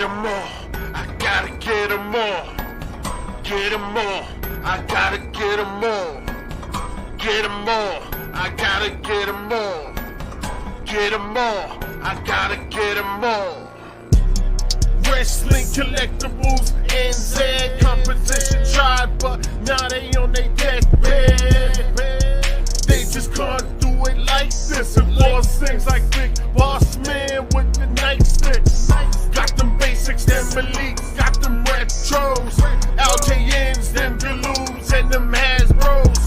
Get 'em all, I gotta get 'em all. Get 'em all, I gotta get 'em all. Get 'em all, I gotta get 'em all. Get 'em all, I gotta get 'em all. Wrestling collectibles, NZ competition tried, but now they on their deathbed. They just can't do it like this. And more things like Big Boss Man with the nightsticks. Got them basics, them elites, got them retros. LJNs, them Galoobs, and them Hasbros.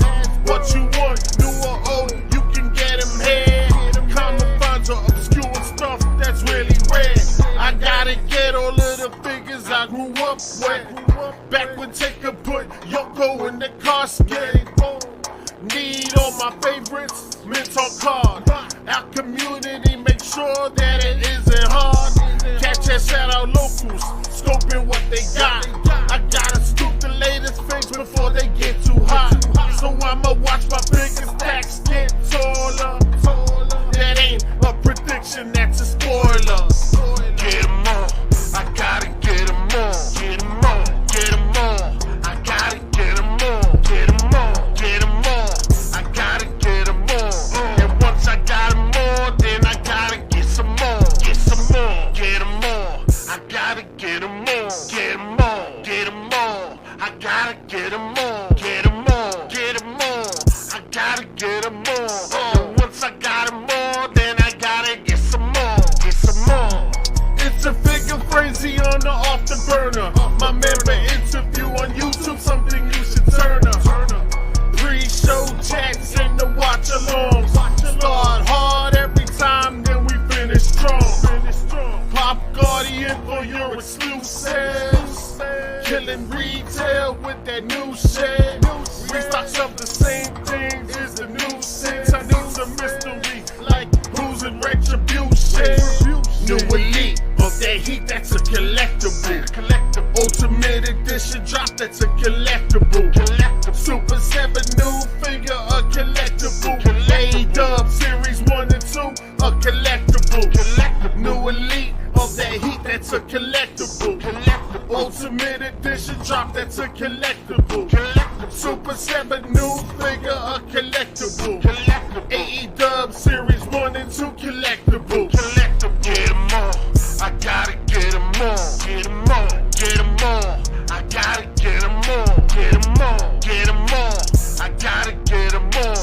What you want, new or old, you can get them here. Common finds or obscure stuff that's really rare. I gotta get all of the figures I grew up with. Back when Taker put Yoko in the casket. Need all my favorites, mint on card. Our community make sure that it isn't hard. Catch us at our locals, scoping what they got. I gotta scoop the latest things before they get too hot. So I'ma watch my biggest stacks get taller. That ain't a prediction, that's a spoiler. Get 'em all, I gotta get 'em all. Get 'em all, get 'em all. I gotta get 'em all. Get 'em all, get 'em all. I gotta get 'em all. And once I got 'em all, then I gotta get some more. Get some more, get 'em all. I gotta get 'em all. Get 'em all, get 'em all. I gotta get 'em all. Get 'em all, get 'em all. I gotta get 'em all. And once I got 'em all, then I gotta get some more. Get some more. It's a figure frenzy on the off the burner. My member interview on YouTube, something you should turn up. Pre-show chats and the watch alongs. Start hard every time, then we finish strong. Pop Guardian for your exclusives. Killing retail with that new shit. Restocks of the same things is the new sense. I need some mystery, like who's in retribution. New elite of that heat, that's a collectible. Ultimate edition drop, that's a collectible. Super 7 new figure, a collectible. A-Dub series 1 and 2, a collectible. New elite of that heat, that's a collectible. Ultimate edition drop, that's a collectible. Super 7 new figure, a collectible. A-Dub series 1 and 2, collectible. Get 'em all, I gotta get 'em all. Get 'em all, get 'em all. I gotta get 'em all. Get 'em all, get 'em all. I gotta get 'em all.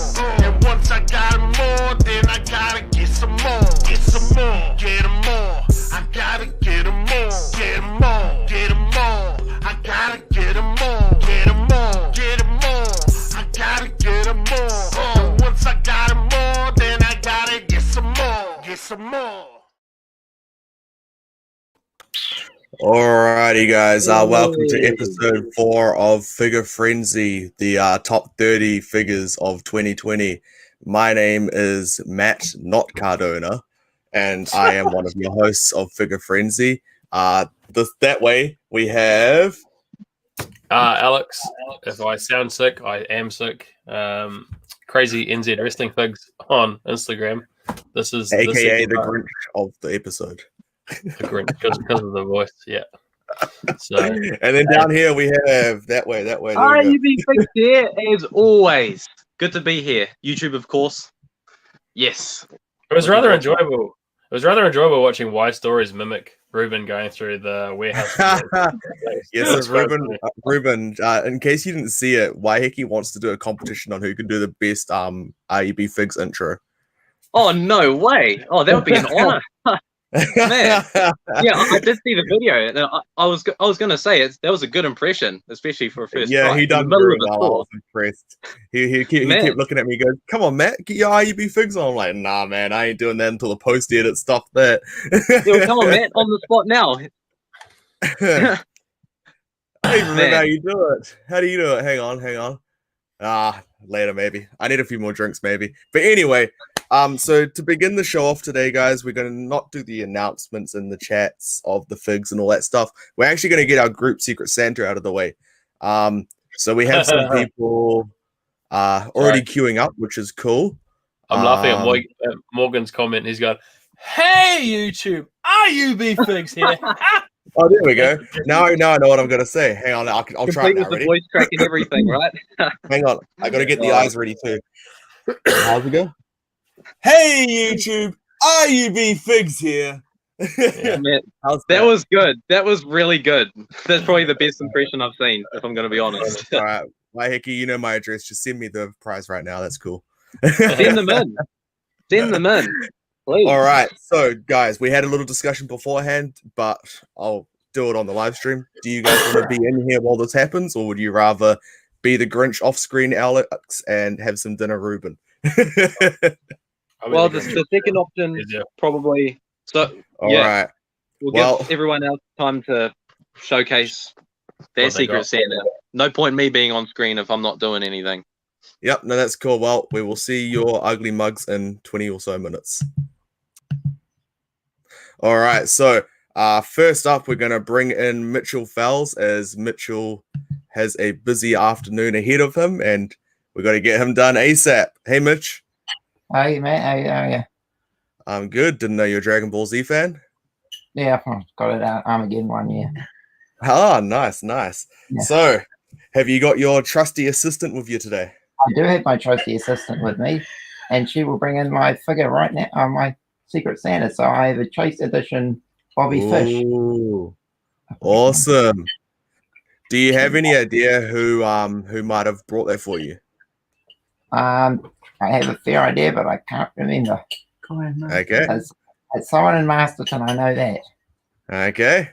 And once I got 'em all, then I gotta get some more. Get some more, get 'em all. I gotta get 'em all. Get 'em all, get 'em all. I gotta get 'em all. Get 'em all, get 'em all. I gotta get 'em all. And once I got 'em all, then I gotta get some more. Get some more. Alrighty, guys. Welcome to episode 4 of Figure Frenzy, the top 30 figures of 2020. My name is Matt, not Cardona, and I am one of your hosts of Figure Frenzy. That way we have Alex. If I sound sick, I am sick. Crazy NZ Wrestling Figs on Instagram. This is AKA the Grinch of the episode. The Grinch because of the voice, yeah. So, and then down here we have that way. Hi, you be fixed here as always. Good to be here. YouTube, of course. Yes. It was rather enjoyable. It was rather enjoyable watching Wide Stories mimic Ruben going through the warehouse. Yes, Ruben. In case you didn't see it, Waiheke wants to do a competition on who can do the best RUB Figs intro. Oh no way! Oh, that would be an honor. Man, yeah, I did see the video. I was gonna say that was a good impression, especially for a first. Yeah, try. He done very well. I was impressed. He kept looking at me. He goes, "Come on, Matt, get your RUB Figs on." I'm like, "Nah, man, I ain't doing that until the post edit stuff." That. Yeah, come on, Matt, on the spot now. I don't even remember how you do it. How do you do it? Hang on. Later maybe. I need a few more drinks maybe. But anyway. So to begin the show off today, guys, we're going to not do the announcements and the chats of the figs and all that stuff. We're actually going to get our group Secret Santa out of the way. So we have some people already queuing up, which is cool. I'm laughing at Morgan's comment. He's going, "Hey, YouTube, RUB Figs here." Oh, there we go. Now I know what I'm gonna say. Hang on, I'll try Complete it now. with the Ready? voice crack and everything, right? Hang on, I gotta get the Oh. eyes ready too. How's it go? Hey YouTube, IUB Figs here. Yeah. Man, How's that was good. That was really good. That's probably the best impression I've seen, if I'm going to be honest. All right, my hickey, you know my address. Just send me the prize right now. That's cool. Send them in. Send them in. Please. All right, so guys, we had a little discussion beforehand, but I'll do it on the live stream. Do you guys want to be in here while this happens, or would you rather be the Grinch off-screen Alex and have some dinner, Ruben? Well, the second option Easier. probably. So All yeah, right. we'll Well- give everyone else time to showcase their What they Secret got. Santa. No point me being on screen if I'm not doing anything. Yep, no, that's cool. Well, we will see your ugly mugs in 20 or so minutes. All right, so first up, we're going to bring in Mitchell Fells, as Mitchell has a busy afternoon ahead of him, and we've got to get him done ASAP. Hey, Mitch. Hey, mate. How are you? I'm good. Didn't know you're a Dragon Ball Z fan. Yeah, I've got it out. Armageddon one, yeah. Ah, nice, nice. Yeah. So, have you got your trusty assistant with you today? I do have my trusty assistant with me, and she will bring in my figure right now, my Secret Santa. So I have a Chase Edition Bobby Fish. Ooh, awesome. Do you have any idea who might have brought that for you? I have a fair idea, but I can't remember. Okay. It's someone in Masterton, I know that. Okay.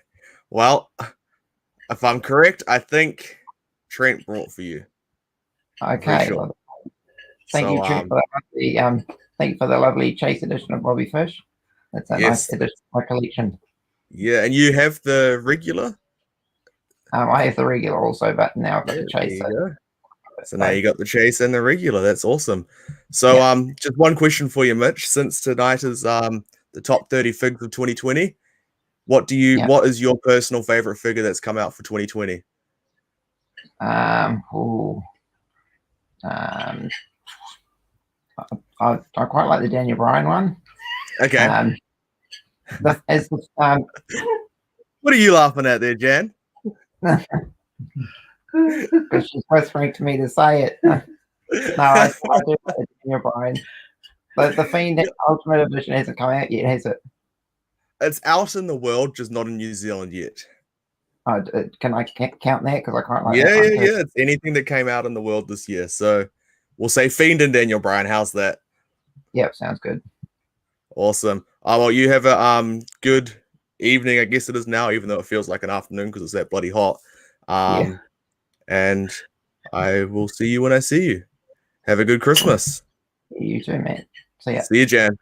Well, if I'm correct, I think Trent brought for you. Okay. sure. Well, thank So, you, Trent, for the lovely, thank you for the lovely Chase Edition of Bobby Fish. That's a Yes. nice edition of my collection. Yeah, and you have the regular? I have the regular also, but now I've got Yeah, the there Chase. you go. So now you got the chase and the regular. That's awesome. So just one question for you, Mitch. Since tonight is the top 30 figs of 2020, what is your personal favorite figure that's come out for 2020? I quite like the Daniel Bryan one. Okay. What What are you laughing at there, Jan? because she's whispering to me to say it. No, I do like the Daniel Bryan. But the Fiend Ultimate Edition hasn't come out yet, has it? It's out in the world, just not in New Zealand yet. Oh, can I count that? Because I quite like Yeah. that one too. It's anything that came out in the world this year. So we'll say Fiend and Daniel Bryan. How's that? Yep, sounds good. Awesome. Well, you have a good evening, I guess it is now, even though it feels like an afternoon because it's that bloody hot. Yeah. And I will see you when I see you. Have a good Christmas. You too, man. See ya. See you, Jan.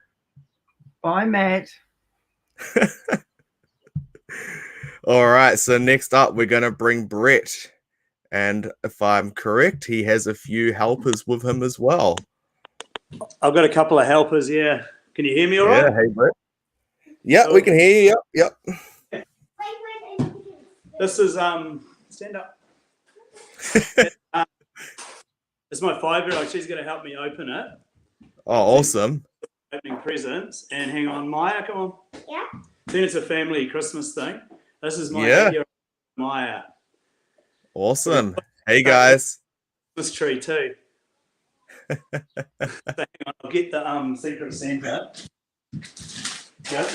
Bye, Matt. All right. So next up, we're gonna bring Brett, and if I'm correct, he has a few helpers with him as well. I've got a couple of helpers. Yeah. Can you hear me all right? Yeah. Hey, Brett. Yeah, we can hear you. Yep. This is stand up. It's my 5-year-old. She's going to help me open it. Oh, awesome. Opening presents. And hang on, Maya, come on. Yeah. Then it's a family Christmas thing. This is my Yeah. 8-year-old Maya. Awesome. Hey, guys. Christmas tree too. So hang on, I'll get the Secret Santa. Go.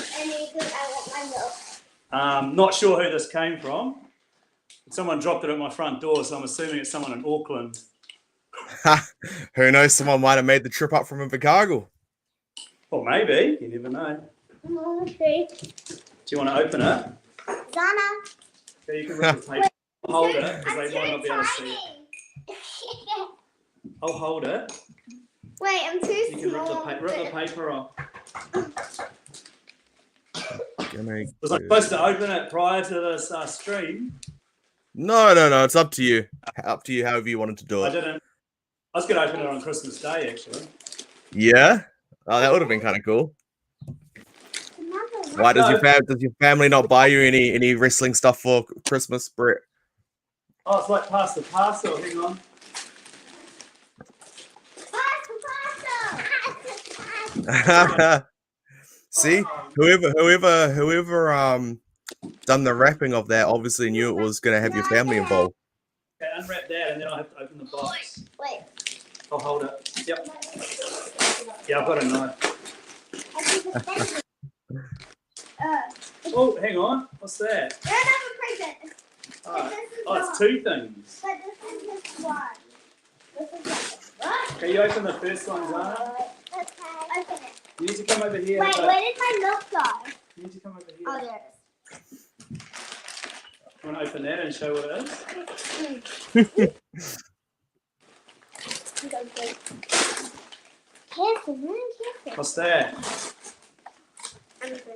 Not sure who this came from. Someone dropped it at my front door, so I'm assuming it's someone in Auckland. Who knows? Someone might have made the trip up from Invercargill. Or maybe, you never know. Okay. Do you want to open it? Zana. Yeah, you can rip the paper. I'll hold it, because they might not be able to see it. I'll hold it. Wait, I'm too You can small. rip the paper off. Gonna Was I go- supposed to open it prior to this stream? No. It's up to you. Up to you, however you wanted to do I it. didn't. I was going to open it on Christmas Day, actually. Yeah. Oh, that would have been kind of cool. Why does your family not buy you any wrestling stuff for Christmas, Brett? Oh, it's like past the parcel. Hang on. See, whoever done the wrapping of that, obviously knew it was going to have your family involved. Okay, unwrap that, and then I'll have to open the box. Wait. I'll hold it. Yep. Yeah, I've got a knife. Oh, hang on. What's that? Another present. Oh, it's two things. But this is just one. This is just one. Can you open the first one, Zana? Okay. Open it. You need to come over here. Wait, where did my milk go? You need to come over here. Oh, there it You want to open that and show what it is? Careful, man, careful. What's that? I'm going to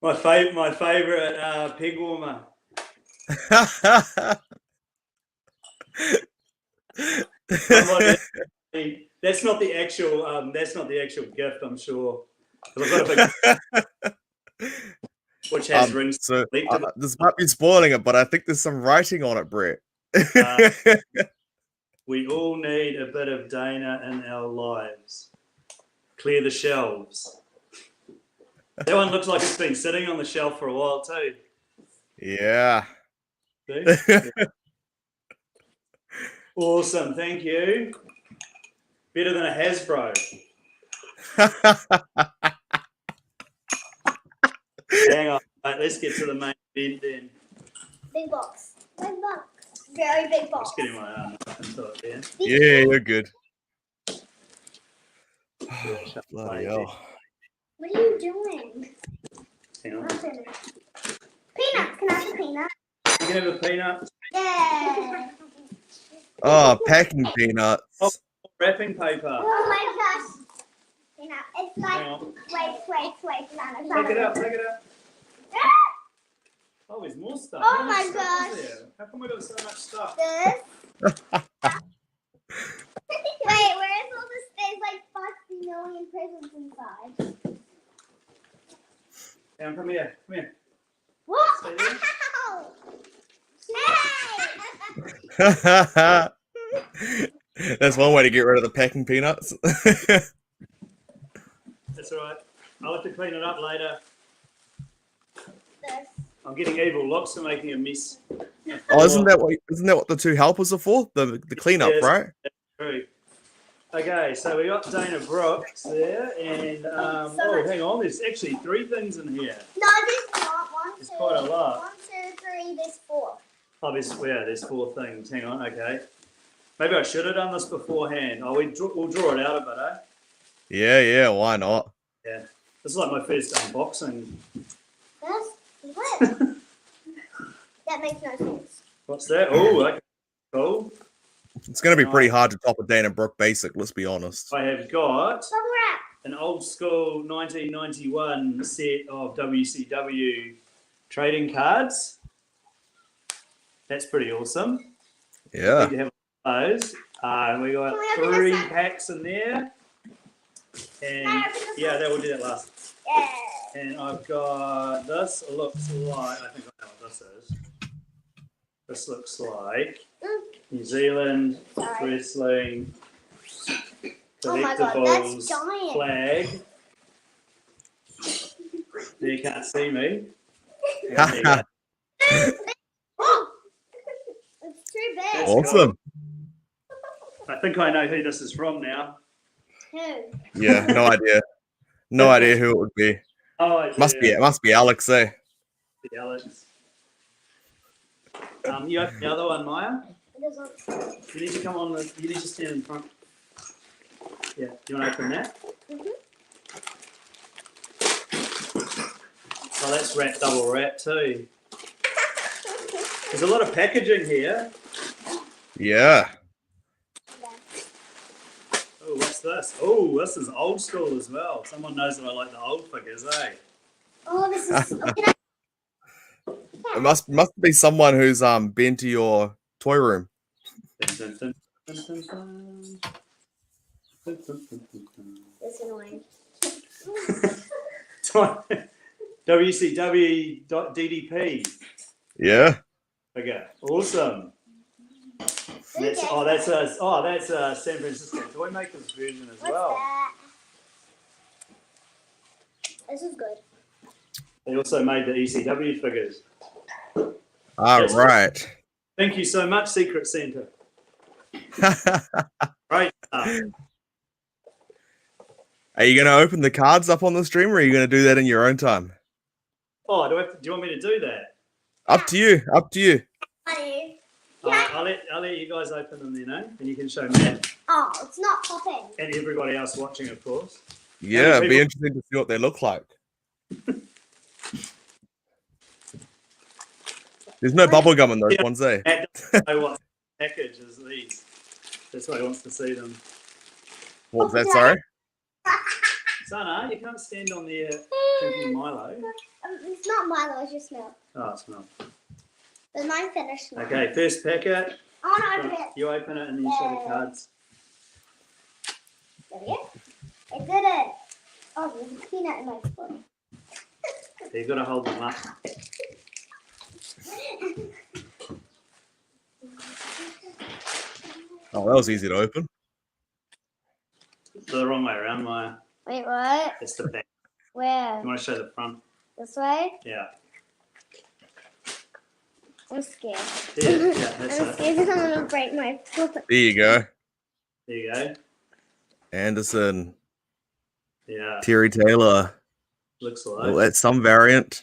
My favorite pig warmer. That's not the actual. That's not the actual gift. I'm sure. 'Cause I've got a big, which has rings. So leaked in it. this might be spoiling it, but I think there's some writing on it, Brett. We all need a bit of Dana in our lives. Clear the shelves. That one looks like it's been sitting on the shelf for a while too. Yeah. See? Awesome, thank you. Better than a Hasbro. Hang on, right, let's get to the main event then. Big box. Big box. Very big I'm box. just getting my arm up into it there. Yeah, you're good. Yeah, Bloody hell. What are you doing? Hang on. Open it. Peanuts. Can I have a peanut? You can have a peanut. Yeah. Oh, packing peanuts. Wrapping paper. Oh my gosh. Peanut. It's Hang like, on. wait. Take it out, take it out. Ah! Oh, there's more stuff. Oh How much my stuff is gosh. there? How come we got so much stuff? This. Wait, where is all this? There's like 50 million presents inside. Hang on, come here, come here. What? Stay there. Ow! Hey! That's one way to get rid of the packing peanuts. That's all right. I'll have to clean it up later. This. I'm getting evil looks for making a mess. Oh, isn't that what the two helpers are for? The cleanup, Yes. right? True. Okay, so we got Dana Brooks there, and hang on, there's actually 3 things in here. No, there's not. One, It's two, quite a lot. 1, 2, 3, there's 4. Oh, there's 4 things. Hang on, okay. Maybe I should have done this beforehand. Oh, we'll draw it out a bit, eh? Yeah, why not? Yeah. This is like my first unboxing. That's what? That makes no sense. What's that? Oh, okay. Cool. It's going to be pretty hard to top a Dana Brooke basic, let's be honest. I have got Bubble wrap. an old school 1991 set of WCW trading cards. That's pretty awesome. Yeah. We have those. And we got Can we open 3 this up? packs in there. And yeah, that will do that last. Yeah. And I've got this. It looks like, I think I know what this is. This looks like New Zealand Sorry. wrestling Oh my god, that's collectibles giant. flag. You can't see me. There you go. Oh, it's too big. That's Awesome. I think I know who this is from now. Who? Yeah, no idea. No idea who it would be. Oh, I Must be Alex, eh? Alex. You open the other one, Maya. It doesn't. You need to come on. You need to stand in front. Yeah. You want to open that? Oh, that's double wrap too. There's a lot of packaging here. Yeah. Oh, what's this? Oh, this is old school as well. Someone knows that I like the old figures, eh? Oh, this is. Okay, It must be someone who's been to your toy room. Dun, dun, dun, dun, dun, dun. Dun, dun, dun, dun, dun. that's annoying. WCW.DDP. Yeah. Okay, awesome. That's a San Francisco toy makers version as What's well. that? This is good. They also made the ECW figures. All Yes. right. Thank you so much, Secret Santa. Great stuff. Are you going to open the cards up on the stream, or are you going to do that in your own time? Oh, do you want me to do that? Up to you. Up to you. Honey. I'll let you guys open them then, eh? And you can show Matt Oh, it's not popping. and everybody else watching, of course. Yeah, it'd be people- interesting to see what they look like. There's no bubble gum in those Yeah. ones, eh? Matt doesn't know what package is these. That's why he wants to see them. What was that, sorry? Sana, you can't stand on there drinking Milo. It's not Milo, it's just milk. Oh, it's not. But mine finished now. Okay, first packet. I want to open it. You open it and then you show the cards. There we go. I did it. Oh, there's a peanut in my foot. You've got to hold them up. Oh, that was easy to open. The wrong way around, Maya. Wait, what? It's the back. Where? You want to show the front? This way? Yeah. I'm scared. Yeah, that's I'm it. scared that I'm going to break my foot. There you go. There you go. Anderson, Yeah, Terry Taylor. looks Oh, like. that's some variant.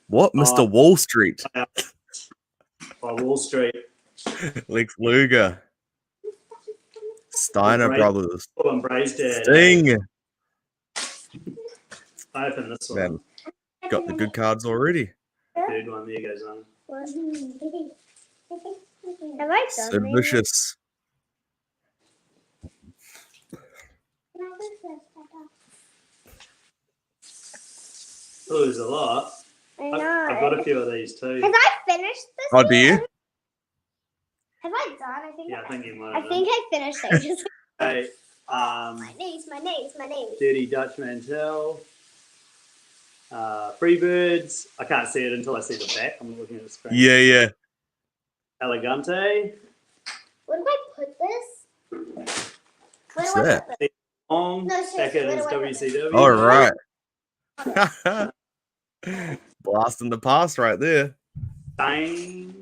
What? Mr. Oh. Wall Street. By Wall Street. Lex Luger. Steiner Right. Brothers. Oh, and Bray's dad. Sting. I opened this one. Man, got the good cards already. Third one. There goes on. Have I done So these? vicious. Oh, there's a lot. I I've know. got a few of these too. Have I finished this? Oh, do you? Have I done? I think. Yeah, I think you might I have. think I finished ages. Hey, My knees. Dirty Dutch Mantel. Freebirds. I can't see it until I see the back. I'm looking at the screen. Yeah, yeah. Elegante. Where do I put this? Where What's do I that? put this? Long. No, seriously, Back in where his do I put this? WCW. All right. Blast in the past right there. Bang.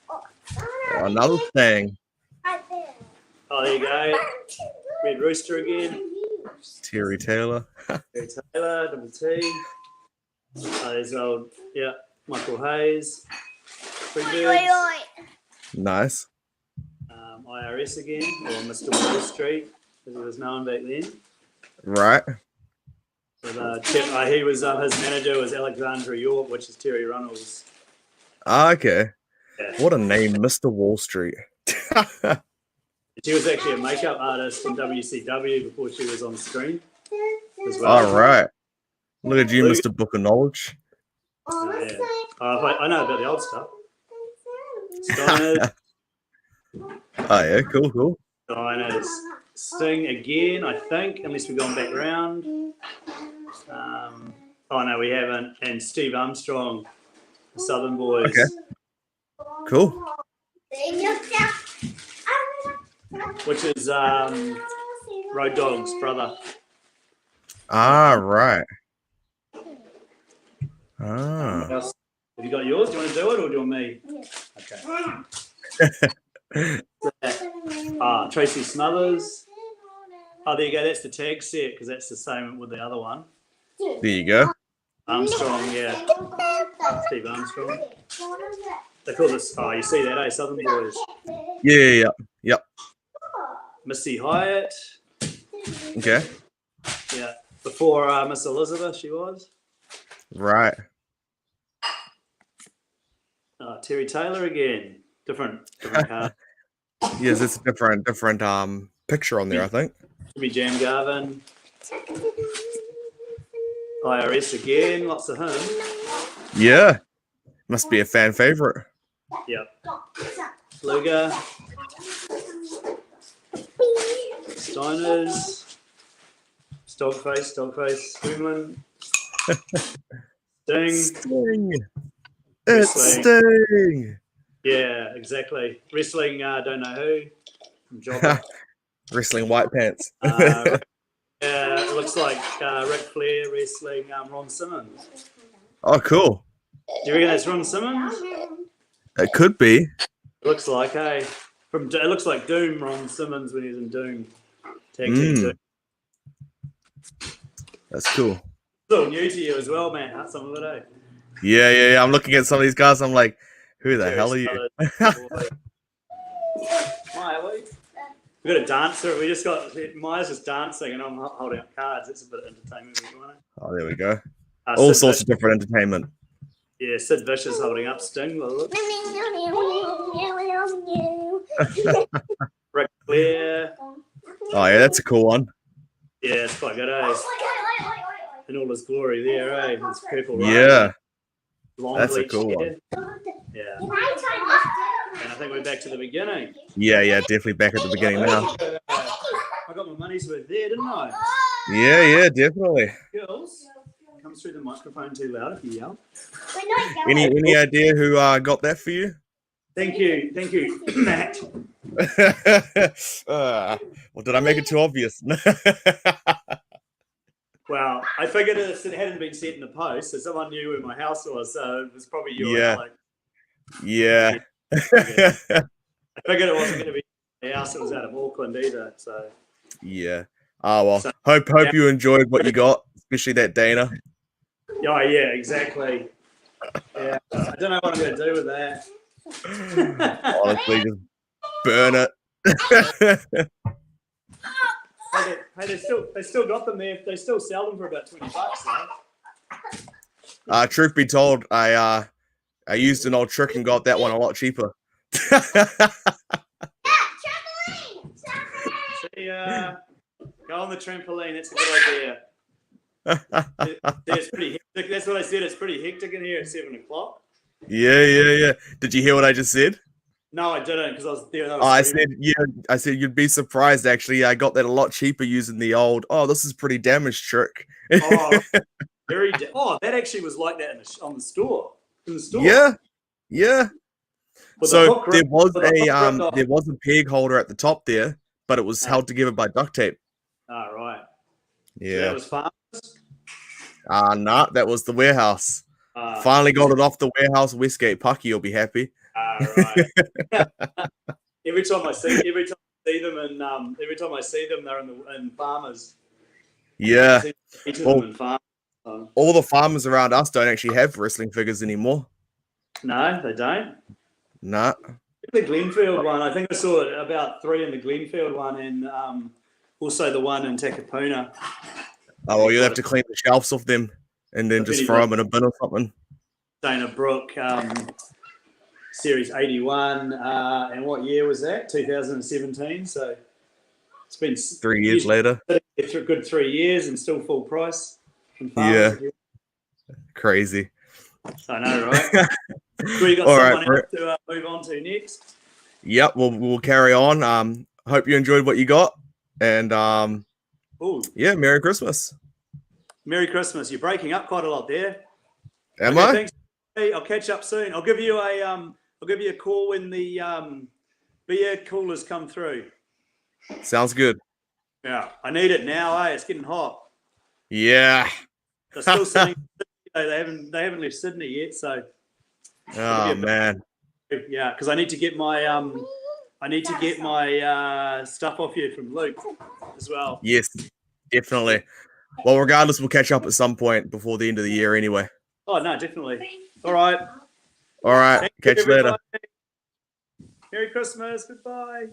Oh, Another thing. right there. Oh, there you go. Red Rooster again. Terry Taylor. Terry Taylor, Double T. Oh, there's old, yeah, Michael Hayes. Freebirds. Nice. IRS again, or Mr. Wall Street, as he was known back then. Right. With, he was his manager was Alexandra York, which is Terry Runnels. Okay. Yeah. What a name, Mr. Wall Street. She was actually a makeup artist in WCW before she was on screen as well. All right. Look at you, Mr. Book of Knowledge. Yeah. I know about the old stuff. Steiners, Oh, yeah. Cool, cool. Steiners, Sting again, I think, unless we've gone back round. Oh no, we haven't. And Steve Armstrong, the Southern Boys. Okay. Cool. Which is Road Dogg's brother. Ah, right. What Ah. else? Have you got yours? Do you want to do it or do you want me? Okay. Tracy Smothers. Oh, there you go. That's the tag set because that's the same with the other one. There you go. Armstrong, yeah. Steve Armstrong. They call this. Oh, you see that, eh? Southern Boys. Yeah, yeah. Missy Hyatt. Okay. Yeah. Before Miss Elizabeth, she was. Right. Terry Taylor again. Different card. Yes, it's a different picture on there, I think. Jimmy Jam Garvin. IRS again. Lots of him. Yeah. Must be a fan favorite. Yep. Luger. Steiners. Stogface. Spoonman. Sting. Sting. It's Wrestling. Sting. Yeah, exactly. Wrestling, don't know who. Jobber. Wrestling white pants. It looks like Ric Flair wrestling Ron Simmons. Oh, cool. Do you reckon that's Ron Simmons? It could be. It looks like, hey. It looks like Doom Ron Simmons when he was in Doom. Tag team Doom. That's cool. It's all new to you as well, man. Huh? Some of it, eh? Yeah. I'm looking at some of these guys. I'm like, who the hell are you? We've got a dancer. We just got Maya's just dancing, and I'm holding up cards. It's a bit of entertainment. Oh, there we go. All sorts of different entertainment. Yeah, Sid Vicious holding up Sting. Look. Ric Flair. Oh, yeah, that's a cool one. Yeah, it's quite good, eh? In all his glory there, eh? It's purple rain. Yeah. Long That's a bleached cool hair. one. Yeah. And I think we're back to the beginning. Yeah, definitely back at the beginning now. I got my money's worth there, didn't I? Yeah, definitely. Girls, comes through the microphone too loud if you yell. Any idea who got that for you? Thank you, Matt. Well, did I make it too obvious? Well, I figured it hadn't been sent in the post, so someone knew where my house was, so it was probably you. Yeah. Alex. Yeah. I figured it wasn't going to be the house that was out of Auckland either, so. Yeah. Oh, well, hope you enjoyed what you got, especially that Dana. Oh, yeah, exactly. Yeah, I don't know what I'm going to do with that. Honestly, just burn it. Hey, they still got them there. They still sell them for about $20 though. Truth be told, I used an old trick and got that one a lot cheaper. See, go on the trampoline. That's a good idea. It's pretty hectic. That's what I said. It's pretty hectic in here at 7 o'clock. Yeah. Did you hear what I just said? No, I didn't because I was there. I said you'd be surprised. Actually, I got that a lot cheaper using the old. Oh, this is pretty damaged trick. Oh, that actually was like that in the store. In the store. Yeah. With So the hook there grip- was with the hook grip off. there was a peg holder at the top there, but it was held together by duct tape. Oh, right. So Yeah. that was fun. Nah, that was the warehouse. Finally got it off the warehouse. Westgate Pucky will be happy. Right. every time I see them, they're in farmers. Yeah. Each of Well- them in farmers. So. All the farmers around us don't actually have wrestling figures anymore. No, they don't. Nah. The Glenfield one, I think I saw about 3 in the Glenfield one, and also the one in Takapuna. Oh, well, you'll have to clean the shelves off them and then just throw them in a bin or something. Dana Brooke, Series 81, and what year was that? 2017. So it's been 3 years later. It's a good 3 years and still full price. Yeah. Crazy. I know, right? So you got All someone right, else to move on to next? Yep, we'll carry on. Hope you enjoyed what you got. And Ooh, yeah, Merry Christmas. Merry Christmas. You're breaking up quite a lot there. Am Okay, I? thanks. Hey, I'll catch up soon. I'll give you a call when the beer coolers come through. Sounds good. Yeah, I need it now. It's getting hot. Yeah. They're still sitting. They haven't left Sydney yet. So Oh man. yeah, because I need to get my stuff off you from Luke as well. Yes, definitely. Well, regardless, we'll catch up at some point before the end of the year anyway. Oh no, definitely. All right. All right. Thank Catch you later. everybody. Merry Christmas. Goodbye.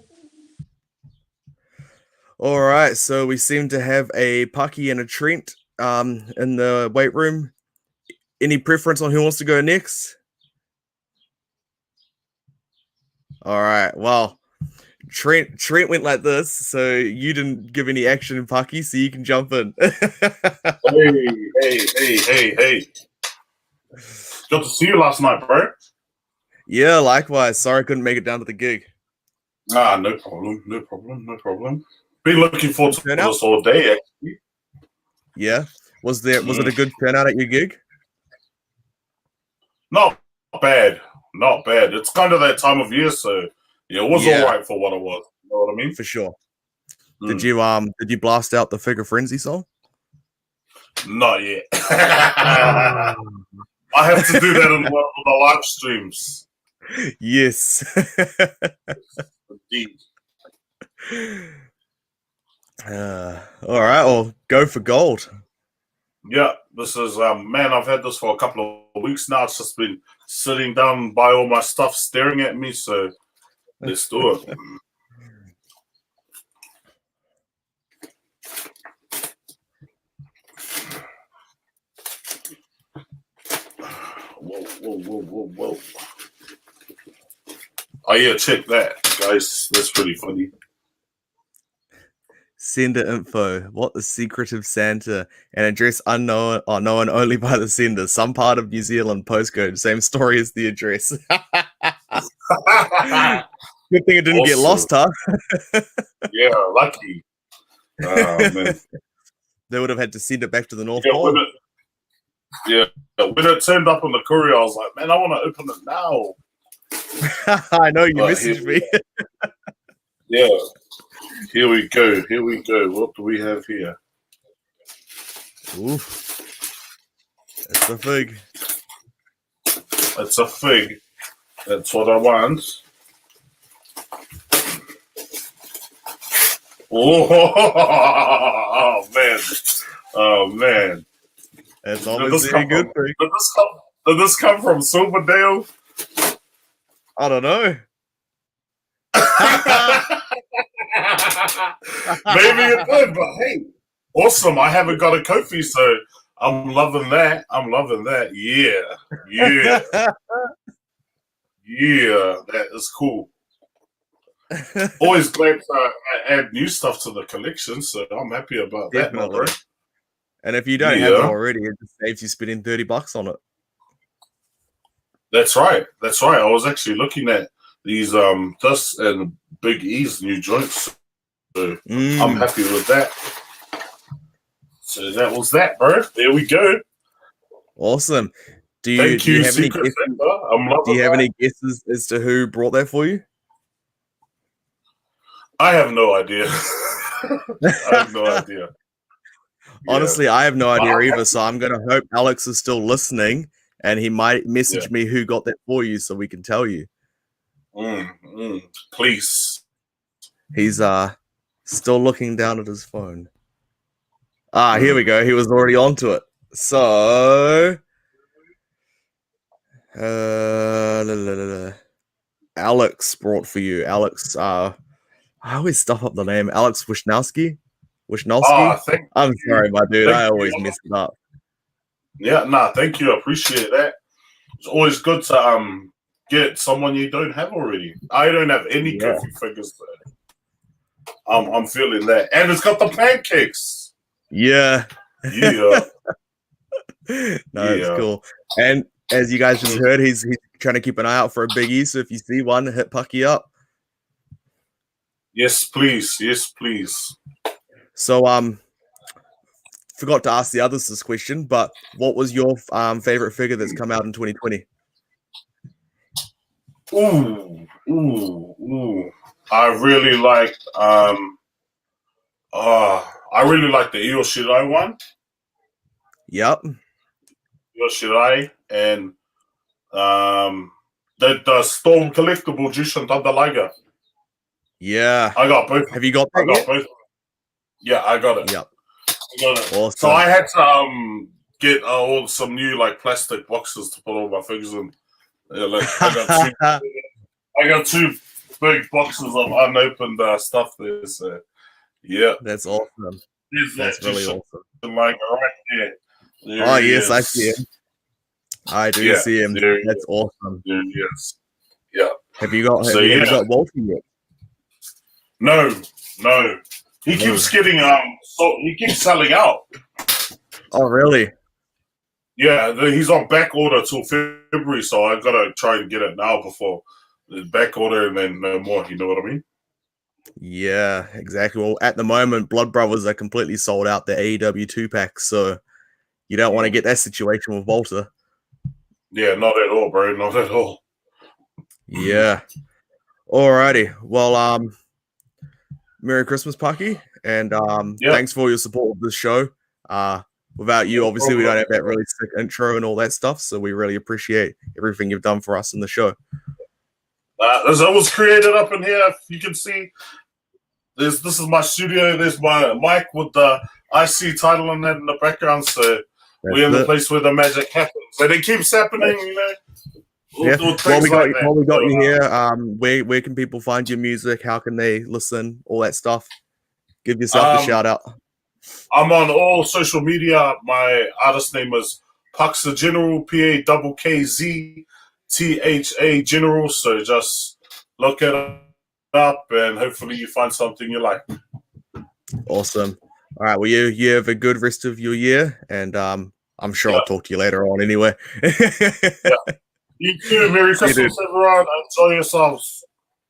All right. So we seem to have a Pucky and a Trent in the weight room. Any preference on who wants to go next? All right. Well, Trent went like this, so you didn't give any action in Pucky, so you can jump in. Hey. Good to see you last night, bro. Yeah, likewise. Sorry I couldn't make it down to the gig. No problem. Been looking forward to Turnout? this all day, actually. Yeah. Was it a good turnout at your gig? Not bad. It's kind of that time of year, so yeah, it was all right for what it was. You know what I mean? For sure. Did you blast out the Figure Frenzy song? Not yet. I have to do that on one of the live streams. Yes. Indeed. All right, well, go for gold. Yeah, this is man. I've had this for a couple of weeks now. It's just been sitting down by all my stuff, staring at me. So let's do it. Whoa. Oh yeah, check that, guys. That's pretty funny. Sender info. What the secretive Santa? An address unknown or known only by the sender. Some part of New Zealand postcode. Same story as the address. Good thing it didn't get lost, huh? Yeah, lucky. Man. They would have had to send it back to the North Yeah, Pole. when it turned up on the courier, I was like, man, I want to open it now. I know you But messaged me. Yeah. Here we go. What do we have here? Oof. It's a fig. It's a fig. That's what I want. Oh man. Oh man. It's obviously a good thing. Did this come from Silverdale? I don't know. Maybe it did, but hey, awesome. I haven't got a Kofi, so I'm loving that. Yeah. Yeah, that is cool. Always glad to add new stuff to the collection, so I'm happy about that. my Definitely. bro. And if you don't have it Yeah. already, it just saves you spending $30 on it. That's right. I was actually looking at these Dust and Big E's new joints. So I'm happy with that. So that was that, bro. There we go. Awesome. Do Thank you you, have any Secret guesses, Santa. I'm loving do you have that. any guesses as to who brought that for you? I have no idea. I have no idea. Yeah. Honestly, I have no idea I- either, so I'm going to hope Alex is still listening and he might message me who got that for you so we can tell you. Please. He's still looking down at his phone. Here we go. He was already onto it. So Alex brought for you. Alex, I always stuff up the name. Alex Wisnowski. Thank I'm sorry, my dude. Thank I you. always mess it up. Yeah, thank you. I appreciate that. It's always good to get someone you don't have already. I don't have any Yeah. Kofi figures there. I'm feeling that. And it's got the pancakes. Yeah. Yeah. No, it's cool. And as you guys just heard, he's trying to keep an eye out for a Big E. So if you see one, hit Pucky up. Yes, please. Yes, please. So forgot to ask the others this question, but what was your favorite figure that's come out in 2020? Ooh. I really liked the Io Shirai one. Yep. Io Shirai and the Storm collectible Jushin Thunder Liger. Yeah. I got both. Have you got I that got yet? both. Yeah, I got it. Yep. I got it. Awesome. So I had to get all some new like plastic boxes to put all my figures in. Yeah, like I got two big boxes of unopened stuff there. So yeah, That's awesome. there's That's that really Jushin awesome. Liger right there. There Oh he yes, I is. see him. I do Yeah, see him. there he That's is. awesome. There he is. Yeah. Have you got So, have you yeah. got Walter yet? No. He keeps getting he keeps selling out. Oh really? Yeah, he's on back order till February, so I gotta try and get it now before the back order and then no more. You know what I mean? Yeah, exactly. Well, at the moment, Blood Brothers are completely sold out. The AEW 2-pack, so you don't want to get that situation with Walter. Yeah, not at all, bro. Not at all. Yeah. Alrighty. Well, Merry Christmas, Pucky, and Yeah. thanks for your support of the show. Without you, obviously, we don't have that really sick intro and all that stuff, so we really appreciate everything you've done for us in the show. There's always created up in here. If you can see, this is my studio. There's my mic with the IC title on that in the background. So we're in the place where the magic happens, and it keeps happening. You know. Yeah. While we got you here, here, where can people find your music? How can they listen? All that stuff. Give yourself a shout out. I'm on all social media. My artist name is Puxa General, PAKKZTHA General. So just look it up, and hopefully you find something you like. Awesome. All right. Well, you have a good rest of your year, and I'm sure I'll talk to you later on anyway. You too. Merry Christmas, everyone. Enjoy yourselves.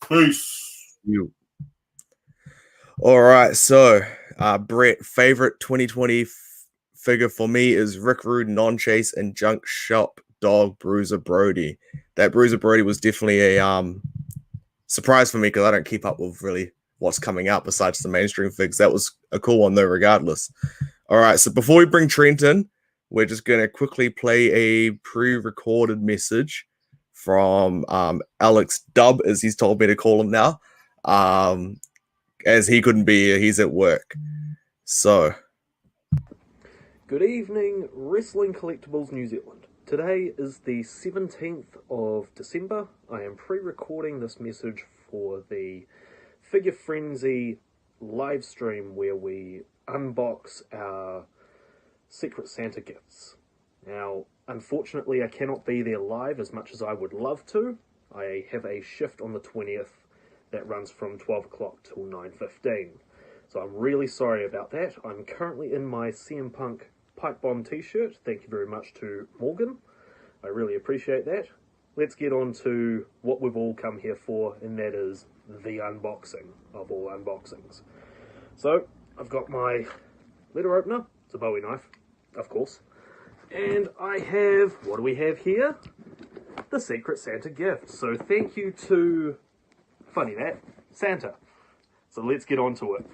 Peace. You. All right. So, Brett, favorite 2020 figure for me is Rick Rude, Non-Chase, and Junk Shop Dog Bruiser Brody. That Bruiser Brody was definitely a surprise for me because I don't keep up with really what's coming out besides the mainstream figs. That was a cool one though, regardless. All right. So before we bring Trent in, we're just going to quickly play a pre-recorded message from Alex Dub, as he's told me to call him now, as he couldn't be here. He's at work. So. Good evening, Wrestling Collectibles New Zealand. Today is the 17th of December. I am pre-recording this message for the Figure Frenzy live stream where we unbox our Secret Santa gifts. Now, unfortunately, I cannot be there live as much as I would love to. I have a shift on the 20th that runs from 12 o'clock till 9:15. So I'm really sorry about that. I'm currently in my CM Punk Pipe Bomb t-shirt. Thank you very much to Morgan. I really appreciate that. Let's get on to what we've all come here for, and that is the unboxing of all unboxings. So, I've got my letter opener. It's a Bowie knife, of course. And I have, what do we have here? The Secret Santa gift. So thank you to, funny that, Santa. So let's get on to it.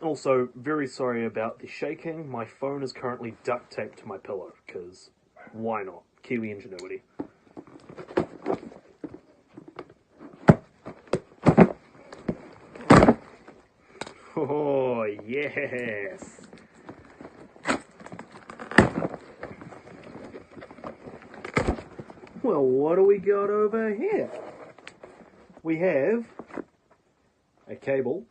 Also, very sorry about the shaking. My phone is currently duct taped to my pillow, because why not? Kiwi ingenuity. Oh, yes! Well, what do we got over here? We have a cable.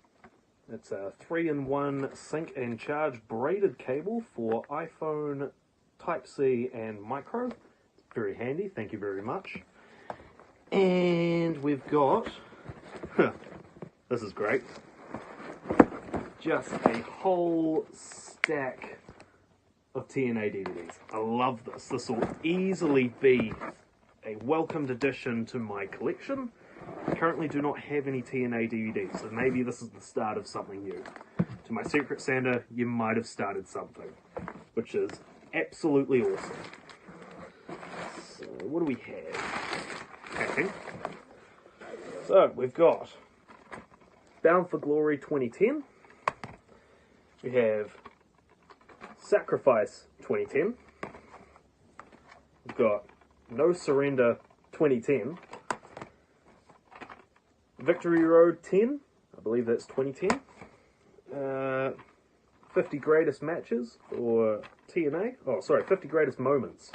It's a 3-in-1 sync and charge braided cable for iPhone Type-C and Micro. Very handy, thank you very much. And we've got, this is great, just a whole stack of TNA DVDs. I love this. This will easily be a welcomed addition to my collection. I currently do not have any TNA DVDs, so maybe this is the start of something new. To my Secret Santa, you might have started something, which is absolutely awesome. So, what do we have? Packing. So, we've got Bound for Glory 2010. We have Sacrifice 2010. We've got No Surrender 2010. Victory Road 10, I believe that's 2010. 50 Greatest Matches for TNA. Oh, sorry, 50 Greatest Moments.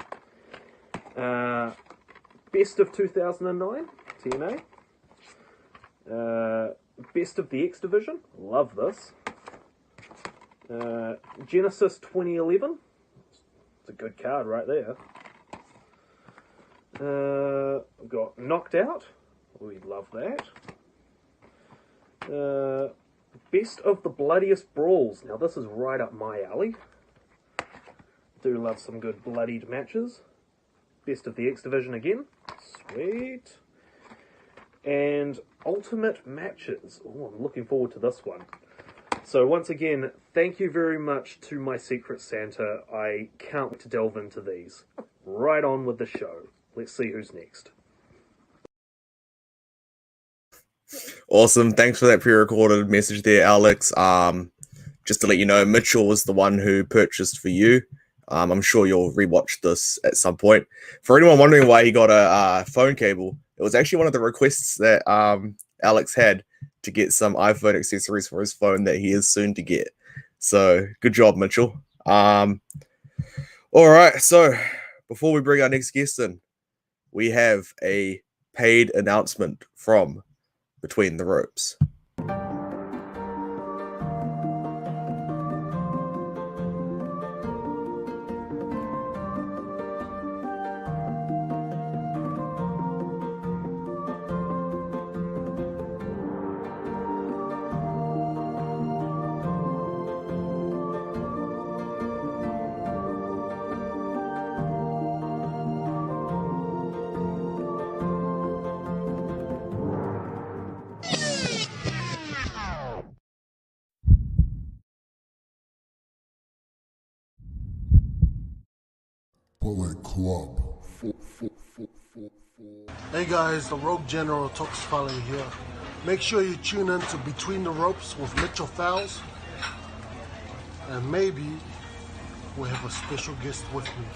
Best of 2009, TNA. Best of the X Division, love this. Genesis 2011, it's a good card right there. We've got Knocked Out, we love that. Best of the Bloodiest Brawls. Now this is right up my alley. Do love some good bloodied matches. Best of the X Division again. Sweet. And Ultimate Matches. Oh, I'm looking forward to this one. So once again, thank you very much to my Secret Santa. I can't wait to delve into these. Right on with the show. Let's see who's next. Awesome. Thanks for that pre-recorded message there, Alex. Just to let you know, Mitchell was the one who purchased for you. I'm sure you'll rewatch this at some point. For anyone wondering why he got a phone cable, it was actually one of the requests that Alex had to get some iPhone accessories for his phone that he is soon to get. So good job, Mitchell. All right. So before we bring our next guest in, we have a paid announcement from Between the Ropes. Bullet Club. Hey guys, the Rogue General Tox Foley here. Make sure you tune in to Between the Ropes with Mitchell Fowles. And maybe we'll have a special guest with me.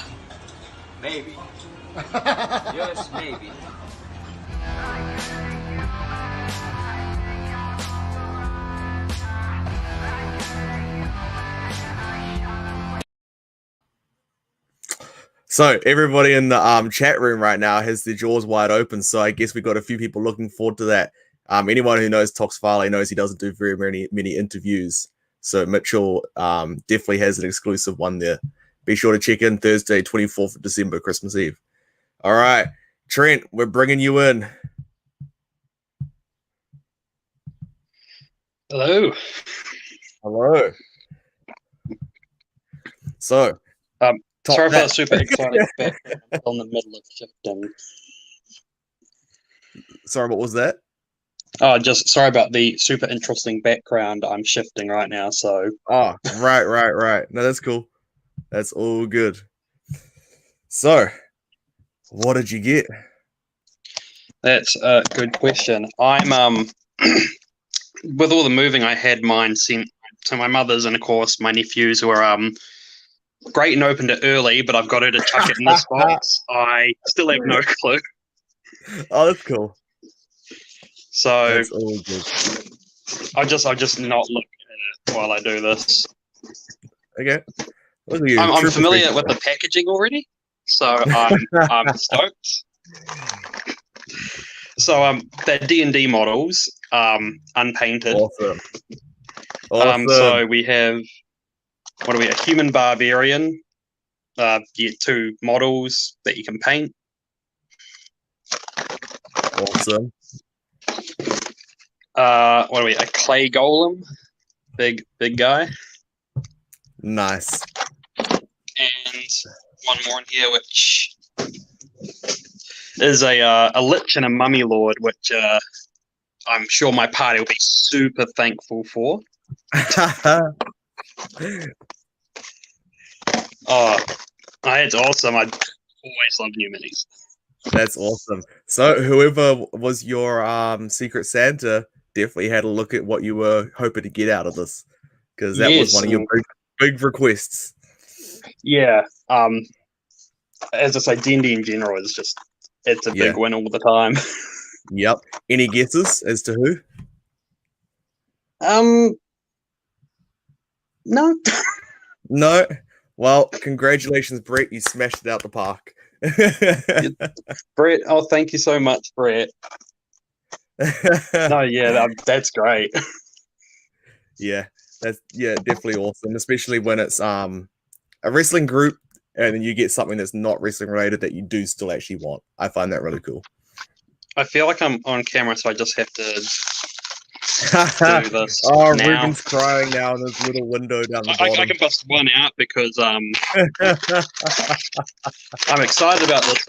Maybe. Yes, maybe. So everybody in the chat room right now has their jaws wide open. So I guess we've got a few people looking forward to that. Anyone who knows Tox Farley knows he doesn't do very many interviews. So Mitchell definitely has an exclusive one there. Be sure to check in Thursday, 24th of December, Christmas Eve. All right, Trent, we're bringing you in. Hello. Hello. So, sorry for the super exciting background on the middle of shifting. Sorry, what was that? Oh, just sorry about the super interesting background. I'm shifting right now, so. Oh, right. No, that's cool. That's all good. So, what did you get? That's a good question. I'm with all the moving, I had mine sent to my mother's, and of course my nephews were great and opened it early, but I've got her to chuck it in this box. I still have no clue. Oh, that's cool. So that's all good. I'll just not look at it while I do this. Okay. Look at you. I'm familiar with the packaging already, so I'm stoked. So they're D&D models, unpainted. Awesome. So we have, what are we? A human barbarian. You get 2 models that you can paint. Awesome. What are we? A clay golem, big guy. Nice. And one more in here, which is a lich and a mummy lord, which I'm sure my party will be super thankful for. Oh, it's awesome. I always love new minis. That's awesome. So whoever was your Secret Santa definitely had a look at what you were hoping to get out of this, because that was one of your big requests. Yeah. As I say, D&D in general is just, it's a big win all the time. Yep. Any guesses as to who? No. No. Well, congratulations, Brett. You smashed it out the park. Brett, oh, thank you so much, Brett. No, yeah, that's great. Yeah, that's definitely awesome, especially when it's a wrestling group and then you get something that's not wrestling related that you do still actually want. I find that really cool. I feel like I'm on camera, so I just have to do this. Oh, now. Ruben's crying now in his little window down the bottom. I can bust one out because I'm excited about this.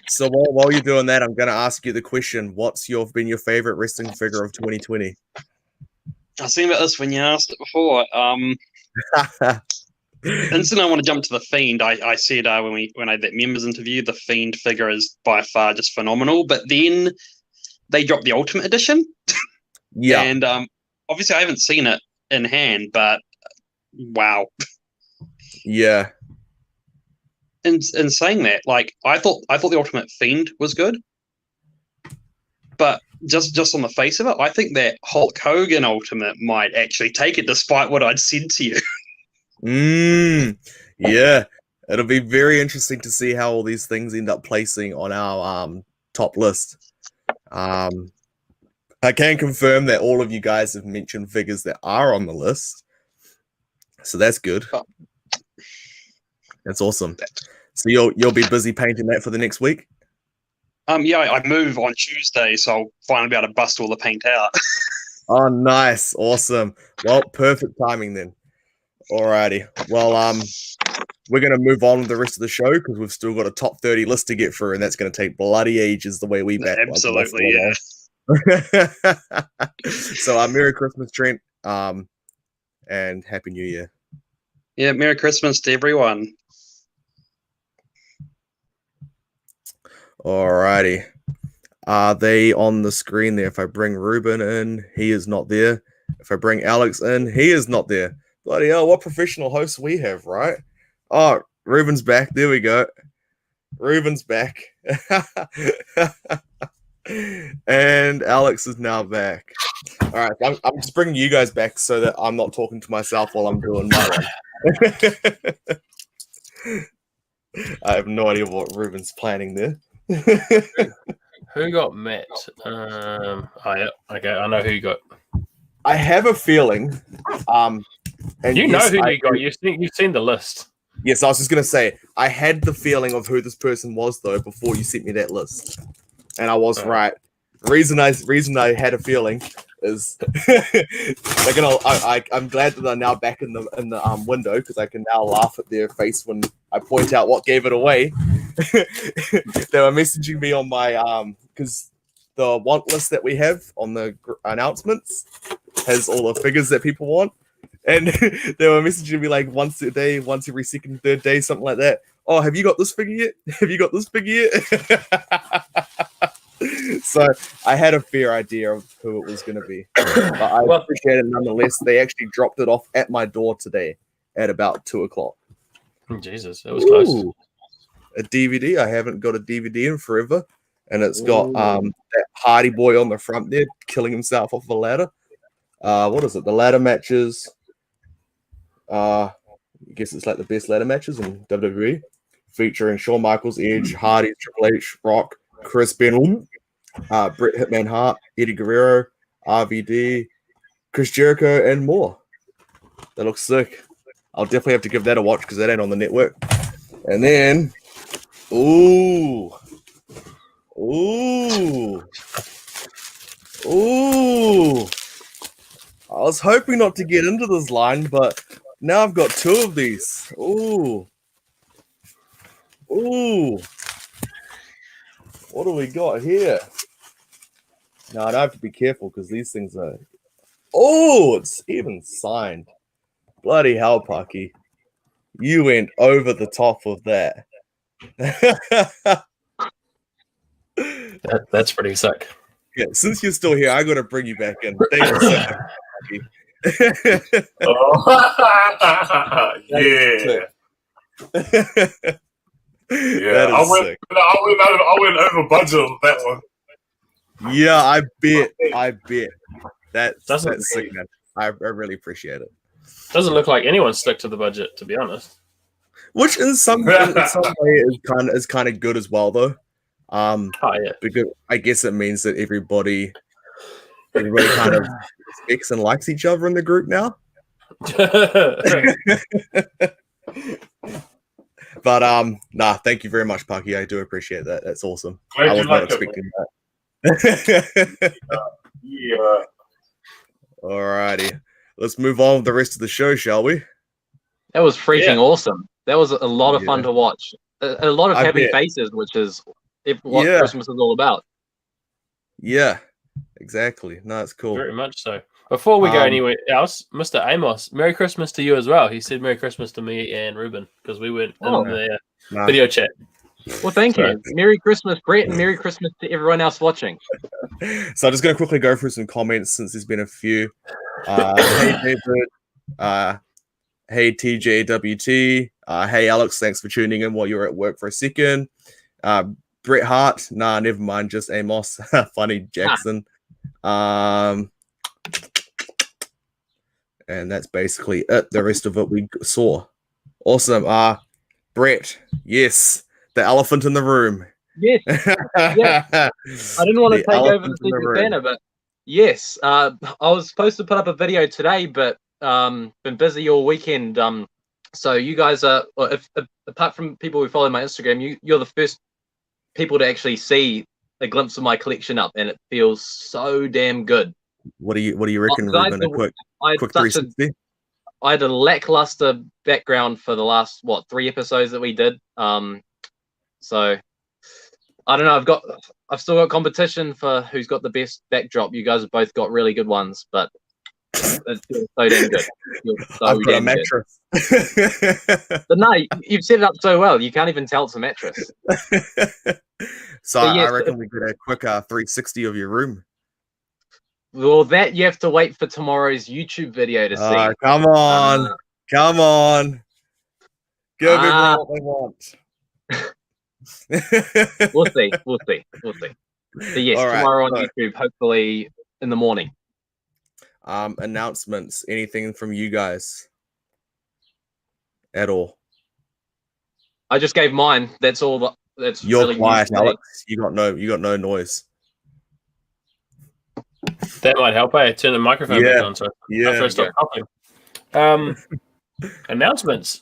So while you're doing that, I'm going to ask you the question: what's been your favorite wrestling figure of 2020? was thinking about this when you asked it before. Instantly, I want to jump to the Fiend. I said when I had that members interview, the Fiend figure is by far just phenomenal. But then they dropped the Ultimate Edition. Yeah. And obviously, I haven't seen it in hand, but wow. Yeah. In saying that, like I thought the Ultimate Fiend was good, but just on the face of it, I think that Hulk Hogan Ultimate might actually take it, despite what I'd said to you. Yeah. It'll be very interesting to see how all these things end up placing on our top list. I can confirm that all of you guys have mentioned figures that are on the list, so that's good. That's awesome. So you'll be busy painting that for the next week? Yeah, I move on Tuesday, so I'll finally be able to bust all the paint out. Oh, nice. Awesome. Well, perfect timing then. Alrighty. Well, we're going to move on with the rest of the show because we've still got a top 30 list to get through, and that's going to take bloody ages the way we back. Absolutely, yeah. So, Merry Christmas, Trent, and Happy New Year. Yeah, Merry Christmas to everyone. Alrighty. Are they on the screen there? If I bring Ruben in, he is not there. If I bring Alex in, he is not there. Bloody hell, what professional hosts we have, right? Oh, Ruben's back. There we go. Ruben's back. And Alex is now back. All right, I'm just bringing you guys back so that I'm not talking to myself while I'm doing my one. I have no idea what Ruben's planning there. Who got Matt? Okay, I know who you got. I have a feeling. And you know who you got. You've seen the list. Yes, I was just gonna say I had the feeling of who this person was though before you sent me that list, and I was right. Reason I had a feeling is I'm glad that they're now back in the window because I can now laugh at their face when I point out what gave it away. They were messaging me on my because the want list that we have on the announcements has all the figures that people want, and they were messaging me like once a day, once every second, third day, something like that. Oh, have you got this figure yet? Have you got this figure yet? So I had a fair idea of who it was going to be, but I appreciate it nonetheless. They actually dropped it off at my door today at about 2:00. Jesus, that was close. A DVD. I haven't got a DVD in forever, and it's got that Hardy Boy on the front there killing himself off a ladder. What is it? The ladder matches. I guess it's like the best ladder matches in WWE, featuring Shawn Michaels, Edge, Hardy, Triple H, Rock, Chris Benoit, Bret Hitman Hart, Eddie Guerrero, RVD, Chris Jericho, and more. That looks sick. I'll definitely have to give that a watch because that ain't on the network. And then, ooh, I was hoping not to get into this line, but now I've got two of these. Ooh. What do we got here? Now I have to be careful because these things are. Oh, it's even signed. Bloody hell, Pucky. You went over the top of that. That's pretty sick. Yeah, since you're still here, I got to bring you back in. Thank you so much, Pucky. Yeah, I went over budget on that one. Yeah, I bet. That's sick, man. I really appreciate it. Doesn't look like anyone stuck to the budget, to be honest. Which in some way is kind of good as well, though. Yeah. Because I guess it means that everybody kind of respects and likes each other in the group now. But nah, thank you very much, Pucky. I do appreciate that. That's awesome. I was not expecting that. Yeah. Alrighty. Let's move on with the rest of the show, shall we? That was freaking awesome. That was a lot of fun to watch. A lot of happy faces, which is what Christmas is all about. Yeah, exactly. No, it's cool. Very much so. Before we go Um, anywhere else, Mr. Amos, Merry Christmas to you as well. He said Merry Christmas to me and Ruben because we went Oh. in the Nah. video chat. Well, thank So- you. Merry Christmas, Brett, and Merry Christmas to everyone else watching. So I'm just going to quickly go through some comments since there's been a few. Hey David, hey TJWT, hey Alex, thanks for tuning in while you're at work for a second. Bret Hart, nah, never mind, just Amos. Funny Jackson. And that's basically it. The rest of it we saw. Awesome. Brett, yes, the elephant in the room. Yes. I didn't want to The take over the elephant in the Secret room. Santa, but yes, I was supposed to put up a video today, but been busy all weekend. So you guys are, well, if apart from people who follow my Instagram, you're the first people to actually see a glimpse of my collection up, and it feels so damn good. What do you reckon, Guys, Ruben? A quick I had 360? I had a lackluster background for the last 3 episodes that we did. So I don't know. I've still got competition for who's got the best backdrop. You guys have both got really good ones, but it feels so damn good. It feels so I've got a damn good. mattress. But no, you've set it up so well. You can't even tell it's a mattress. So But yes, I reckon we get a quick 360 of your room. Well, that you have to wait for tomorrow's YouTube video to see. Come on. Come on. Give everyone Ah. what they want. We'll see. We'll see. We'll see. But yes, All right, tomorrow on so- YouTube, hopefully in the morning. Announcements. Anything from you guys? At all? I just gave mine. That's all. That's You're really quiet, news to me. Alex. You got no noise. That might help. Turn the microphone Yeah. back on. So Yeah. after I stop coughing. Announcements.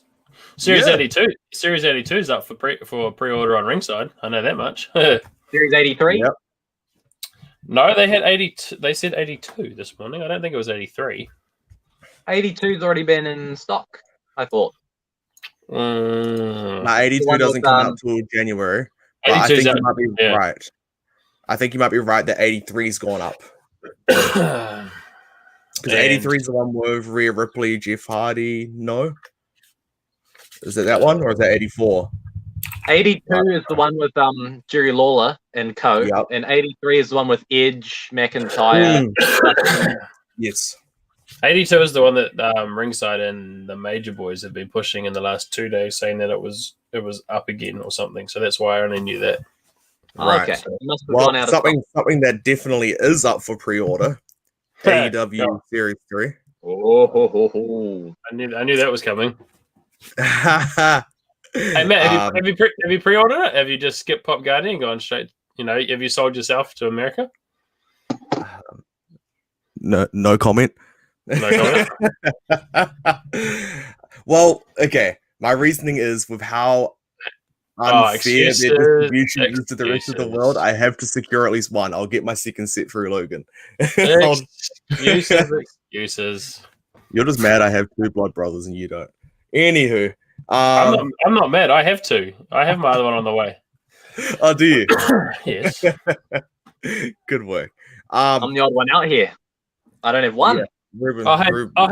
Series Yeah. 82. Series 82 is up for pre-order on Ringside. I know that much. Series 83. Yep. No, they had 82. They said 82 this morning. I don't think it was 83. 82's already been in stock, I thought. Mm. No, 82 one doesn't with, come out till January. But I 82's think you out, might be yeah. right. I think you might be right that 83's gone up. Because And- 83 is the one with Rhea Ripley, Jeff Hardy. No? Is it that one or is that 84? 82 is the one with Jerry Lawler and co. Yep. And 83 is the one with Edge, McIntyre. Yes. 82 is the one that Ringside and the Major Boys have been pushing in the last 2 days, saying that it was up again or something. So that's why I only knew that. Right. Okay. It must have gone Well, out something that definitely is up for pre-order. AEW Yeah. Series 3. Oh. I knew that was coming. Hey Hey Matt, have you pre-ordered it? Have you just skipped Pop Guardian and gone straight? Have you sold yourself to America? No comment. No comment. Well, okay. My reasoning is with how unfair excuses, their distribution is to the rest of the excuses. world, I have to secure at least one. I'll get my second set through Logan. Excuses. You're just mad I have 2 blood brothers and you don't. Anywho, I'm not mad. I have two. I have my other one on the way. oh, do you? Yes. Good work. I'm the odd one out here. I don't have one. Yeah. Ruben, Oh, hey,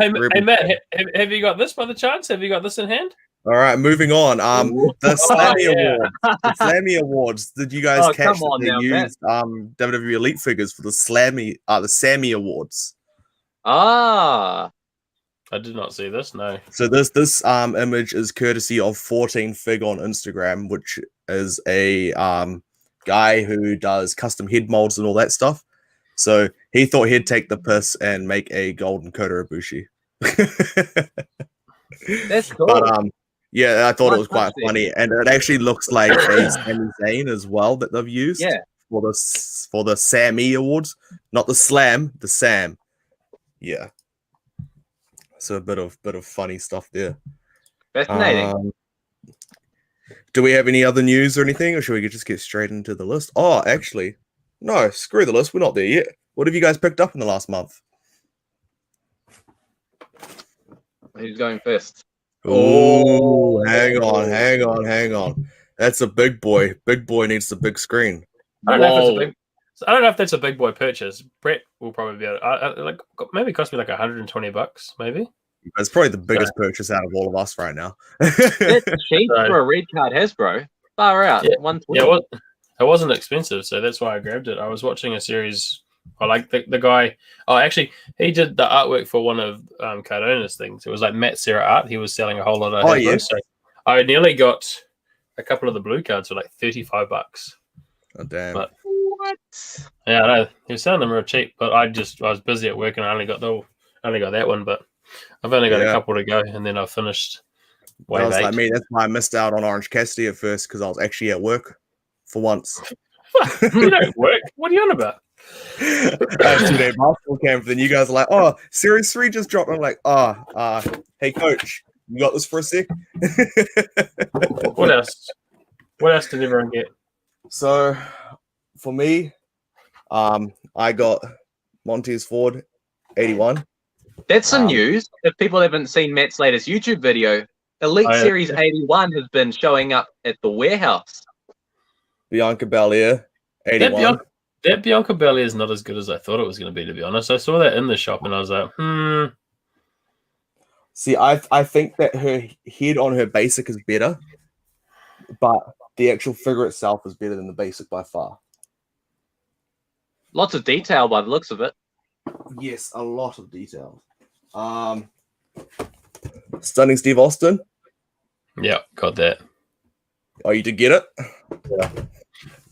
Ruben. hey Matt, have you got this by the chance? Have you got this in hand? All right, moving on. The Slammy yeah. Awards. The Slammy Awards. Did you guys Oh, catch come on that they now, used WWE Elite figures for the the Sammy Awards? Ah. I did not see this. No. So this image is courtesy of 14 Fig on Instagram, which is a guy who does custom head molds and all that stuff. So he thought he'd take the piss and make a golden Kota Ibushi. That's cool. But yeah, I thought it was quite Fantastic. funny, and it actually looks like a Sami Zayn as well that they've used. Yeah. For the Sammy Awards, not the Slam, the Sam. Yeah. So a bit of funny stuff there. Fascinating. Do we have any other news or anything, or should we just get straight into the list? Oh, actually, no. Screw the list. We're not there yet. What have you guys picked up in the last month? Who's going first? Oh, hang on. That's a big boy. Big boy needs the big screen. I don't know if it's a Whoa. big. So I don't know if that's a big boy purchase. Brett will probably be able to, like maybe it cost me like $120, maybe. It's probably the biggest purchase out of all of us right now. That's cheap for a red card Hasbro. Far out. Yeah, 120. it wasn't expensive, so that's why I grabbed it. I was watching a series. I like the guy. Oh, actually, he did the artwork for one of Cardona's things. It was like Matt Serra art. He was selling a whole lot of. Oh, yeah. So I nearly got a couple of the blue cards for like $35. Oh damn! But, What? yeah, I know he was selling them real cheap. But I was busy at work and I only got that one. But I've only got a couple to go, and then I finished. That was like me. That's why I missed out on Orange Cassidy at first because I was actually at work for once. You don't work. What are you on about? I had 2-day basketball camp. Then you guys are like, "Oh, Series 3 just dropped." I'm like, hey coach, you got this for a sec?" What else? What else did everyone get? So, for me, I got Montez Ford 81. That's some news. If people haven't seen Matt's latest YouTube video, Elite Series 81 has been showing up at the warehouse. Bianca Belair 81. That Bianca Belair is not as good as I thought it was going to be, to be honest. I saw that in the shop and I was like, See, I think that her head on her basic is better, but the actual figure itself is better than the basic by far. Lots of detail by the looks of it. Yes, a lot of detail. Stunning Steve Austin. Yeah, got that. Oh, you did get it? Yeah.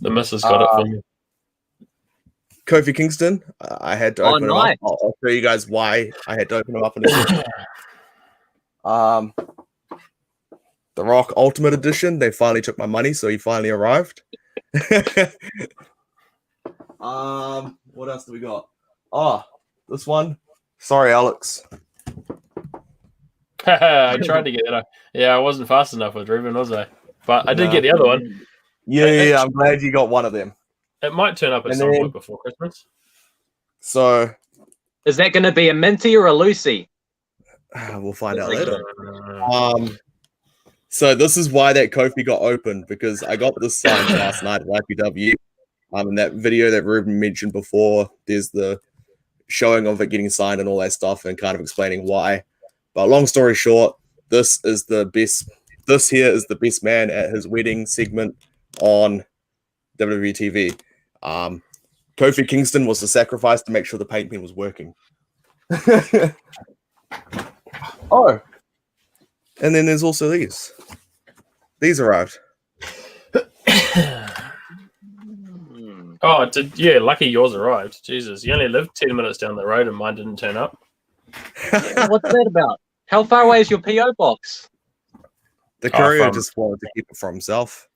The missus got it for me. Kofi Kingston. I had to open him up. I'll show you guys why I had to open him up in a second. The Rock Ultimate Edition. They finally took my money, so he finally arrived. What else do we got? Oh, this one. Sorry, Alex. I tried to get it. Yeah, I wasn't fast enough with Ruben, was I? But I did get the other one. Yeah, I'm glad you got one of them. It might turn up at some point before Christmas. So, is that going to be a Minty or a Lucy? We'll find out later. So this is why that Kofi got opened, because I got this signed last night at YPW. In that video that Ruben mentioned before, there's the showing of it getting signed and all that stuff, and kind of explaining why. But long story short, this is the best. This here is the best man at his wedding segment on WWE TV. Kofi Kingston was the sacrifice to make sure the paint pen was working. Oh, and then there's also these. These arrived. Oh, yeah, lucky yours arrived. Jesus, you only lived 10 minutes down the road and mine didn't turn up. What's that about? How far away is your PO box? The courier just wanted to keep it for himself.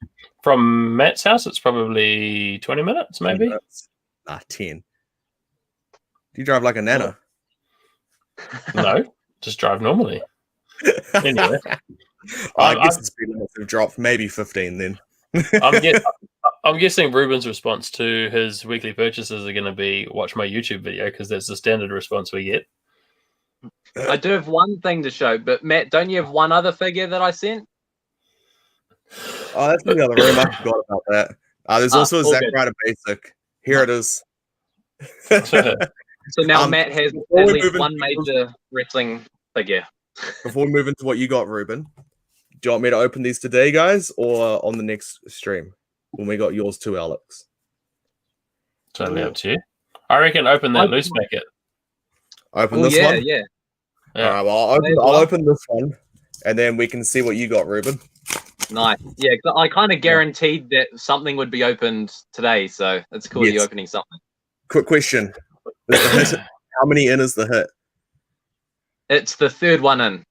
From Matt's house, it's probably 20 minutes, maybe? 10. Do you drive like a nana? No, just drive normally. Anyway. I guess the speed limits have dropped, maybe 15 then. I'm guessing Ruben's response to his weekly purchases are going to be watch my YouTube video, because that's the standard response we get. I do have one thing to show, but Matt, don't you have one other figure that I sent? Oh, that's in the other room. I forgot about that. There's also a Zack Ryder basic. Here it is. So now Matt has at least one major wrestling figure. Before we move into what you got, Ruben, do you want me to open these today, guys, or on the next stream when we got yours too, Alex? Totally up to you. I reckon open that loose packet. Open this one? Yeah. All right, well, I'll open this one, and then we can see what you got, Ruben. Nice. Yeah, I kind of guaranteed that something would be opened today, so it's cool you're opening something. Quick question. Is the hit, how many in is the hit? It's the third one in.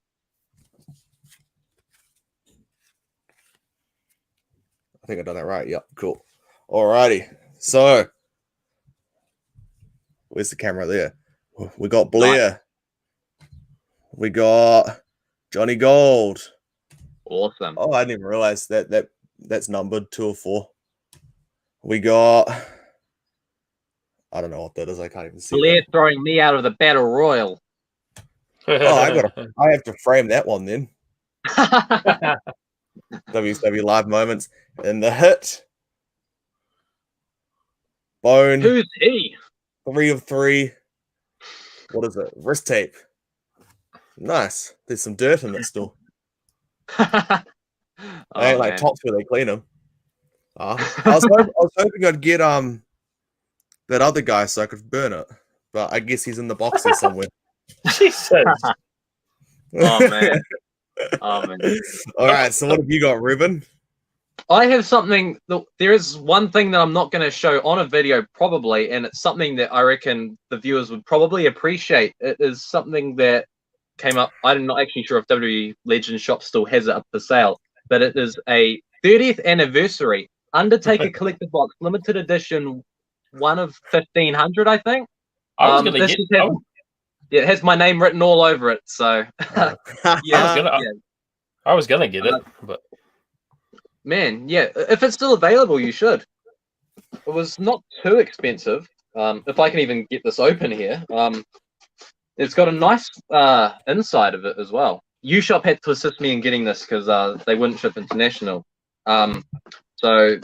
I think I've done that right. Yep, cool. Alrighty. So, where's the camera there? We got Blair. Nice. We got Johnny Gold. Awesome. Oh, I didn't even realize that's numbered 2 or 4. We got, I don't know what that is. I can't even see. Blair throwing me out of the battle royal. Oh, I have to frame that one then. WCW live moments, and the hit Bone. Who's he? 3 of 3. What is it? Wrist tape. Nice. There's some dirt in it still. I ain't like man. tops where they clean them. I was hoping I'd get that other guy so I could burn it, but I guess he's in the boxes somewhere. Jesus. Oh man. Oh man. All right, so what have you got, Ruben? I have something. There is one thing that I'm not going to show on a video, probably, and it's something that I reckon the viewers would probably appreciate. It is something that came up. I'm not actually sure if WWE Legends Shop still has it up for sale, but it is a 30th anniversary Undertaker collector box, limited edition, one of 1,500, I think. I was gonna get. Yeah, it has my name written all over it. So yeah, I was gonna get it, but man, yeah, if it's still available, you should. It was not too expensive. If I can even get this open here. It's got a nice inside of it as well. UShop had to assist me in getting this because they wouldn't ship international. So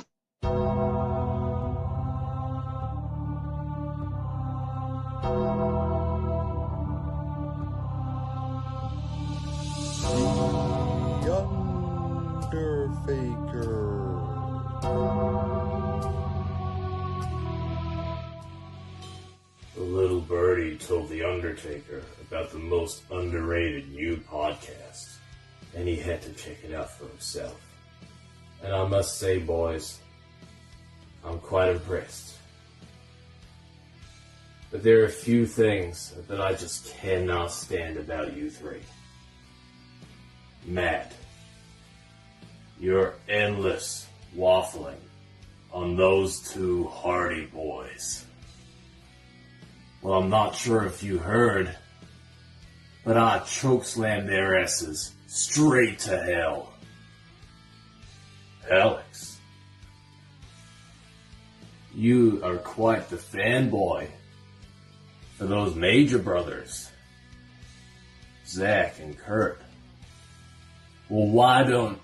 The little birdie told The Undertaker about the most underrated new podcast, and he had to check it out for himself. And I must say, boys, I'm quite impressed. But there are a few things that I just cannot stand about you three. Matt, your endless waffling on those two Hardy boys. Well, I'm not sure if you heard, but I chokeslammed their asses straight to hell. Alex, you are quite the fanboy for those Major brothers, Zach and Kurt. Well, why don't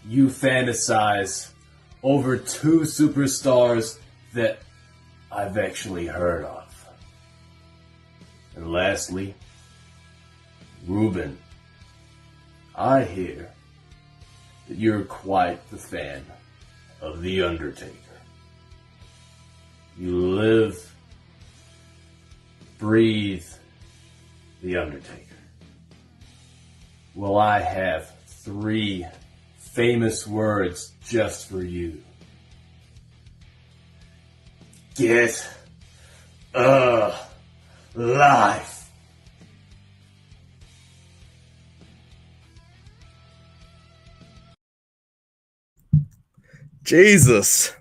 you fantasize over two superstars that I've actually heard of? And lastly, Ruben, I hear that you're quite the fan of The Undertaker. You live, breathe The Undertaker. Well, I have 3 famous words just for you. Get a life. Jesus.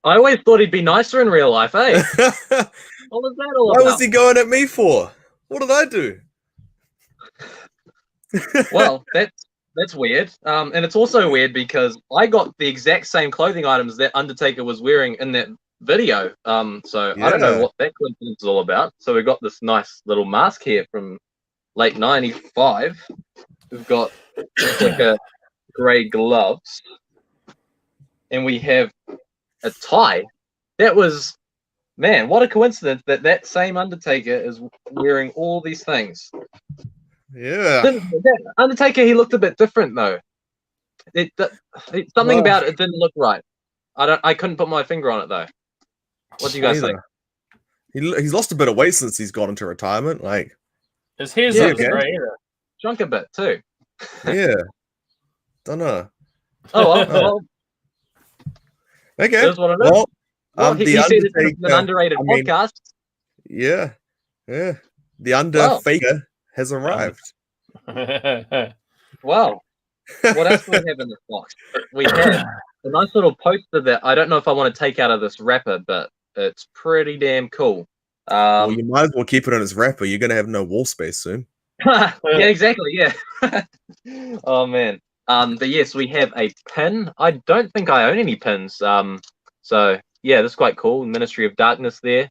I always thought he'd be nicer in real life, eh? What was that all Why about? was he going at me for? What did I do? Well, that's weird. And it's also weird because I got the exact same clothing items that Undertaker was wearing in that video. So I don't know Yeah. what that coincidence is all about. So we got this nice little mask here from late '95. We've got like a grey gloves, and we have a tie. That was, man, what a coincidence that same Undertaker is wearing all these things. Yeah. That Undertaker, he looked a bit different though. Something about it didn't look right. I couldn't put my finger on it though. What do you guys think? He's lost a bit of weight since he's gone into retirement. Like, his hair's Yeah, not okay. great either. Shrunk a bit too. yeah. Don't know. Oh well, Okay. Here's what it is. Well, he the said it's an Undertaker. underrated I mean, podcast. Yeah. Yeah. The Undertaker has arrived. Wow. What else do we have in this box? We have a nice little poster that I don't know if I want to take out of this wrapper, but it's pretty damn cool. Well, you might as well keep it on his wrapper. You're gonna have no wall space soon. Yeah, exactly. Yeah. Oh man. But yes, we have a pin. I don't think I own any pins. So yeah, that's quite cool. Ministry of Darkness there.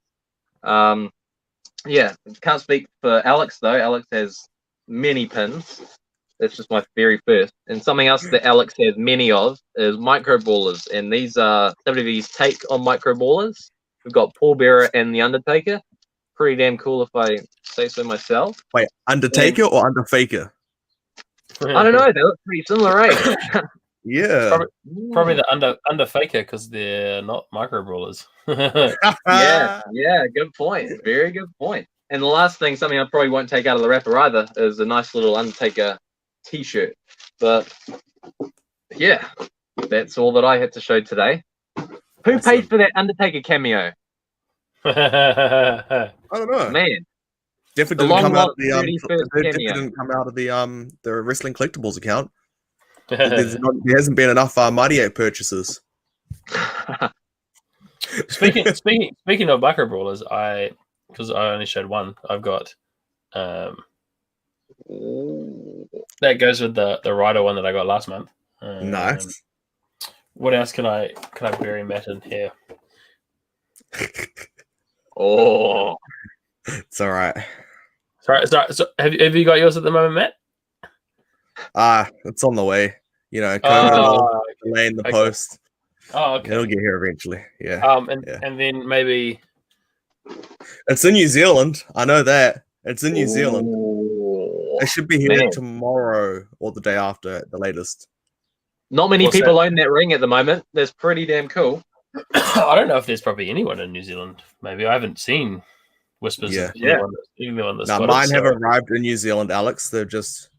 Yeah, can't speak for Alex though. Alex has many pins. That's just my very first. And something else that Alex has many of is micro ballers, and these are WWE's take on micro ballers. We've got Paul Bearer and The Undertaker. Pretty damn cool if I say so myself. Wait, Undertaker or Underfaker? I don't know. They look pretty similar, right? Yeah. Probably the under faker because they're not micro brawlers. yeah, good point. Very good point. And the last thing, something I probably won't take out of the wrapper either, is a nice little Undertaker t-shirt. But yeah, that's all that I had to show today. Who paid for that Undertaker cameo? I don't know. Man. Definitely didn't come out of the Wrestling Collectibles account. There hasn't been enough Mighty Ape purchases. Speaking of micro brawlers, because I only showed one, I've got that goes with the Rider one that I got last month. Nice. What else can I bury Matt in here? Oh, it's all right. Sorry. So have you got yours at the moment, Matt? It's on the way. You know, delaying the post. Oh, okay. It'll get here eventually. Yeah. And then maybe it's in New Zealand. I know that it's in New Zealand. It should be here tomorrow or the day after at the latest. Not many people own that ring at the moment. That's pretty damn cool. I don't know if there's probably anyone in New Zealand. Maybe I haven't seen whispers. Yeah. Even the one that's now mine have arrived in New Zealand, Alex. They're just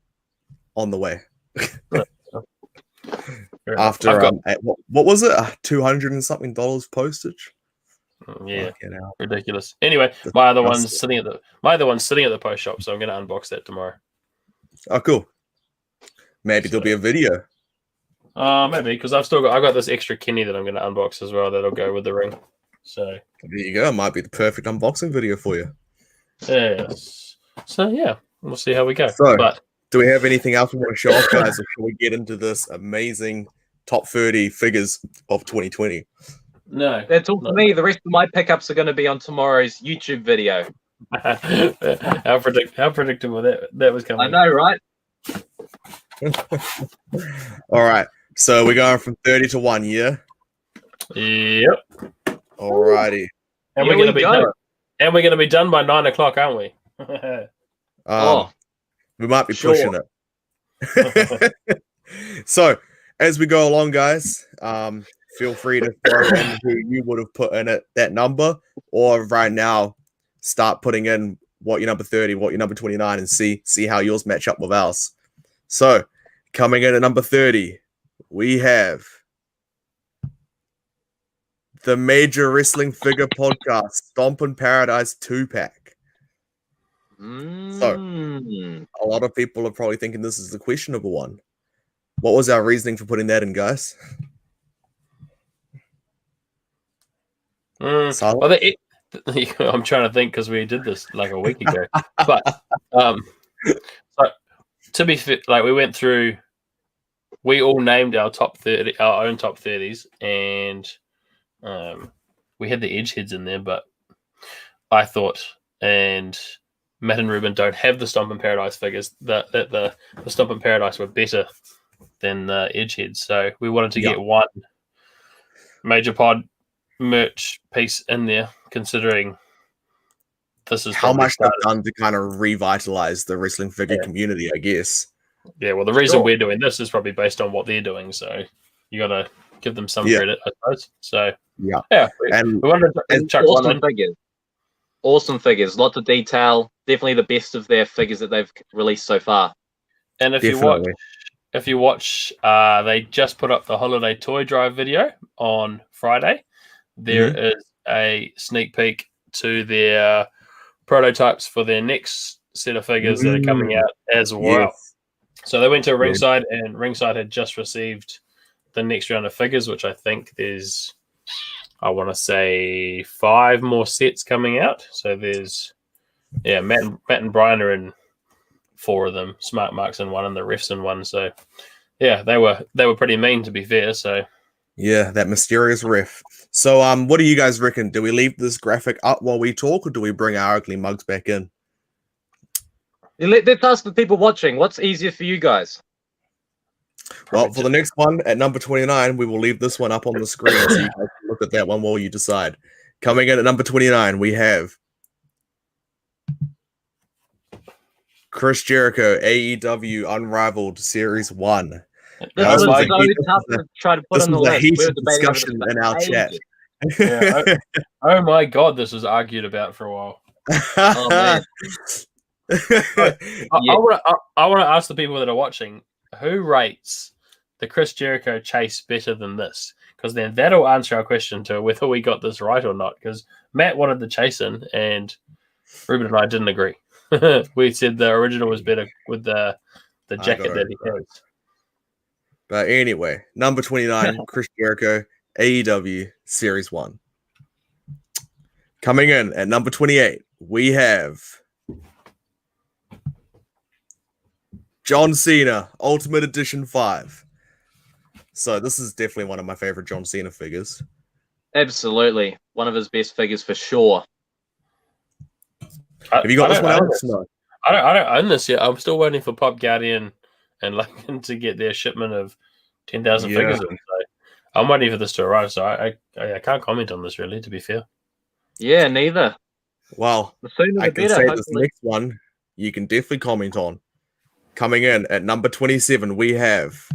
on the way. After what was it? $200 and something postage. Yeah, ridiculous. Anyway, my other one's sitting at the post shop, so I'm going to unbox that tomorrow. Oh, cool. Maybe there'll be a video. Maybe because I've got this extra Kenny that I'm going to unbox as well. That'll go with the ring. So there you go. It might be the perfect unboxing video for you. Yes. So yeah, we'll see how we go. So, but do we have anything else we want to show off, guys, before we get into this amazing top 30 figures of 2020? No, that's all for me. The rest of my pickups are going to be on tomorrow's YouTube video. How predictable that was coming. I know, right? All right. So we're going from 30 to 1 year. Yep. Alrighty. And we're going to be done. And we're going to be done by 9 o'clock, aren't we? We might be pushing it. So as we go along, guys, feel free to throw in who you would have put in it, that number, or right now start putting in what your number 30, what your number 29, and see how yours match up with ours. So coming in at number 30, we have the Major Wrestling Figure Podcast Stompin' Paradise 2-pack. So a lot of people are probably thinking this is the questionable one. What was our reasoning for putting that in, guys? Well, I'm trying to think because we did this like a week ago. But so, to be fit, like we went through, we all named our top 30, our own top 30s, and we had the edge heads in there. But I thought, and Matt and Ruben don't have the Stompin' Paradise figures. That the Stompin' Paradise were better than the edge heads, so we wanted to get one Major Pod merch piece in there, considering this is how much they've done to kind of revitalize the wrestling figure community, I guess. Yeah, well, the reason we're doing this is probably based on what they're doing, so you got to give them some credit, I suppose. So yeah, we wanted to chuck awesome one in. figures. Awesome figures, lots of detail. Definitely the best of their figures that they've released so far. And if you watch, they just put up the holiday toy drive video on Friday. There is a sneak peek to their prototypes for their next set of figures that are coming out as well. Yes. So they went to Ringside, and Ringside had just received the next round of figures, which I think there's, I want to say, 5 more sets coming out. So there's, Matt and Brian are in 4 of them. Smart Mark's in 1 and the refs in 1. So yeah, they were pretty mean, to be fair. So yeah, that mysterious ref. So what do you guys reckon? Do we leave this graphic up while we talk, or do we bring our ugly mugs back in? Let's ask the people watching. What's easier for you guys? Well, for the next one at number 29, we will leave this one up on the screen so you guys can look at that one while you decide. Coming in at number 29, we have Chris Jericho, AEW Unrivaled Series 1. This Now, was this was a so heat- tough to try to put this on the was a list. We were heated debating over discussion this in for our chat. ages. Yeah, oh my god, this was argued about for a while. Oh man. I want to ask the people that are watching, who rates the Chris Jericho chase better than this? Because then that'll answer our question to whether we got this right or not. Because Matt wanted the chase in, and Ruben and I didn't agree. We said the original was better with the jacket that he has. But anyway, number 29, Chris Jericho, AEW Series 1. Coming in at number 28, we have John Cena, Ultimate Edition 5. So this is definitely one of my favorite John Cena figures. Absolutely. One of his best figures for sure. Have you got this one, Alex? No. I don't own this yet. I'm still waiting for Pop Guardian and London to get their shipment of 10,000 Yeah. figures in. So I'm waiting for this to arrive. So I can't comment on this really, to be fair. Yeah, neither. Well, The sooner I the can better, say this hopefully. next one you can definitely comment on. Coming in at number 27, we have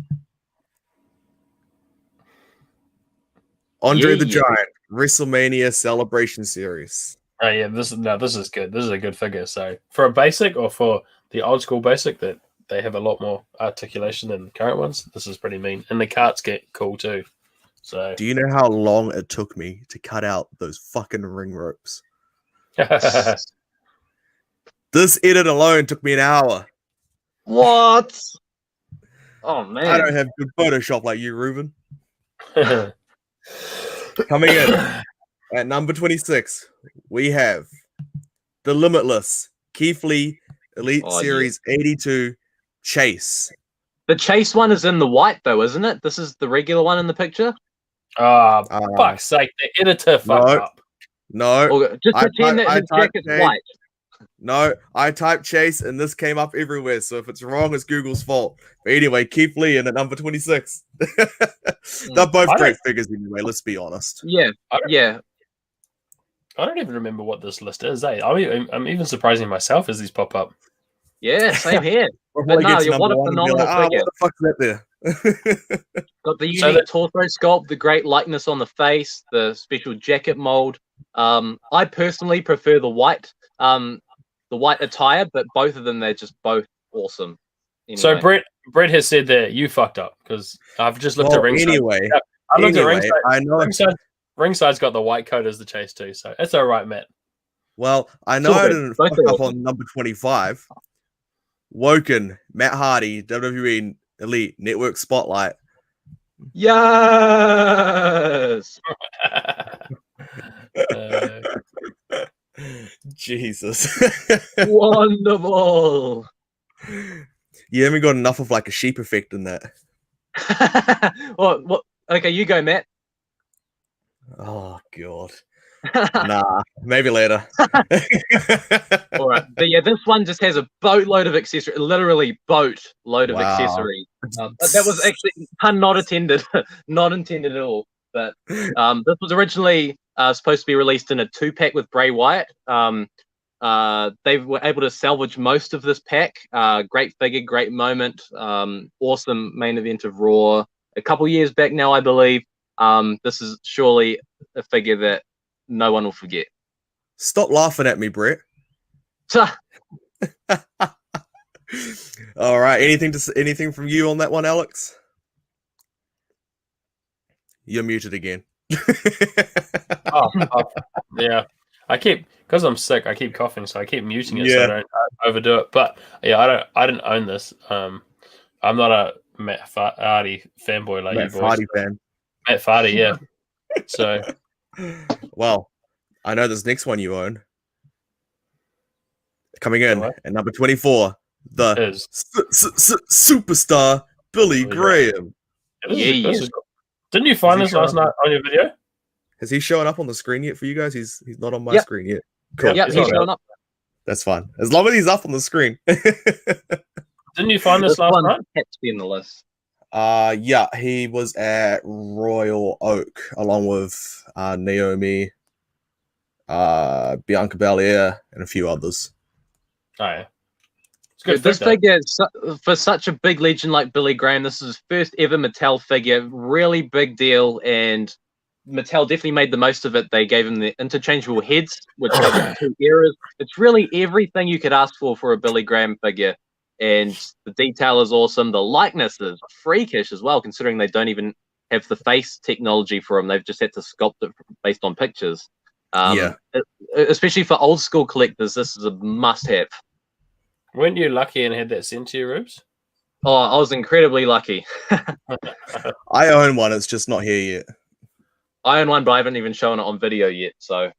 Andre the Yeah. Giant, WrestleMania Celebration Series. Oh yeah, this is good. This is a good figure. So for a basic or for the old school basic that they have a lot more articulation than current ones, this is pretty mean. And the carts get cool too. So Do you know how long it took me to cut out those fucking ring ropes? This edit alone took me an hour. What? Oh I man. don't have good Photoshop like you, Ruben. Coming in at number 26, we have the Limitless Keith Lee Elite Oh, yeah. Series 82 Chase. The chase one is in the white though, isn't it? This is the regular one in the picture. Ah, fuck's sake, the editor fucked no. up. No, Or just I pretend type- that I his typed jacket's Chase. white. No, I typed Chase and this came up everywhere. So if it's wrong, it's Google's fault. But anyway, Keith Lee in at number 26. They're both I great don't- figures anyway, let's be honest. Yeah, yeah. I don't even remember what this list is. I'm even surprising myself as these pop up. Yeah, same here. Before But he no, gets you're number what a one and be phenomenal like, figure. what the fuck's that there? Got the So unique torso sculpt, the great likeness on the face, the special jacket mold. I personally prefer the white attire, but both of them, they're just both awesome. So Anyway. Brett has said that you fucked up because I've just looked at Well, ringside. anyway, Yeah, I looked at anyway, ringside. I know. Ringside's got the white coat as the chase too, so it's all right, Matt. Well, I know all I good. didn't Both fuck are up awesome. on number 25. Woken, Matt Hardy, WWE Elite Network Spotlight. Yes. Jesus. Wonderful. You haven't got enough of like a sheep effect in that. What? Okay, you go, Matt. Oh god. Nah, maybe later. All right, but yeah, this one just has a boatload of accessories, literally boatload of Wow. accessories. That was actually pun not intended, not intended at all. But this was originally supposed to be released in a 2-pack with Bray Wyatt. They were able to salvage most of this pack. Great figure, great moment. Awesome main event of Raw a couple years back now, I believe. This is surely a figure that no one will forget. Stop laughing at me, Brett. All right. Anything from you on that one, Alex? You're muted again. Yeah, because I'm sick. I keep coughing, so I keep muting it so Yeah. I don't overdo it. But yeah, I didn't own this. I'm not a Matt Hardy fanboy like Matt you boys. Hardy fan. Matt Hardy, yeah. So Well, I know this next one you own. Coming in What? at number 24, the is superstar Billy Billy Graham. this is cool. Didn't you find Is he this last showing night on your video? Has he shown up on the screen yet for you guys? He's not on my Yep. screen yet. Cool. Yeah, He's he's not showing up. That's fine. As long as he's up on the screen. Didn't you find this last one night? had to be in the list. Yeah, he was at Royal Oak along with Naomi, Bianca Belair, and a few others. Oh, yeah. It's Dude, good. this figure, for such a big legend like Billy Graham, this is his first ever Mattel figure. Really big deal, and Mattel definitely made the most of it. They gave him the interchangeable heads, which covered 2 eras. It's really everything you could ask for a Billy Graham figure, and the detail is awesome. The likeness is freakish as well, considering they don't even have the face technology for him. They've just had to sculpt it based on pictures. Especially for old school collectors, this is a must-have. Weren't you lucky and had that sent to you, Rubes? Oh, I was incredibly lucky. I own one. It's just not here yet. I own one, but I haven't even shown it on video yet. So,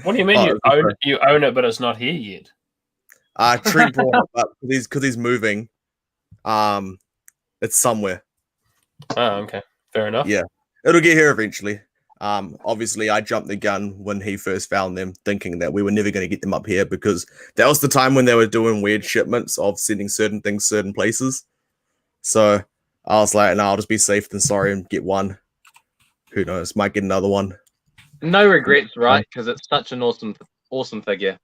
what do you mean you own it, but it's not here yet? Trent brought it up because he's moving. It's somewhere. Oh, okay, fair enough. Yeah, it'll get here eventually. Obviously, I jumped the gun when he first found them, thinking that we were never going to get them up here because that was the time when they were doing weird shipments of sending certain things certain places. So I was like, no, I'll just be safe than sorry and get one. Who knows? Might get another one. no regrets, right? Because it's such an awesome figure.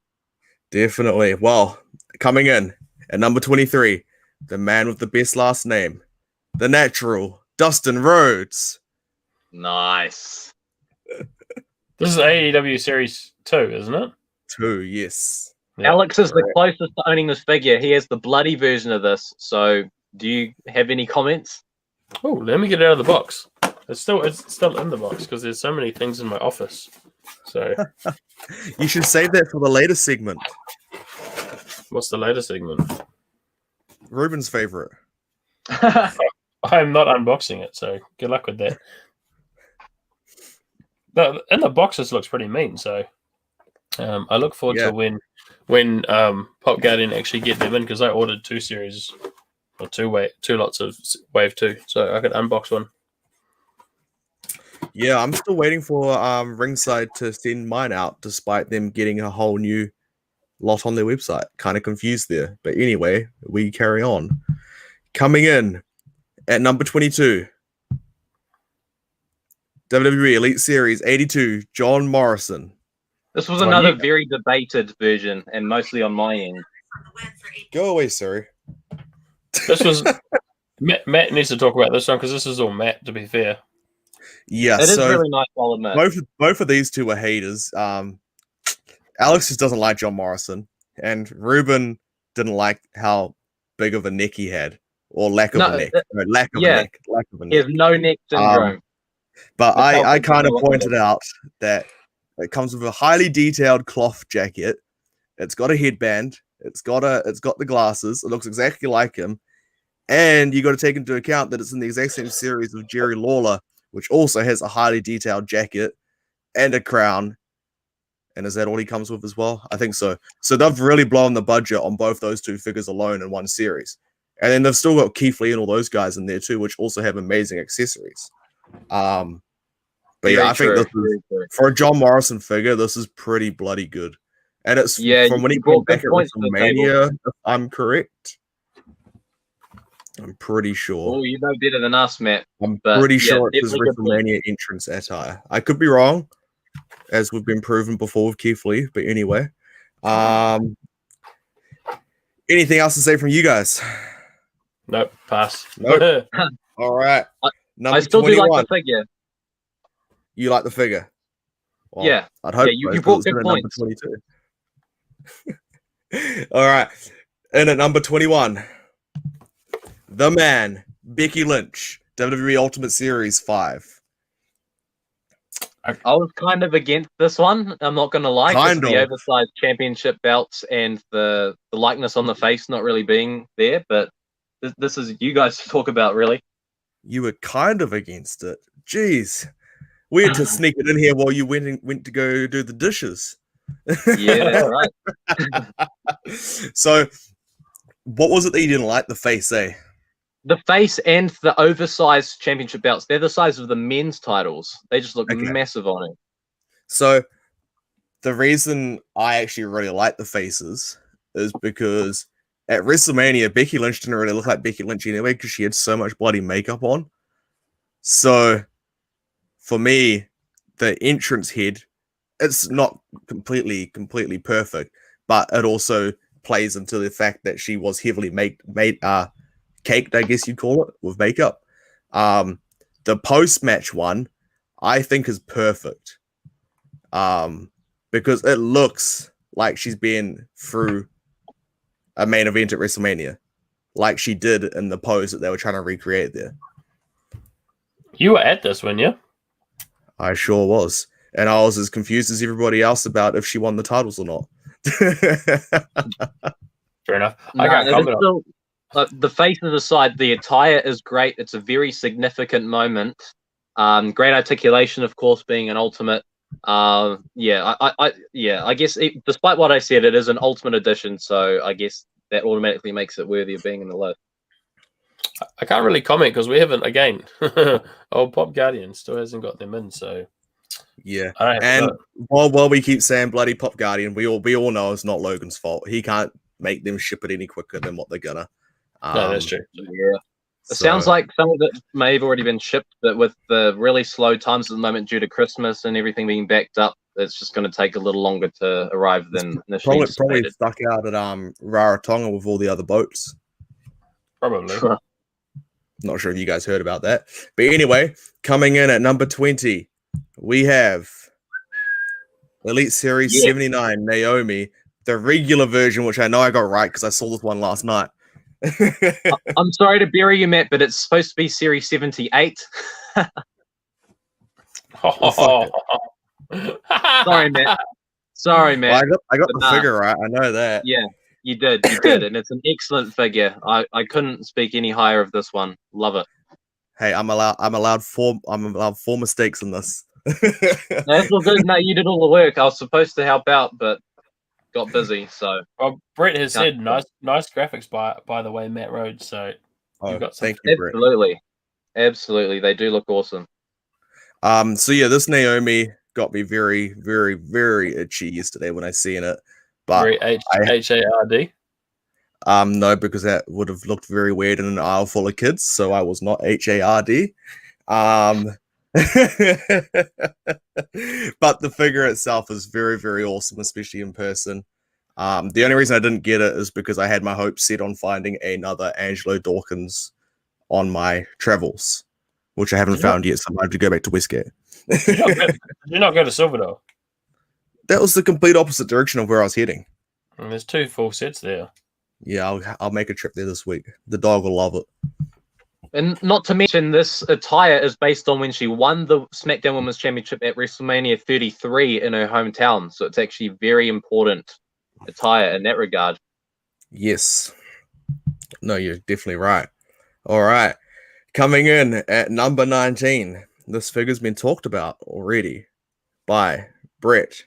Definitely. Well, coming in at number 23, the man with the best last name, the natural, Dustin Rhodes. Nice. This is AEW Series 2, isn't it? 2, yes. Yeah, Alex is the closest to owning this figure. He has the bloody version of this. So, do you have any comments? Oh, let me get it out of the box. It's still in the box because there's so many things in my office. So you should save that for the later segment. What's the later segment? Ruben's favorite. I'm not unboxing it, so good luck with that. In the box, this looks pretty mean. So I look forward to when Pop Guardian actually get them in because I ordered 2 series or 2 lots of Wave 2, so I could unbox one. Yeah, I'm still waiting for Ringside to send mine out, despite them getting a whole new lot on their website. Kind of confused there, but anyway, we carry on. Coming in at number 22. WWE Elite Series 82, John Morrison. This was another very debated version, and mostly on my end. Go away, sir. This was Matt needs to talk about this one because this is all Matt. To be fair, yeah, it is really nice. I'll admit. Both of these two are haters. Alex just doesn't like John Morrison, and Ruben didn't like how big of a neck he had, or lack of a neck. Lack of a neck. He has no neck syndrome. But I kind of pointed out that it comes with a highly detailed cloth jacket. It's got a headband. It's got the glasses. It looks exactly like him. And you got to take into account that it's in the exact same series of Jerry Lawler, which also has a highly detailed jacket and a crown. And is that all he comes with as well? I think so. So they've really blown the budget on both those 2 figures alone in one series. And then they've still got Keith Lee and all those guys in there too, which also have amazing accessories. But yeah, I think this is, for a John Morrison figure, this is pretty bloody good. And it's from when he came back at WrestleMania, if I'm correct. I'm pretty sure. Oh, you know better than us, Matt. I'm pretty sure it's his WrestleMania entrance attire. I could be wrong, as we've been proven before with Keith Lee, but anyway. Anything else to say from you guys? Nope, pass. Nope. All right. I still 21. Do like the figure. You like the figure? Well, yeah. I'd hope you brought good points. Number 22. All right. And at number 21, the man, Becky Lynch, WWE Ultimate Series 5. I was kind of against this one. I'm not going to lie. The oversized championship belts and the likeness on the face not really being there. But this is you guys to talk about, really. You were kind of against it. Jeez. We had to sneak it in here while you went to go do the dishes. Yeah, right. So, what was it that you didn't like? The face, eh? The face and the oversized championship belts. They're the size of the men's titles. They just look massive on it. So, the reason I actually really like the faces is because at WrestleMania, Becky Lynch didn't really look like Becky Lynch anyway because she had so much bloody makeup on. So for me, the entrance head, it's not completely perfect, but it also plays into the fact that she was heavily caked, I guess you'd call it, with makeup. The post-match one, I think, is perfect. Because it looks like she's been through a main event at WrestleMania, like she did in the pose that they were trying to recreate there. You were at this one, yeah? I sure was. And I was as confused as everybody else about if she won the titles or not. Fair enough. No, I can't it is comment on still, the faces aside, the attire is great. It's a very significant moment. Great articulation, of course, being an ultimate. I guess despite what I said, it is an ultimate edition, so I guess that automatically makes it worthy of being in the list. I can't really comment because we haven't, again, old Pop Guardian still hasn't got them in, so yeah. I don't have to And vote. while we keep saying bloody Pop Guardian, we all know it's not Logan's fault. He can't make them ship it any quicker than what they're gonna. No, that's true. Yeah. It sounds like some of it may have already been shipped, but with the really slow times at the moment due to Christmas and everything being backed up, it's just going to take a little longer to arrive than initially probably anticipated. stuck out at Rarotonga with all the other boats. Probably. Not sure if you guys heard about that. But anyway, coming in at number 20, we have Elite Series 79, Naomi, the regular version, which I know I got right because I saw this one last night. I'm sorry to bury you, Matt, but it's supposed to be Series 78. Sorry, Matt. Sorry, Matt. Well, I got the figure right. I know that. Yeah, you did, and it's an excellent figure. I couldn't speak any higher of this one. Love it. Hey, I'm allowed four mistakes in this. That's all good. No, you did all the work. I was supposed to help out, but got busy. So, well, Brett has said nice graphics by the way, Matt Rhodes. So you've got some. Thank you, Brett. Absolutely, they do look awesome. So yeah, this Naomi got me very, very, very itchy yesterday when I seen it. But very HARD. No, because that would have looked very weird in an aisle full of kids. So I was not HARD. But the figure itself is very, very awesome, especially in person. The only reason I didn't get it is because I had my hopes set on finding another Angelo Dawkins on my travels, which I haven't found yet, so I have to go back to Westgate. Did you not go to Silverdale? That was the complete opposite direction of where I was heading. And there's 2 full sets there. Yeah, I'll make a trip there this week. The dog will love it. And not to mention, this attire is based on when she won the SmackDown Women's Championship at WrestleMania 33 in her hometown. So it's actually very important attire in that regard. Yes. No, you're definitely right. All right. Coming in at number 19. This figure's been talked about already by Brett.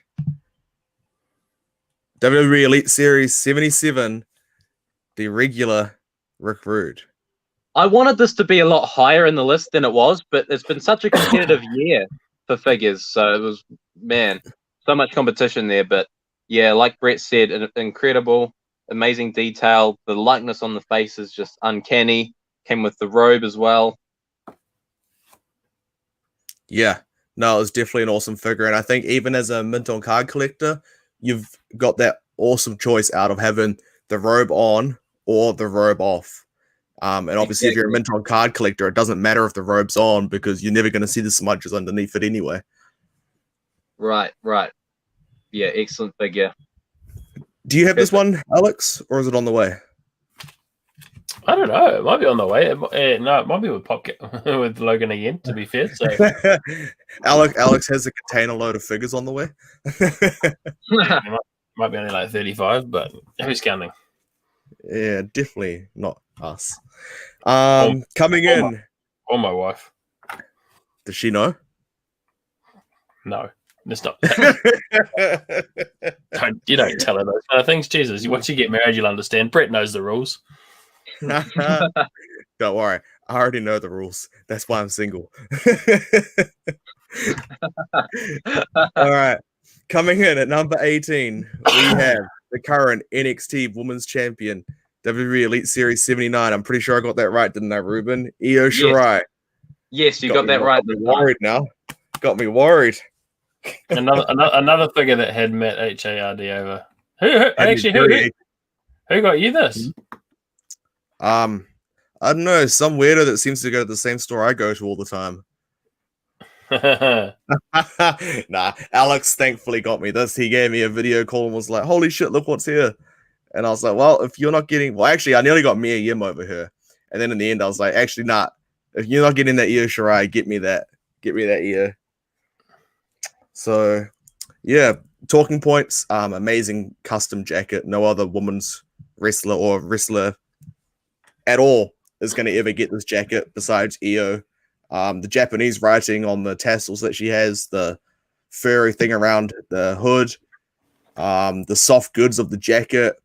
WWE Elite Series 77, the regular Rick Rude. I wanted this to be a lot higher in the list than it was, but it's been such a competitive year for figures. So it was, man, so much competition there. But yeah, like Brett said, incredible, amazing detail. The likeness on the face is just uncanny. Came with the robe as well. Yeah, no, it was definitely an awesome figure. And I think even as a mint on card collector, you've got that awesome choice out of having the robe on or the robe off. And obviously, if you're a mint on card collector, it doesn't matter if the robe's on because you're never going to see the smudges underneath it anyway. Right. Yeah, excellent figure. Do you have this one, Alex, or is it on the way? I don't know. It might be on the way. No, it might be with with Logan again. To be fair, so Alex has a container load of figures on the way. might be only like 35, but who's counting? Yeah, definitely not us. Coming in, or my wife. Does she know? No, it's not. You don't tell her those kind of things. Jesus, once you get married, you'll understand. Brett knows the rules. Don't worry, I already know the rules. That's why I'm single. All right, Coming in at number 18, we have the current NXT Women's Champion, WWE Elite Series 79. I'm pretty sure I got that right, didn't I, Ruben? Io Shirai. Yes, you got that right. Got me worried now. Got me worried. Another figure that had Matt HARD over. Who got you this? I don't know, some weirdo that seems to go to the same store I go to all the time. Nah, Alex thankfully got me this. He gave me a video call and was like, holy shit, look what's here. And I was like, well, if you're not getting, well, actually, I nearly got Mia Yim over here. And then in the end, I was like, actually, nah, if you're not getting that Io Shirai, get me that Io. So, yeah, talking points, amazing custom jacket. No other women's wrestler or wrestler at all is going to ever get this jacket besides Io. The Japanese writing on the tassels that she has, the furry thing around the hood, the soft goods of the jacket,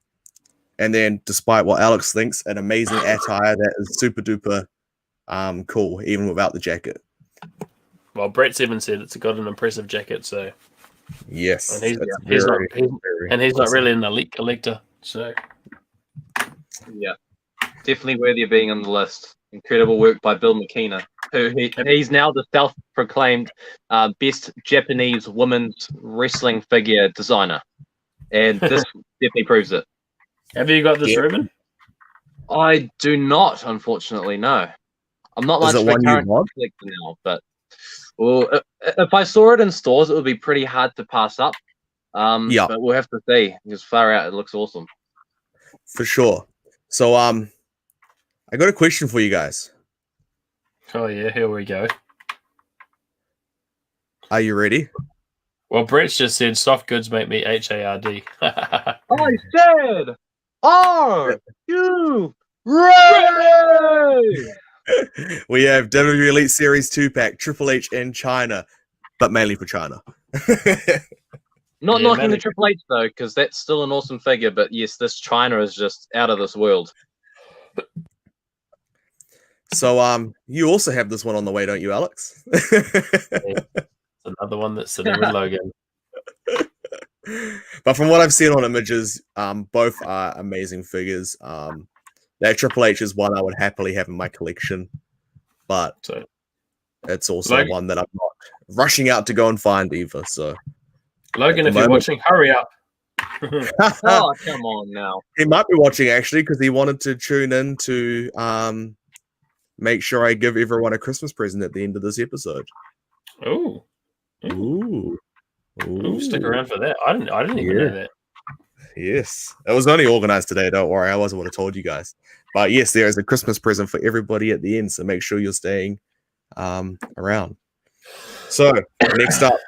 and then, despite what Alex thinks, an amazing attire that is super duper cool, even without the jacket. Well, Brett's even said it's got an impressive jacket, so yes, and he's awesome. not really an elite collector, so yeah, definitely worthy of being on the list. Incredible work by Bill McKenna, who he's now the self-proclaimed best Japanese women's wrestling figure designer, and this definitely proves it. Have you got this, Ruben? I do not, unfortunately. No, I'm not much of a current collector now, but well, if I saw it in stores, it would be pretty hard to pass up. Yeah, but we'll have to see. Because far out, it looks awesome for sure. So, I got a question for you guys. Oh yeah, here we go. Are you ready? Well, Brett's just said soft goods make me HARD. I said, are you ready? We have WWE Elite Series 2-pack, Triple H in China, but mainly for China. Not knocking the Triple H though, because that's still an awesome figure. But yes, this China is just out of this world. So, you also have this one on the way, don't you, Alex? Another one that's sitting with Logan. But from what I've seen on images, both are amazing figures. That Triple H is one I would happily have in my collection, but it's also one that I'm not rushing out to go and find either. So, Logan, if you're watching, hurry up. Oh, come on now. He might be watching actually because he wanted to tune in to make sure I give everyone a Christmas present at the end of this episode. Ooh. Ooh. Stick around for that. I didn't even know that. Yes. It was only organized today, don't worry. I wasn't would have told you guys. But yes, there is a Christmas present for everybody at the end, so make sure you're staying around. So, next up,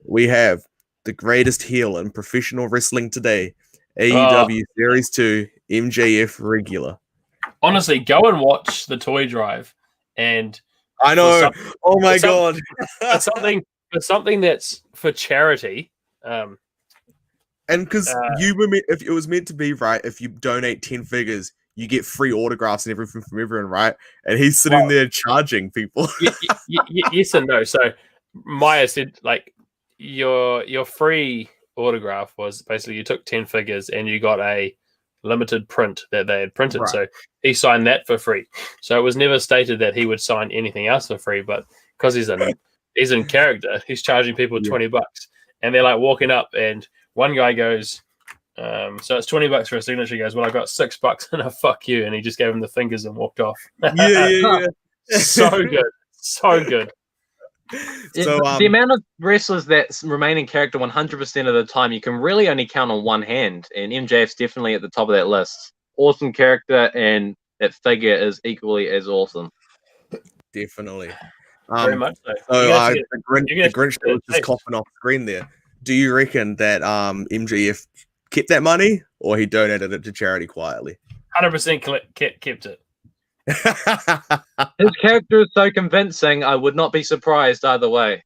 we have the greatest heel in professional wrestling today, AEW Series 2 MJF regular. Honestly, go and watch the toy drive, and I know. Oh my god! for something that's for charity. And because if it was meant to be right, if you donate 10 figures, you get free autographs and everything from everyone, right? And he's sitting there charging people. Yes and no. So Maya said, like, your free autograph was basically you took 10 figures and you got a limited print that they had printed. Right. So he signed that for free. So it was never stated that he would sign anything else for free, but because he's in character, he's charging people $20, and they're like walking up, and one guy goes, so it's $20 for a signature. He goes, well, I got $6 and a fuck you, and he just gave him the fingers and walked off. Yeah. So good. So, the amount of wrestlers that remain in character 100% of the time, you can really only count on one hand, and MJF's definitely at the top of that list. Awesome character, and that figure is equally as awesome. Definitely. Very much so. The Grinch was just coughing off screen there. Do you reckon that MJF kept that money, or he donated it to charity quietly? 100% kept it. His character is so convincing, I would not be surprised either way.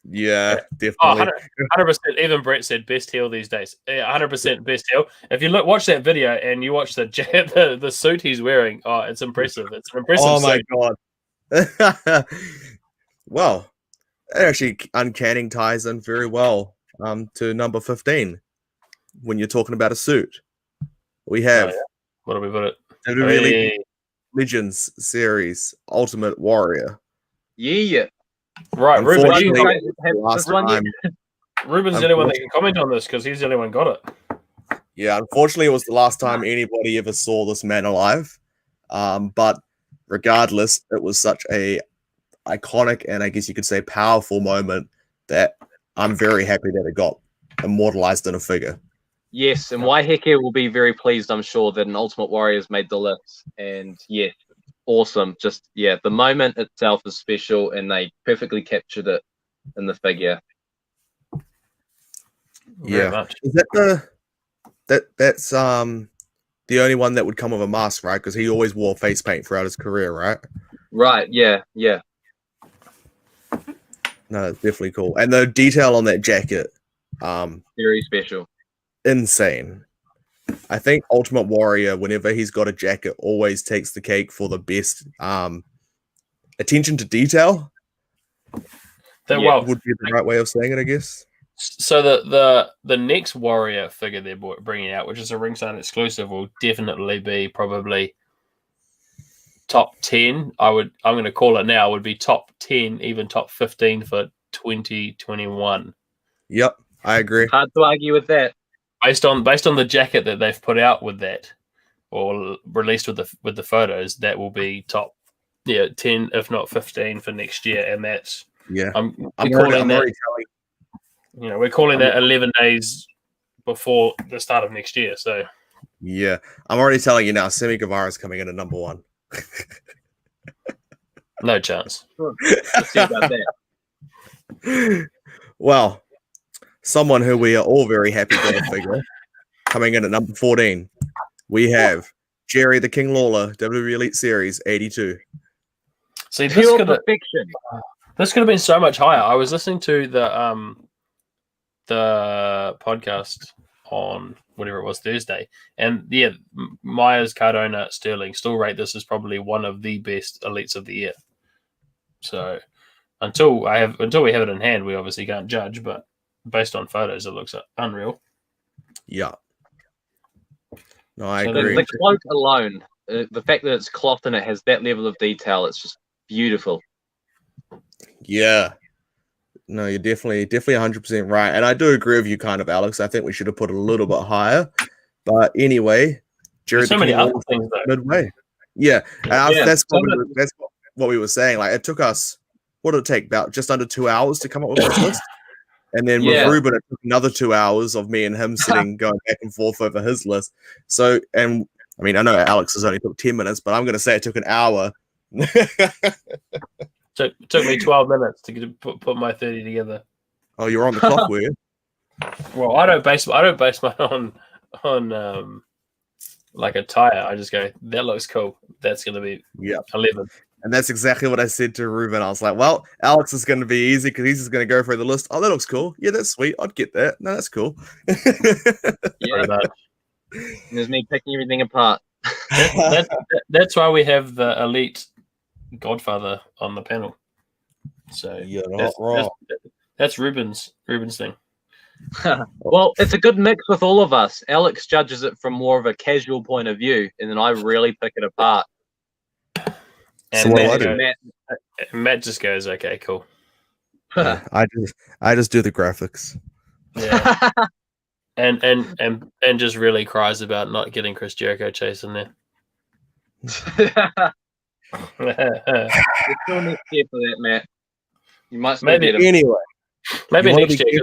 Yeah, definitely. 100%. Even Brett said best heel these days. 100% best heel. If you watch that video and you watch the suit he's wearing, it's impressive. It's an impressive Oh my suit. god. Well, it actually uncanning ties in very well to number 15 when you're talking about a suit. We have What do we put it? WWE Hey. Legends series Ultimate Warrior. Yeah. Right, Ruben, Unfortunately, you, it was the last time. Ruben's the only one that can comment on this because he's the only one got it. Yeah, unfortunately, it was the last time anybody ever saw this man alive. But regardless, it was such a iconic and I guess you could say powerful moment that I'm very happy that it got immortalized in a figure. Yes, and Waiheke will be very pleased, I'm sure, that an Ultimate Warrior's made the list. And yes, awesome. Just the moment itself is special, and they perfectly captured it in the figure. Very Yeah, much. is that that's the only one that would come with a mask, right? Because he always wore face paint throughout his career, right? Right. Yeah. No, it's definitely cool, and the detail on that jacket, Very special. insane. I think Ultimate Warrior, whenever he's got a jacket, always takes the cake for the best attention to detail. Well, would be the right way of saying it, I guess. so the next Warrior figure they're bringing out, which is a ringside exclusive, will definitely be probably top 10. I'm going to call it now. Would be top 10, even top 15 for 2021. Yep, I agree. Hard to argue with that. Based on the jacket that they've put out with that, or released with the photos, that will be top 10 if not 15 for next year, and that's Yeah, I'm I'm calling that. already telling. We're calling that 11 days before the start of next year. So Yeah, I'm already telling you now. Sammy Guevara is coming in at number 1. no chance. Let's see about that. Well, someone who we are all very happy got a figure coming in at number 14. We have Jerry the King Lawler, WWE Elite Series 82. See, this Pure could have been so much higher. I was listening to the podcast on whatever it was Thursday, and Myers, Cardona, Sterling still rate this as probably one of the best elites of the year. So until we have it in hand, we obviously can't judge, but based on photos, it looks unreal. Yeah. No, I The agree. cloak alone, the fact that it's cloth and it has that level of detail, it's just beautiful. Yeah. No, you're definitely 100% right. And I do agree with you kind of, Alex. I think we should have put it a little bit higher. But anyway, Jerry There's so the many King other Lawler things, though. midway. Yeah. And Yeah. that's what we were saying. Like, it took us, what did it take? About just under 2 hours to come up with this list. And then with Yeah. Ruben, it took another 2 hours of me and him sitting, going back and forth over his list. So, and I mean, I know Alex's only took 10 minutes, but I'm going to say it took an hour. Took me 12 minutes to put my 30 together. Oh, you're on the clock, were you? Well, I don't base mine on like a tire. I just go, that looks cool. That's going to be 11. And that's exactly what I said to Ruben. I was like, well, Alex is going to be easy because he's just going to go through the list. Oh, that looks cool. Yeah, that's sweet. I'd get that. No, that's cool. Yeah. There's me picking everything apart. That's why we have the elite Godfather on the panel. So you're not wrong. That's Ruben's thing. Well, it's a good mix with all of us. Alex judges it from more of a casual point of view, and then I really pick it apart. And So what do I do? Matt just goes, okay, cool. Yeah, I just do the graphics. Yeah. and just really cries about not getting Chris Jericho chase in there. We're still next year for that, Matt. You might still Maybe get him. Anyway, Maybe You wanna next be year.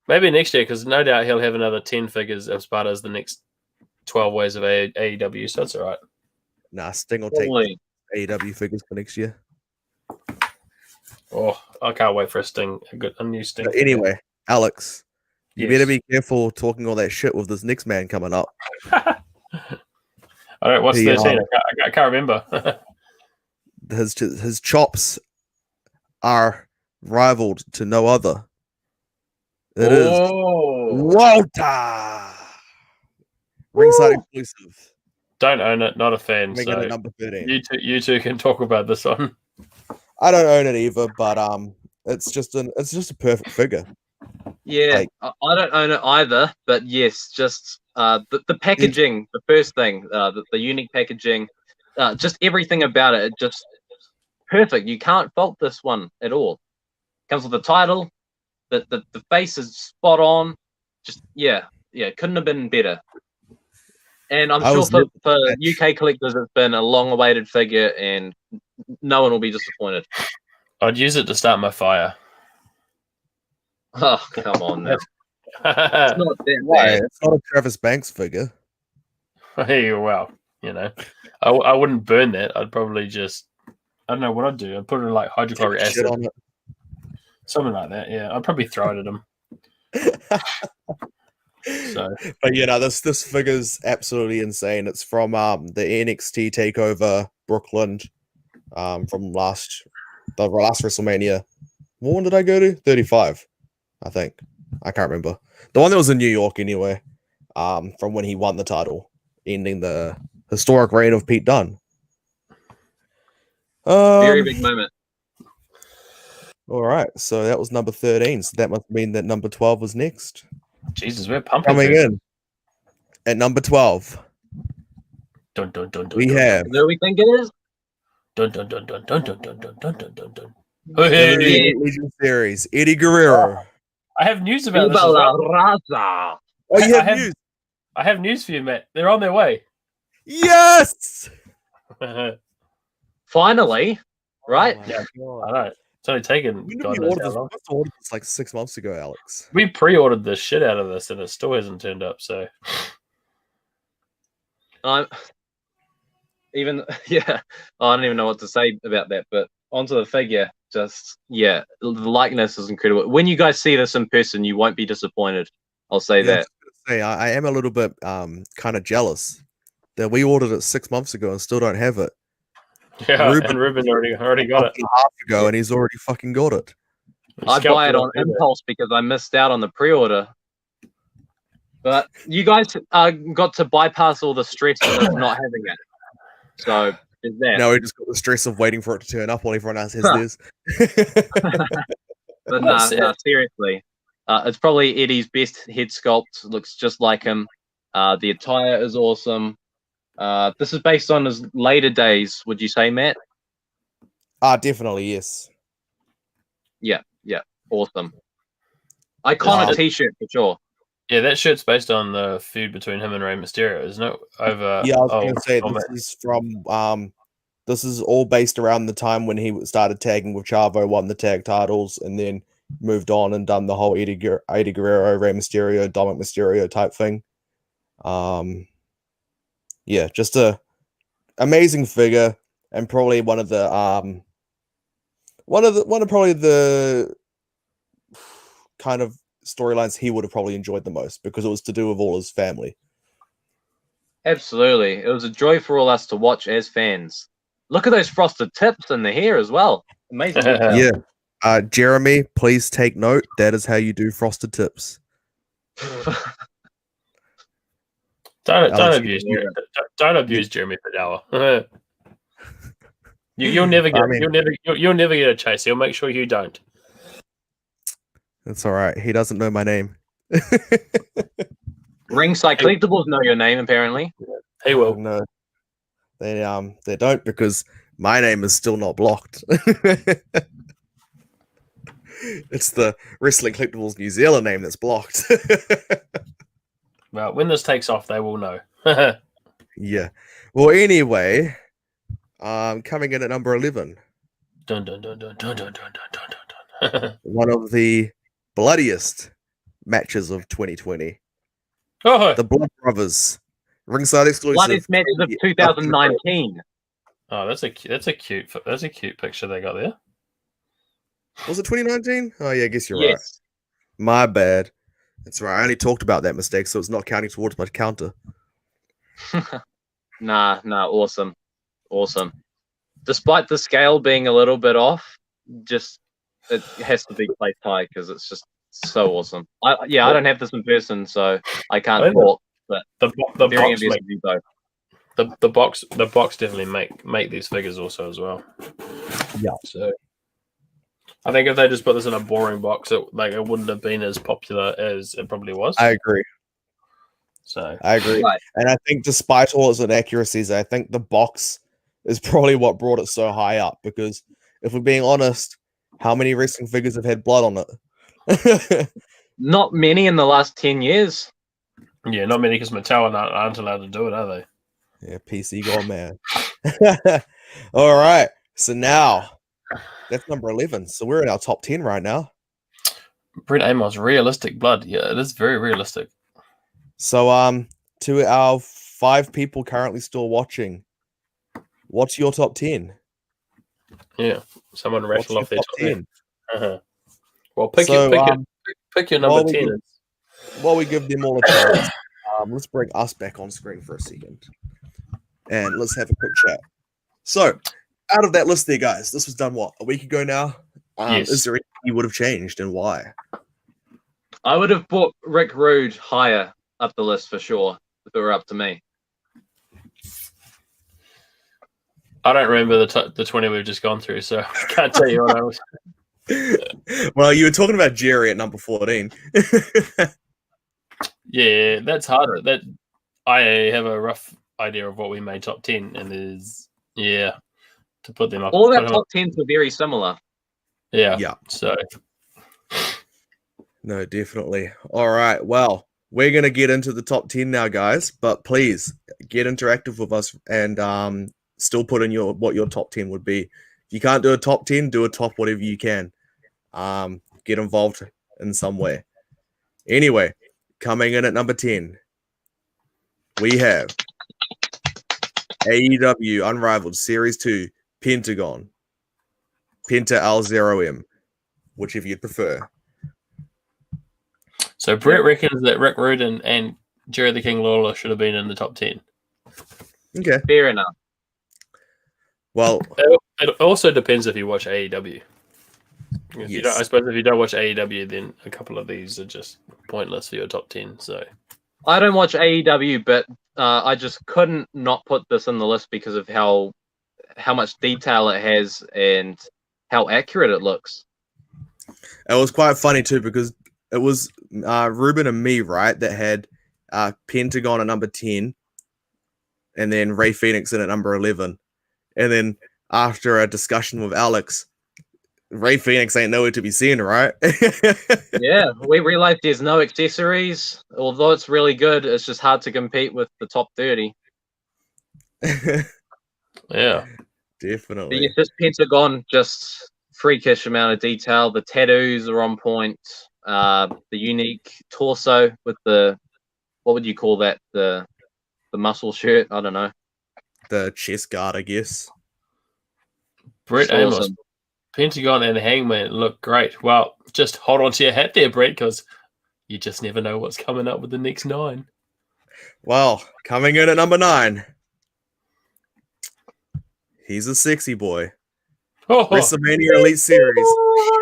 Maybe next year, because no doubt he'll have another 10 figures as part of the next 12 ways of AEW. So that's all right. nah, Sting will take Probably. AEW figures for next year. Oh, I can't wait for a new Sting. But anyway, Alex, you Yes. better be careful talking all that shit with this next man coming up. I don't. What's The, 13? I can't remember. His chops are rivaled to no other. It is Walter, ringside exclusive. Don't own it. Not a fan. Coming So in at number 13. you two can talk about this one. I don't own it either, but it's just a perfect figure. Yeah, Like- I don't own it either, but yes, just the packaging, the first thing, the unique packaging, just everything about it, just perfect. You can't fault this one at all. Comes with the title, the face is spot on. Just yeah, couldn't have been better. And I'm I sure was for looking at that UK collectors, it's been a long-awaited figure, and no one will be disappointed. I'd use it to start my fire. Oh, come on now. It's Hey, not that Why? bad. It's not a Travis Banks figure. well, you know, I wouldn't burn that. I'd probably just, I don't know what I'd do. I'd put it in like hydrochloric Shit acid, on it. something like that. Yeah, I'd probably throw it at him. So, But you know, this figure's absolutely insane. It's from the NXT Takeover Brooklyn, from the last WrestleMania. What one did I go to? 35, I think. I can't remember. The one that was in New York, anyway. From when he won the title, ending the historic reign of Pete Dunne. Very big moment. All right, so that was number 13. So that must mean that number 12 was next. Jesus, we're pumping. Coming in at number 12, Dun, dun, dun, dun, we dun, have Who do we think it is? dun, dun, dun, dun, dun, dun, dun, dun, dun, dun, dun, dun. the Hey, Elite Legend Series, Eddie Guerrero. I have news about this. As Viva well. la raza. Oh, you I have have- news? I have news for you, Matt. They're on their way. Yes! Finally, right? Yeah, I know. It's only taken When did God we knows order how this? long. We must have ordered this like 6 months ago, Alex. We pre-ordered the shit out of this, and it still hasn't turned up. So I'm even yeah. I don't even know what to say about that. But onto the figure, just yeah, the likeness is incredible. When you guys see this in person, you won't be disappointed. I'll say Yeah, I that. was gonna say, I am a little bit kind of jealous that we ordered it 6 months ago and still don't have it. yeah, Ruben- and Ruben already got it. A half ago, and he's already fucking got it. I Scalped buy it on off eBay. impulse because I missed out on the pre-order. But you guys got to bypass all the stress of not having it. So there's that. Now we just got the stress of waiting for it to turn up while everyone else has Huh. theirs. But That's no, it. seriously. It's probably Eddie's best head sculpt. Looks just like him. The attire is awesome. This is based on his later days, would you say, Matt? Definitely, yes. Yeah, awesome. Iconic Wow. t-shirt for sure. Yeah, that shirt's based on the feud between him and Rey Mysterio, isn't it? Over Yeah, I was oh, gonna say oh, this is from this is all based around the time when he started tagging with Chavo, won the tag titles, and then moved on and done the whole Eddie Guerrero, Rey Mysterio, Dominic Mysterio type thing. Yeah, just a amazing figure, and probably one of probably the kind of storylines he would have probably enjoyed the most because it was to do with all his family. Absolutely. It was a joy for all us to watch as fans. Look at those frosted tips in the hair as well. Amazing. detail. Yeah. Jeremy, please take note. That is how you do frosted tips. Don't Alex, abuse don't abuse Jeremy Fidala. You'll never get I mean- you'll never get a chase. He'll make sure you don't. That's all right. He doesn't know my name. Ringside Collectibles know your name, apparently. He will. No, they don't because my name is still not blocked. It's the Wrestling Collectibles New Zealand name that's blocked. Well, when this takes off, they will know. Yeah. Well, anyway, coming in at number 11, Dun dun dun dun dun dun dun dun dun dun. one of the bloodiest matches of 2020. Oh, The Blood Brothers, ringside exclusive. Bloodiest matches of 2019. oh, that's a cute picture they got there. Was it 2019? Oh yeah, I guess you're right. Yes. My bad. That's right. I only talked about that mistake, so it's not counting towards my counter. Nah, awesome. Despite the scale being a little bit off, just it has to be placed high because it's just so awesome. I don't have this in person, so I can't I know. talk. But The very box envious of you both. the box definitely make these figures also as well. Yeah. So I think if they just put this in a boring box, it wouldn't have been as popular as it probably was. I agree. So I agree. Right. And I think despite all its inaccuracies, I think the box is probably what brought it so high up, because if we're being honest, how many wrestling figures have had blood on it? Not many in the last 10 years. Yeah, not many, because Mattel aren't allowed to do it, are they? Yeah, PC gone mad. All right. So now that's number 11. So we're in our top 10 right now. Brett Amos, realistic blood. Yeah, it is very realistic. So to our 5 people currently still watching, what's your top 10? Yeah, someone rattle off their top 10. Well, pick your number 10. While we give them all a chance, let's bring us back on screen for a second, and let's have a quick chat. So, out of that list there, guys, this was done, what, a week ago now? Yes. Is there anything you would have changed, and why? I would have put Rick Rude higher up the list for sure if it were up to me. I don't remember the 20 we've just gone through, so I can't tell you what I was. Well, you were talking about Jerry at number 14. Yeah, that's harder. That I have a rough idea of what we made top 10, and there's to put them up. All of our top 10s were very similar. Yeah. So no, definitely. All right. Well, we're gonna get into the top 10 now, guys. But please get interactive with us and still put in what your top 10 would be. If you can't do a top 10, do a top whatever you can. Get involved in some way. Anyway, coming in at number 10, we have AEW Unrivaled Series 2 Pentagon. Penta L0M, whichever you prefer. So Brett reckons that Rick Rude and Jerry the King Lawler should have been in the top 10. Okay. Fair enough. Well, it also depends if you watch AEW. Yes. I suppose if you don't watch AEW, then a couple of these are just pointless for your top 10. So I don't watch AEW, but I just couldn't not put this in the list because of how much detail it has and how accurate it looks. it was quite funny too, because it was Ruben and me, right, that had Pentagon at number 10, and then Ray Phoenix in at number 11. And then after a discussion with Alex, Ray Phoenix ain't nowhere to be seen, right? Yeah, we realized there's no accessories. Although it's really good, it's just hard to compete with the top 30. yeah, definitely. But this Pentagon, just freakish amount of detail. The tattoos are on point. The unique torso with the, what would you call that? The muscle shirt? I don't know. The chest guard, I guess. Brett It's Amos, awesome. Pentagon and Hangman look great. Well, just hold on to your hat there, Brett, because you just never know what's coming up with the next 9. Well, coming in at number 9. He's a sexy boy. Oh, WrestleMania Elite Series.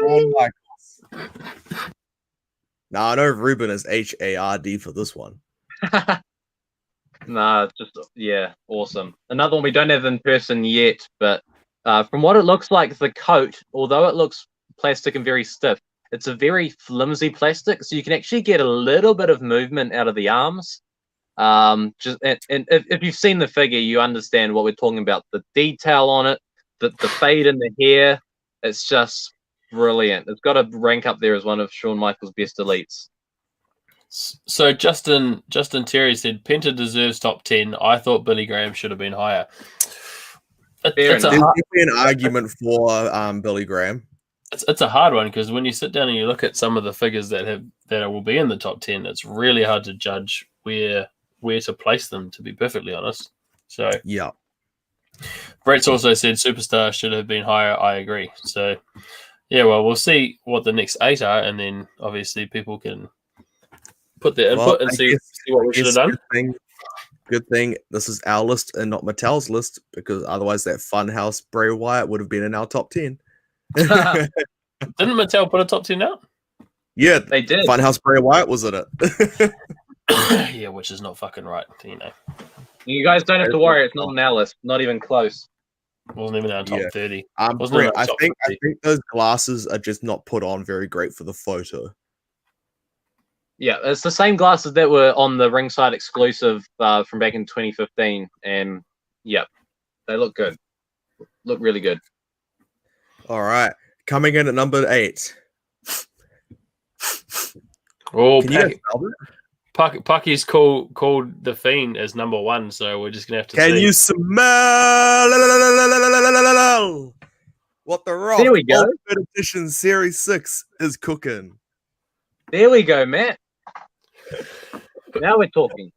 Shawn Michaels. Now, I know Ruben is HARD for this one. Nah, just, yeah, awesome. Another one we don't have in person yet, but from what it looks like, the coat, although it looks plastic and very stiff, it's a very flimsy plastic, so you can actually get a little bit of movement out of the arms. And if you've seen the figure, you understand what we're talking about. The detail on it, the fade in the hair, it's just brilliant. It's got to rank up there as one of Shawn Michaels' best elites. So Justin Terry said Penta deserves top 10. I thought Billy Graham should have been higher. It's There's definitely an argument for Billy Graham. It's a hard one, because when you sit down and you look at some of the figures that will be in the top 10, it's really hard to judge where to place them, to be perfectly honest. So yeah, Brett's also said Superstar should have been higher. I agree. So yeah, well, we'll see what the next 8 are, and then obviously people can put their input and see what we should have done. Good thing this is our list and not Mattel's list, because otherwise that Funhouse Bray Wyatt would have been in our top 10. Didn't Mattel put a top 10 out? Yeah, they did. Funhouse Bray Wyatt was in it. Yeah, which is not fucking right, you know. You guys don't have to worry, it's not on our list, not even close. Wasn't even in our top Yeah. 30. Wasn't in Brett, our I top think 50. those glasses are just not put on very great for the photo. Yeah, it's the same glasses that were on the ringside exclusive from back in 2015, and yeah, they look good. Look really good. All right, coming in at number 8. Oh, Can you guys spell it? Pucky's called the Fiend as number 1, so we're just gonna have to Can see. you smell what the Rock There we go. Ultimate Edition Series 6 is cooking? There we go, Matt. Now we're talking.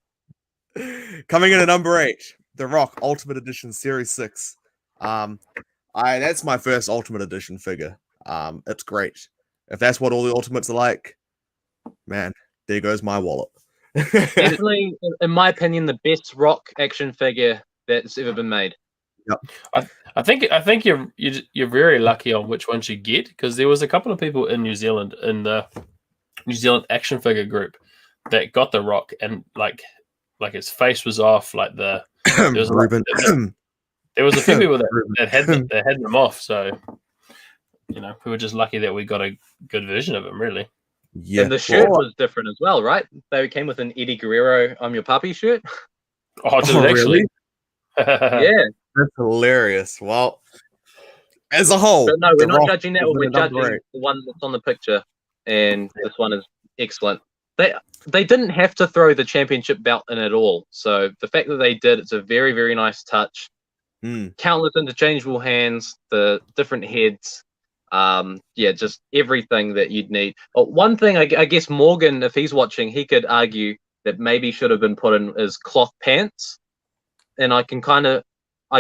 Coming in at number 8, The Rock Ultimate Edition Series 6. That's my first Ultimate Edition figure. It's great. If that's what all the Ultimates are like, man, there goes my wallet. Definitely, in my opinion, the best Rock action figure that's ever been made. Yep. I think you're very lucky on which ones you get, because there was a couple of people in New Zealand in the New Zealand action figure group that got the Rock, and like his face was off. Like there was Ruben. There was a few people that had them off. So we were just lucky that we got a good version of him. Really. Yeah. And the shirt was different as well, right? They came with an Eddie Guerrero "I'm Your Puppy" shirt. Oh, did it actually? Yeah. That's hilarious. Well, as a whole, But no, we're The not Rock judging that. is We're the number judging 8. the one that's on the picture, and this one is excellent. They didn't have to throw the championship belt in at all. So the fact that they did, it's a very, very nice touch. Countless interchangeable hands, the different heads. Just everything that you'd need. One thing, I guess Morgan, if he's watching, he could argue that maybe should have been put in is cloth pants, and I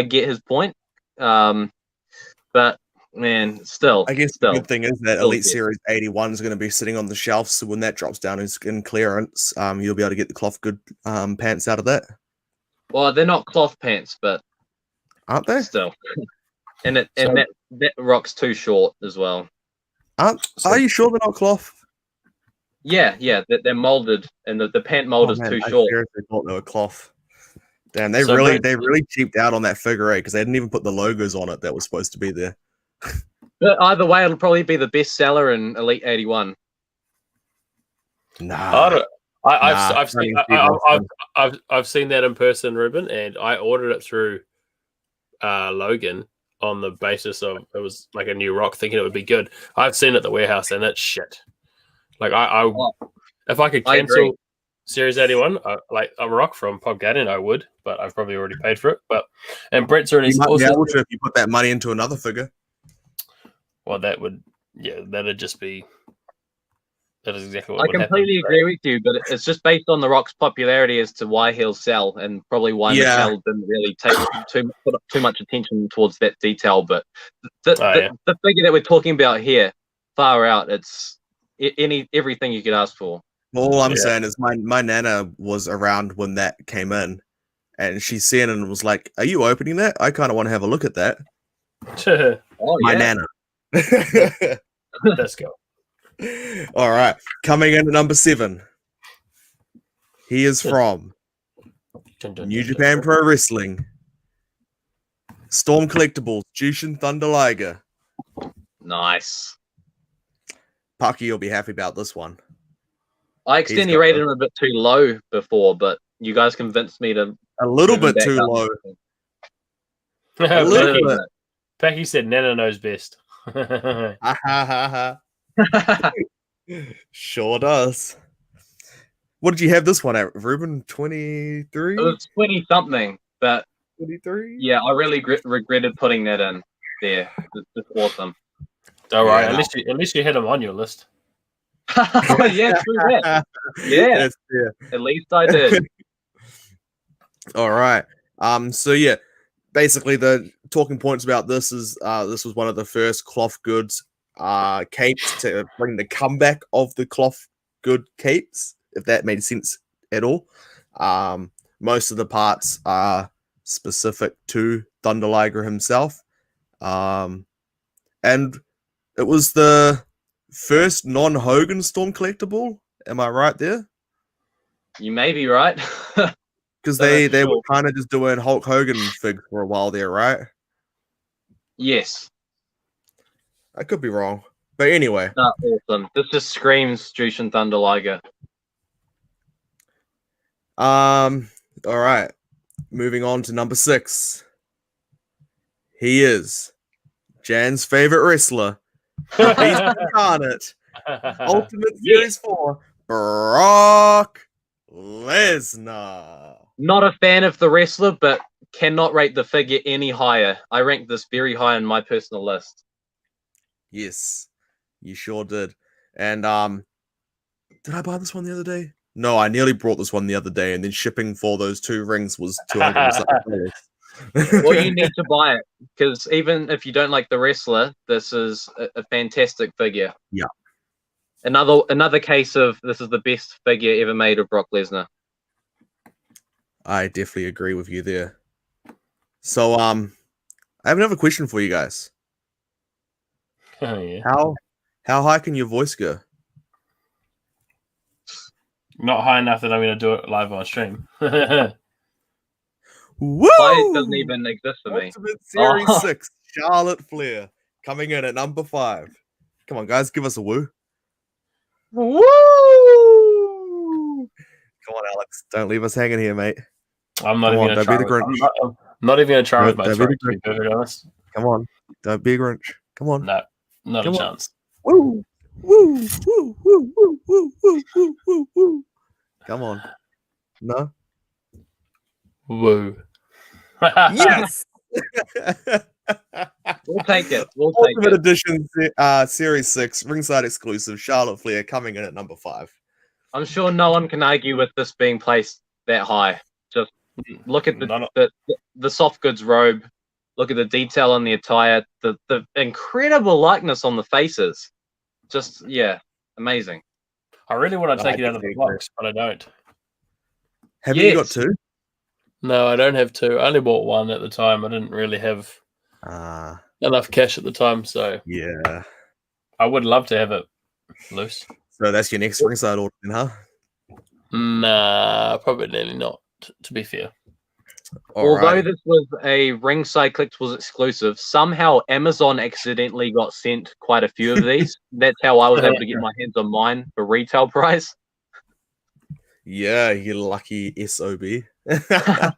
get his point. But man, still, I guess the still, good thing is that still Elite good. Series 81 is going to be sitting on the shelf, so when that drops down in clearance, you'll be able to get the cloth good pants out of that. Well, they're not cloth pants, but aren't they? Still, and that Rock's too short as well. Are you sure they're not cloth? Yeah, they're molded, and the pant mold is too short. I seriously thought they were cloth. Damn, they So really Brett- cheaped out on that figure 8 because they didn't even put the logos on it that was supposed to be there. But either way, it'll probably be the best seller in Elite 81. Nah. I've seen that in person, Ruben, and I ordered it through Logan on the basis of it was like a new Rock, thinking it would be good. I've seen it at the warehouse, and it's shit. Like if I could cancel Series 81, like a Rock from Pop Garden, I would, but I've probably already paid for it. And Brett's already You might be able to if you put that money into another figure. Well, that'd just be. That is exactly what I would completely happen. agree with you, but it's just based on the Rock's popularity as to why he'll sell, and probably why Mattel didn't really put too much attention towards that detail. But the figure that we're talking about here, far out, it's everything you could ask for. All I'm saying is my nana was around when that came in, and she seen it and was like, "Are you opening that? I kind of want to have a look at that." My nana. Let's go. All right, coming in at number 7. He is from New Japan Pro Wrestling. Storm Collectibles, Jushin Thunder Liger. Nice. Pucky, you'll be happy about this one. I accidentally rated him a bit too low before, but you guys convinced me to a little bit too low. A little bit. Packy said Nana knows best. Sure does. What did you have this one at, Ruben? 23? It was 20 something, but 23? Yeah, I really regretted putting that in there. It's awesome. Don't worry, at least you had him on your list. Yeah, true that. Yeah, at least I did. All right. So yeah, basically the talking points about this is this was one of the first cloth goods capes to bring the comeback of the cloth good capes, if that made sense at all. Most of the parts are specific to Thunder Liger himself. And it was the first non-Hogan Storm collectible. Am I right there? You may be right. Because they were kind of just doing Hulk Hogan figs for a while there, right? Yes. I could be wrong, but anyway. Awesome. This just screams Jushin Thunder Liger. All right. Moving on to number 6. He is Jan's favorite wrestler. Beast Incarnate. Ultimate Series 4. Brock Lesnar. Not a fan of the wrestler, but cannot rate the figure any higher. I ranked this very high on my personal list. Yes, you sure did. And did I buy this one the other day? No, I nearly brought this one the other day, and then shipping for those 2 rings was $200. Well, you need to buy it because even if you don't like the wrestler, this is a fantastic figure. Yeah. Another case of this is the best figure ever made of Brock Lesnar. I definitely agree with you there. So, I have another question for you guys. Oh, yeah. How high can your voice go? Not high enough that I'm going to do it live on stream. Woo! High doesn't even exist for me. Ultimate Series 6, Charlotte Flair, coming in at number 5. Come on, guys, give us a woo. Woo! Come on, Alex. Don't leave us hanging here, mate. I'm not Come even on, going to don't try. be the Grinch. I'm not even going to try with my Don't be throat, the to be perfectly honest. Come on. Don't be a Grinch. Come on. No, not Come a on. chance. Woo! Woo! Woo! Woo! Woo! Woo! Woo! Woo! Woo! Woo! Come on. No? Woo. Yes! We'll take it. We'll take Ultimate it. Edition Series 6, ringside exclusive, Charlotte Flair coming in at number 5. I'm sure no one can argue with this being placed that high. Just look at the soft goods robe. Look at the detail on the attire. The incredible likeness on the faces. Just amazing. I really want to take it out of the definitely box, but I don't. Have you got 2? No, I don't have 2. I only bought 1 at the time. I didn't really have enough cash at the time, so yeah. I would love to have it loose. So that's your next ringside order, then, huh? Nah, probably not, to be fair. Although this was a Ringside Collectibles exclusive, somehow Amazon accidentally got sent quite a few of these. That's how I was able to get my hands on mine for retail price. Yeah, you lucky SOB. But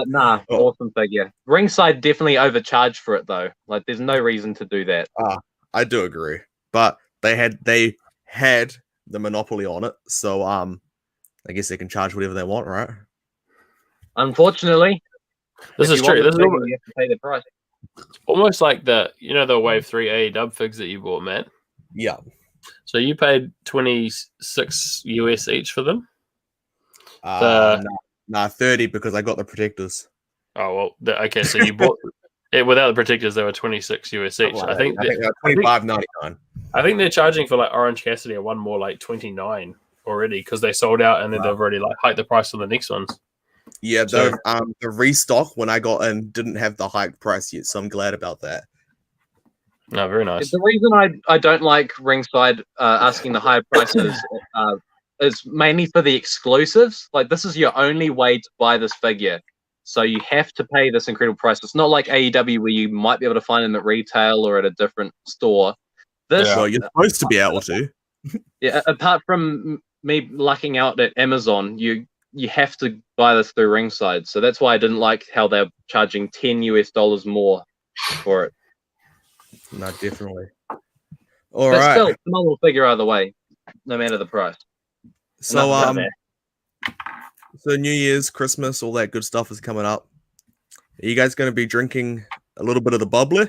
nah, awesome figure. Ringside definitely overcharged for it though. Like, there's no reason to do that. I do agree, but they had the monopoly on it, so I guess they can charge whatever they want, right? Unfortunately, This if is you want true. the This is figure, you have to pay the price. almost like the Wave 3 AEW figs that you bought, Matt. Yeah. So you paid $26 US each for them? Nah, 30 because I got the protectors. Oh well, okay. So you bought it without the protectors. They were $26 US each. I think they're $25.99. I think they're charging for like Orange Cassidy one more like $29 already because they sold out and then they've already like hiked the price on the next ones. Yeah, the restock when I got in didn't have the hiked price yet, so I'm glad about that. No, very nice. The reason I don't like Ringside asking the higher prices is mainly for the exclusives. Like, this is your only way to buy this figure. So you have to pay this incredible price. It's not like AEW where you might be able to find them at retail or at a different store. Well, you're supposed to be able to. Yeah, apart from me lucking out at Amazon, you have to buy this through Ringside. So that's why I didn't like how they're charging $10 US more for it. No, definitely. But still, phenomenal figure either way, no matter the price. So so New Year's, Christmas, all that good stuff is coming up. Are you guys going to be drinking a little bit of the bubbly?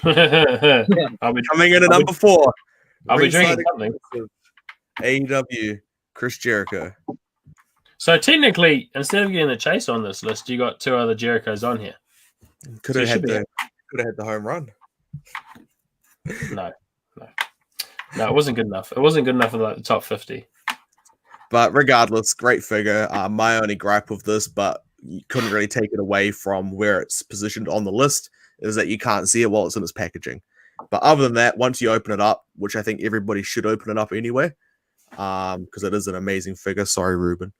I'll be coming in at number 4. I'll be drinking something. AEW, Chris Jericho. So technically, instead of getting the Chase on this list, you got 2 other Jerichos on here. Could have had the home run. No, it wasn't good enough. It wasn't good enough for like the top 50. But regardless, great figure. My only gripe with this, but you couldn't really take it away from where it's positioned on the list, is that you can't see it while it's in its packaging. But other than that, once you open it up, which I think everybody should open it up anyway, because it is an amazing figure. Sorry, Ruben.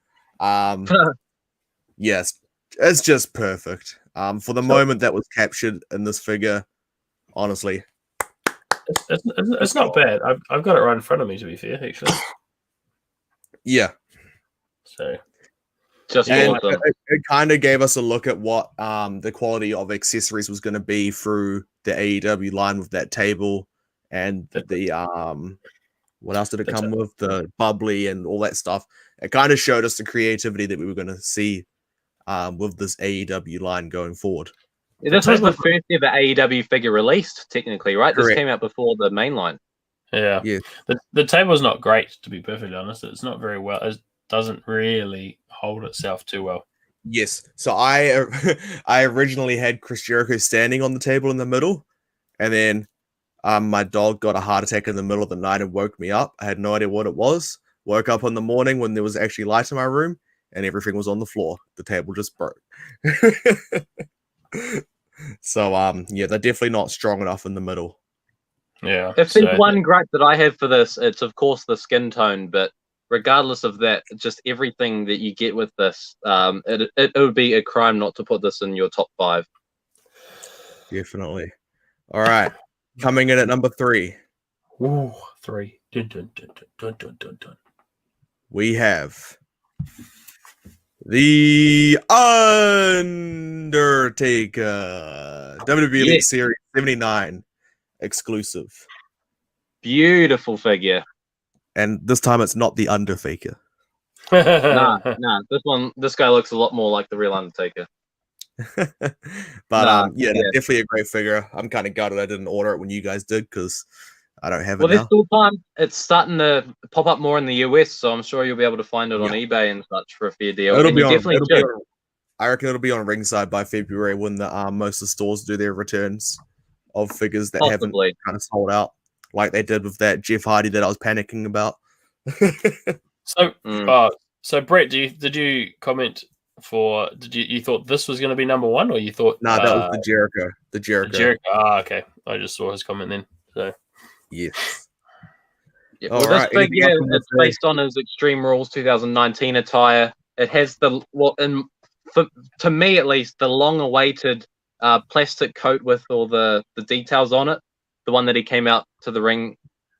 Yes, it's just perfect. For the moment that was captured in this figure, honestly, It's not bad. I've got it right in front of me, to be fair, actually. yeah. So Just And awesome. it kind of gave us a look at what the quality of accessories was going to be through the AEW line with that table and the what else did it come with? The bubbly and all that stuff. It kind of showed us the creativity that we were going to see with this AEW line going forward. This was the first ever AEW figure released, technically, right? This Correct. came out before the main line. yeah. Yeah. The table's not great, to be perfectly honest. It's not very well. It doesn't really hold itself too well. Yes. So I originally had Chris Jericho standing on the table in the middle, and then my dog got a heart attack in the middle of the night and woke me up. I had no idea what it was. Woke up in the morning when there was actually light in my room, and everything was on the floor. The table just broke. So yeah, they're definitely not strong enough in the middle. Yeah. If there's one gripe that I have for this, it's of course the skin tone, but regardless of that, just everything that you get with this, it would be a crime not to put this in your top 5. Definitely. All right. Coming in at number 3. Ooh, 3. Dun, dun, dun, dun, dun, dun, dun. We have The Undertaker, WWE Elite Yes. Series 79 exclusive. Beautiful figure. And this time it's not the Undertaker. Nah. This guy looks a lot more like the real Undertaker. But Yeah. definitely a great figure. I'm kind of gutted I didn't order it when you guys did because I don't have it Well, there's now. still time. It's starting to pop up more in the US, so I'm sure you'll be able to find it on Yeah. eBay and such for a fair deal. It'll And be you on, definitely it'll be should. on- I reckon it'll be on Ringside by February when the most of the stores do their returns of figures that Possibly. haven't kind of sold out, like they did with that Jeff Hardy that I was panicking about. So, Mm. so Brett, did you comment for? You thought this was going to be number 1, or you thought? Nah, that was the Jericho. The Jericho. Jericho. Ah, okay. I just saw his comment then. So Yes. Yeah, All well, right, this figure, anything else on it's this based on his Extreme Rules 2019 attire. It has to me at least, the long-awaited plastic coat with all the details on it. The one that he came out to the ring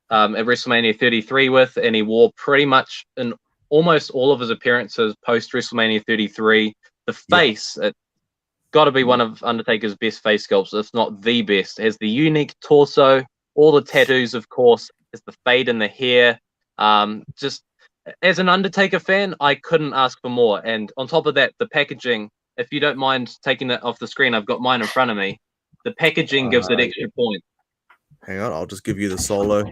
at WrestleMania 33 with, and he wore pretty much in almost all of his appearances post WrestleMania 33. The face, it got to be one of Undertaker's best face sculpts, if not the best. It has the unique torso, all the tattoos, of course. It's the fade in the hair. Just as an Undertaker fan, I couldn't ask for more. And on top of that, the packaging, if you don't mind taking that off the screen, I've got mine in front of me. The packaging gives it extra points. Hang on, I'll just give you the solo.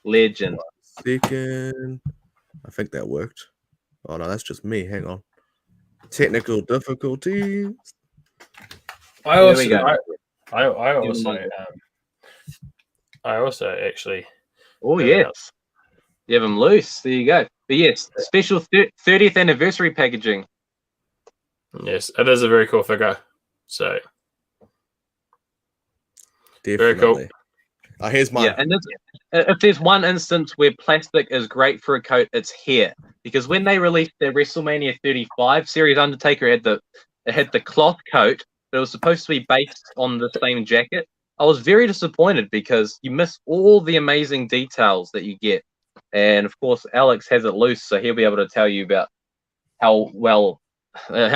Legend. Second. I think that worked. Oh no, that's just me. Hang on. Technical difficulties. I There also, we go. I also actually. Oh, yes. You have them loose. There you go. But yes, special 30th anniversary packaging. Yes, it is a very cool figure. So Definitely. very cool. Here's mine. Yeah, and if there's one instance where plastic is great for a coat, it's here. Because when they released their WrestleMania 35 series, Undertaker had the cloth coat, but it was supposed to be based on the same jacket. I was very disappointed because you miss all the amazing details that you get. And of course, Alex has it loose, so he'll be able to tell you about how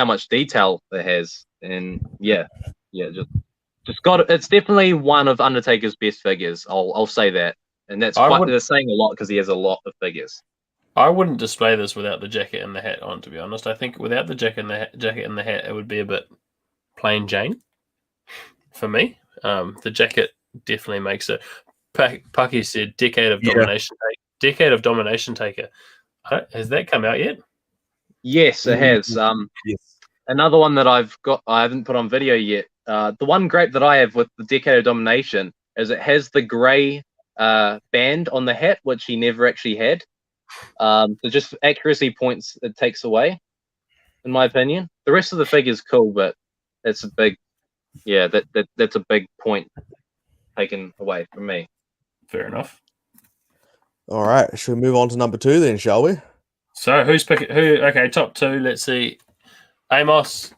much detail it has. And just got it. It's definitely one of Undertaker's best figures. I'll say that, and that's they're saying a lot because he has a lot of figures. I wouldn't display this without the jacket and the hat on. To be honest, I think without the jacket and the hat, it would be a bit plain Jane for me. The jacket definitely makes it. Pucky said, "Decade of domination, decade of domination taker." Has that come out yet? Yes, it has. Yes. Another one that I haven't put on video yet. The one gripe that I have with the Decade of Domination is it has the grey band on the hat, which he never actually had. So just accuracy points it takes away, in my opinion. The rest of the figure's cool, but it's a big, that's a big point taken away from me. Fair enough. All right, should we move on to number 2 then, shall we? So who's picking? Okay, top 2. Let's see. Amos,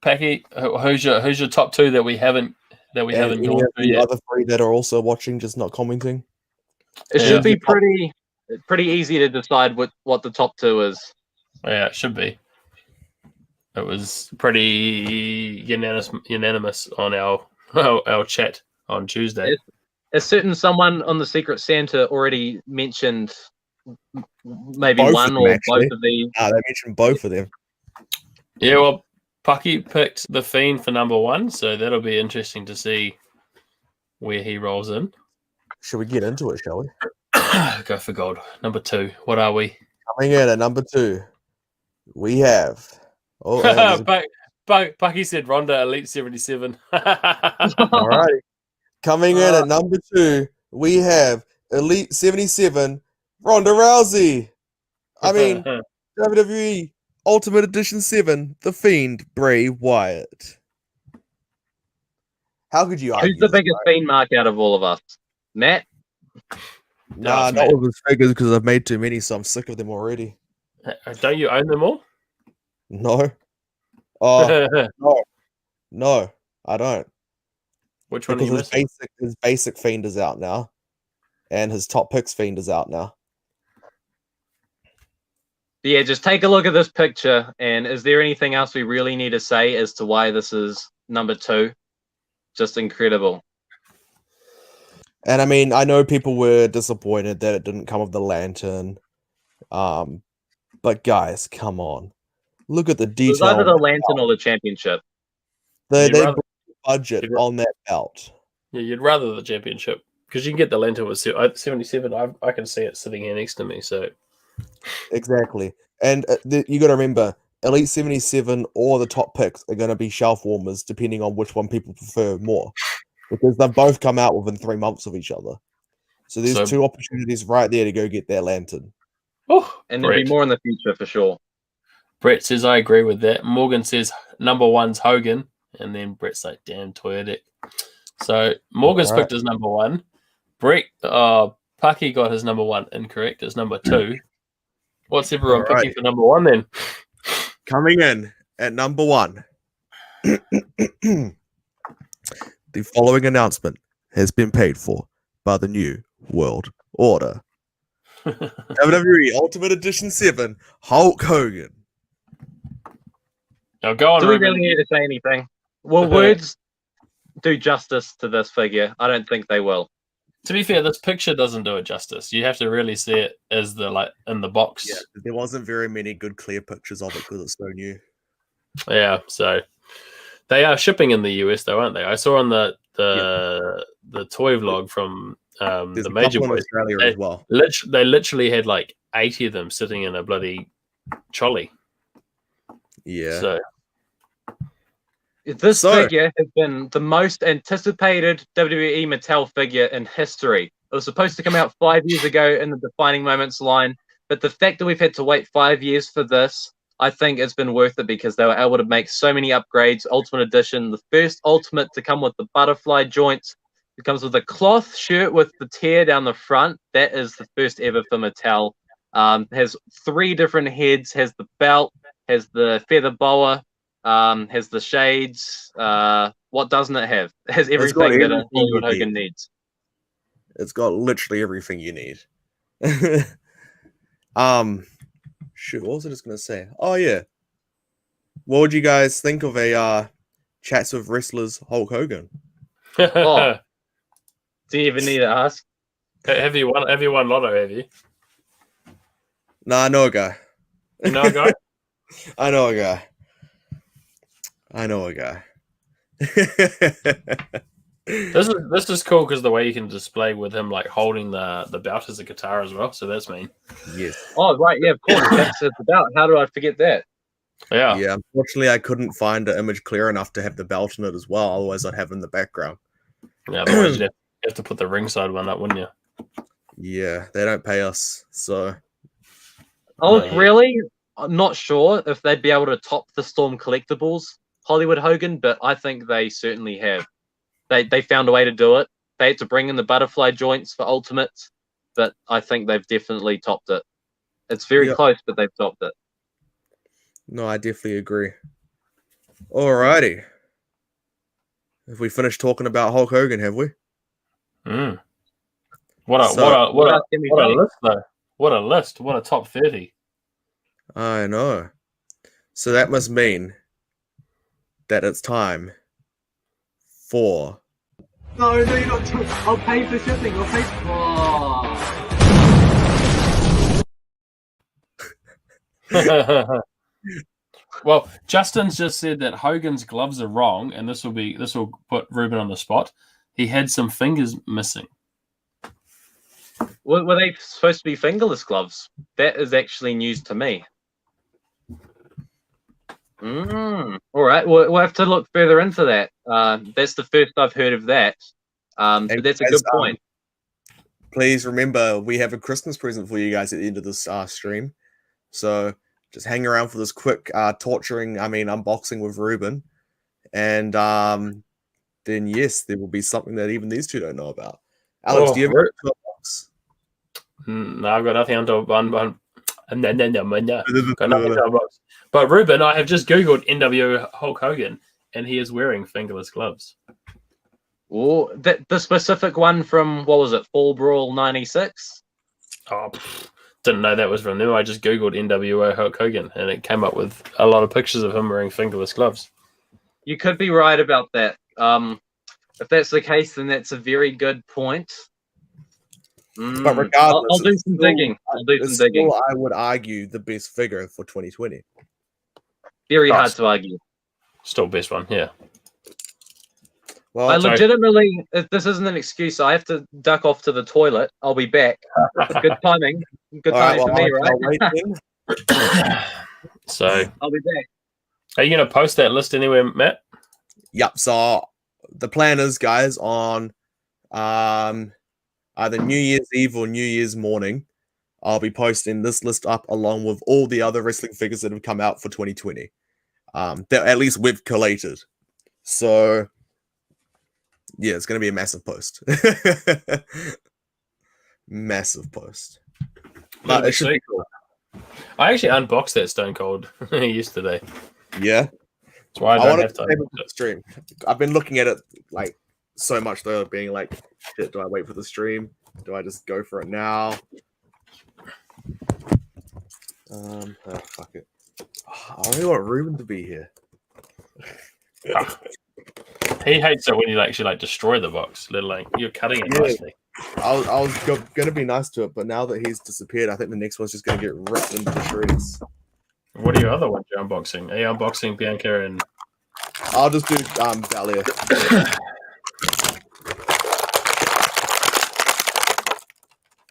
Packy, who's your top two that we haven't And gone any through of the yet? other three that are also watching, just not commenting. It Yeah. should be pretty easy to decide what the top two is. Yeah, it should be. It was pretty unanimous on our chat on Tuesday. A certain someone on the Secret Santa already mentioned maybe Both of one them, or actually. both of these. They mentioned both of them. Yeah, well, Pucky picked the Fiend for number one, so that'll be interesting to see where he rolls in. Should we get into it, shall we? Go for gold. Number two. What are we? Coming in at number 2, we have. Oh, Pucky said Ronda Elite 77. all right. Coming in at number 2, we have Elite 77, Ronda Rousey. I mean, WWE Ultimate Edition 7, The Fiend, Bray Wyatt. How could you argue? Who's the this, biggest right? fiend mark out of all of us? Matt? Nah, it's not Matt. with his figures because I've made too many, so I'm sick of them already. Don't you own them all? No. Oh, no, I don't. Which one are you Because missing? his basic Fiend is out now, and his top picks Fiend is out now. Yeah, just take a look at this picture, and is there anything else we really need to say as to why this is number 2? Just incredible. And I mean, I know people were disappointed that it didn't come with the lantern. But guys, come on. Look at the It was detail. either the on that lantern belt. or the championship. They You'd rather- put budget on that belt. Yeah, you'd rather the championship because you can get the lantern with 77. I can see it sitting here next to me. So Exactly. And you got to remember, Elite 77 or the top picks are going to be shelf warmers depending on which one people prefer more. Because they've both come out within 3 months of each other. So there's So- 2 opportunities right there to go get that lantern. And there'll be more in the future for sure. Brett says I agree with that. Morgan says number one's Hogan, and then Brett's like, "Damn, Toyetic." So Morgan's Alright. picked as number one. Brett, Pucky got his number one incorrect as number 2. What's everyone Alright. picking for number one then? Coming in at number 1. The following announcement has been paid for by the New World Order. WWE Ultimate Edition 7, Hulk Hogan. Now go on, Do we Ruben. really need to say anything? Will words do justice to this figure? I don't think they will. To be fair, this picture doesn't do it justice. You have to really see it as in the box. Yeah, there wasn't very many good clear pictures of it because it's so new. Yeah, so they are shipping in the US though, aren't they? I saw on the toy vlog from There's the a Major couple in Boys. Australia They, as well. they literally had like 80 of them sitting in a bloody trolley. Yeah. So This So- figure has been the most anticipated WWE Mattel figure in history. It was supposed to come out 5 years ago in the Defining Moments line, but the fact that we've had to wait 5 years for this, I think it's been worth it because they were able to make so many upgrades. Ultimate Edition, the first Ultimate to come with the butterfly joints. It comes with a cloth shirt with the tear down the front. That is the first ever for Mattel. Has 3 different heads, has the belt, has the feather boa, has the shades. What doesn't it have? It has got everything that a everything Hollywood you need. Hogan needs. It's got literally everything you need. Shoot, what was I just gonna say? Oh yeah. What would you guys think of a Chats with Wrestlers Hulk Hogan? Oh. Do you even need to ask? have you won Lotto, have you? Nah, I know a guy. You know a guy? I know a guy. I know a guy. This is cool because the way you can display with him like holding the belt as a guitar as well. So that's mean. Yes. Oh, right. Yeah, of course. That's what it's about. How do I forget that? Yeah. Yeah, unfortunately I couldn't find an image clear enough to have the belt in it as well, otherwise I'd have it in the background. Yeah, otherwise you'd have to put the ringside one up, wouldn't you? Yeah, they don't pay us, so I was Yeah. really not sure if they'd be able to top the Storm Collectibles Hollywood Hogan, but I think they certainly have. They found a way to do it. They had to bring in the butterfly joints for Ultimates, but I think they've definitely topped it. It's very Yep. close, but they've topped it. no, I definitely agree. Alrighty. Have we finished talking about Hulk Hogan? Have we? Mm. What a else can we say? list though. What a list. What a top 30. I know. So that must mean that it's time for. No, you don't. I'll pay for shipping. I'll pay. Well, Justin's just said that Hogan's gloves are wrong, and this will put Ruben on the spot. He had some fingers missing. Were they supposed to be fingerless gloves? That is actually news to me. All right, we'll have to look further into that. That's the first I've heard of that. So that's a good point. Please remember, we have a Christmas present for you guys at the end of this stream. So just hang around for this quick unboxing with Ruben. And then, yes, there will be something that even these two don't know about. Alex, do you have a box? No, I've got nothing onto one. Got nothing to unbox. But Ruben, I have just Googled NWO Hulk Hogan, and he is wearing fingerless gloves. Oh, the specific one from, what was it, Fall Brawl 96? Oh, didn't know that was from them. I just Googled NWO Hulk Hogan, and it came up with a lot of pictures of him wearing fingerless gloves. You could be right about that. If that's the case, then that's a very good point. But regardless, I'll do some digging. I would argue the best figure for 2020. Very hard to argue. Still best one, yeah. Well, I legitimately, if this isn't an excuse, I have to duck off to the toilet. I'll be back. Good timing. Good timing for me, right? So I'll be back. Are you going to post that list anywhere, Matt? Yep. So the plan is, guys, on either New Year's Eve or New Year's morning, I'll be posting this list up along with all the other wrestling figures that have come out for 2020. That at least we've collated. So yeah, it's going to be a massive post. Massive post. But it should be cool. I actually unboxed that Stone Cold yesterday. Yeah. That's why I don't have to stream. I've been looking at it like so much though, being like, shit, do I wait for the stream? Do I just go for it now? Fuck it. I really want Ruben to be here. He hates it when you actually destroy the box. You're cutting it nicely. I was gonna be nice to it, but now that he's disappeared, I think the next one's just gonna get ripped into shreds. What are your other ones you're unboxing? Are you unboxing Bianca and? I'll just do Valia.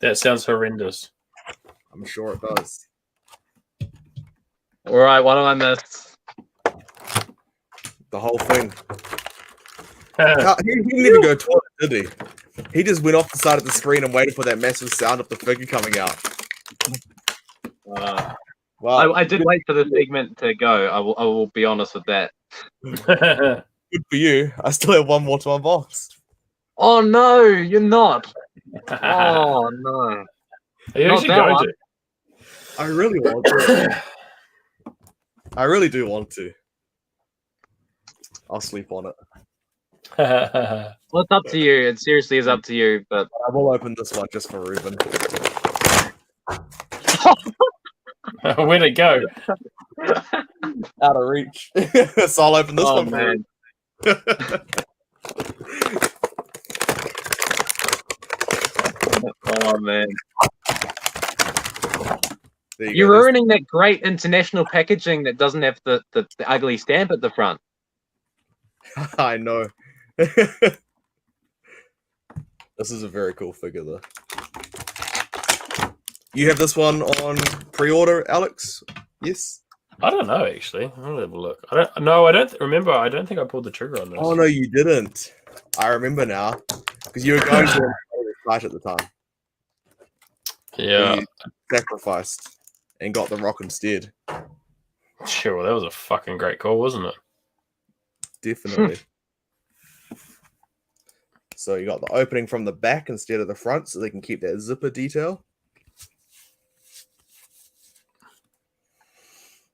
That sounds horrendous. I'm sure it does. All right, what do I miss? The whole thing. He didn't even go to it, did he? He just went off the side of the screen and waited for that massive sound of the figure coming out. Well, I did wait for the segment to go. I will be honest with that. Good for you. I still have one more to unbox. Oh no, you're not. Oh no. Are you actually going to? I really want to. I really do want to. I'll sleep on it. Well, it's up to you. It seriously is up to you. But I will open this one just for Ruben. Where'd it go? Out of reach. So I'll open this one for man. Oh man. You're ruining that great international packaging that doesn't have the ugly stamp at the front. I know. This is a very cool figure, though. You have this one on pre-order, Alex? Yes? I don't know, actually. I'll have a look. I don't remember. I don't think I pulled the trigger on this. Oh, no, you didn't. I remember now. Because you were going to a fight at the time. Yeah. You sacrificed and got the Rock instead. Sure, well, that was a fucking great call, wasn't it? Definitely. So you got the opening from the back instead of the front, so they can keep that zipper detail.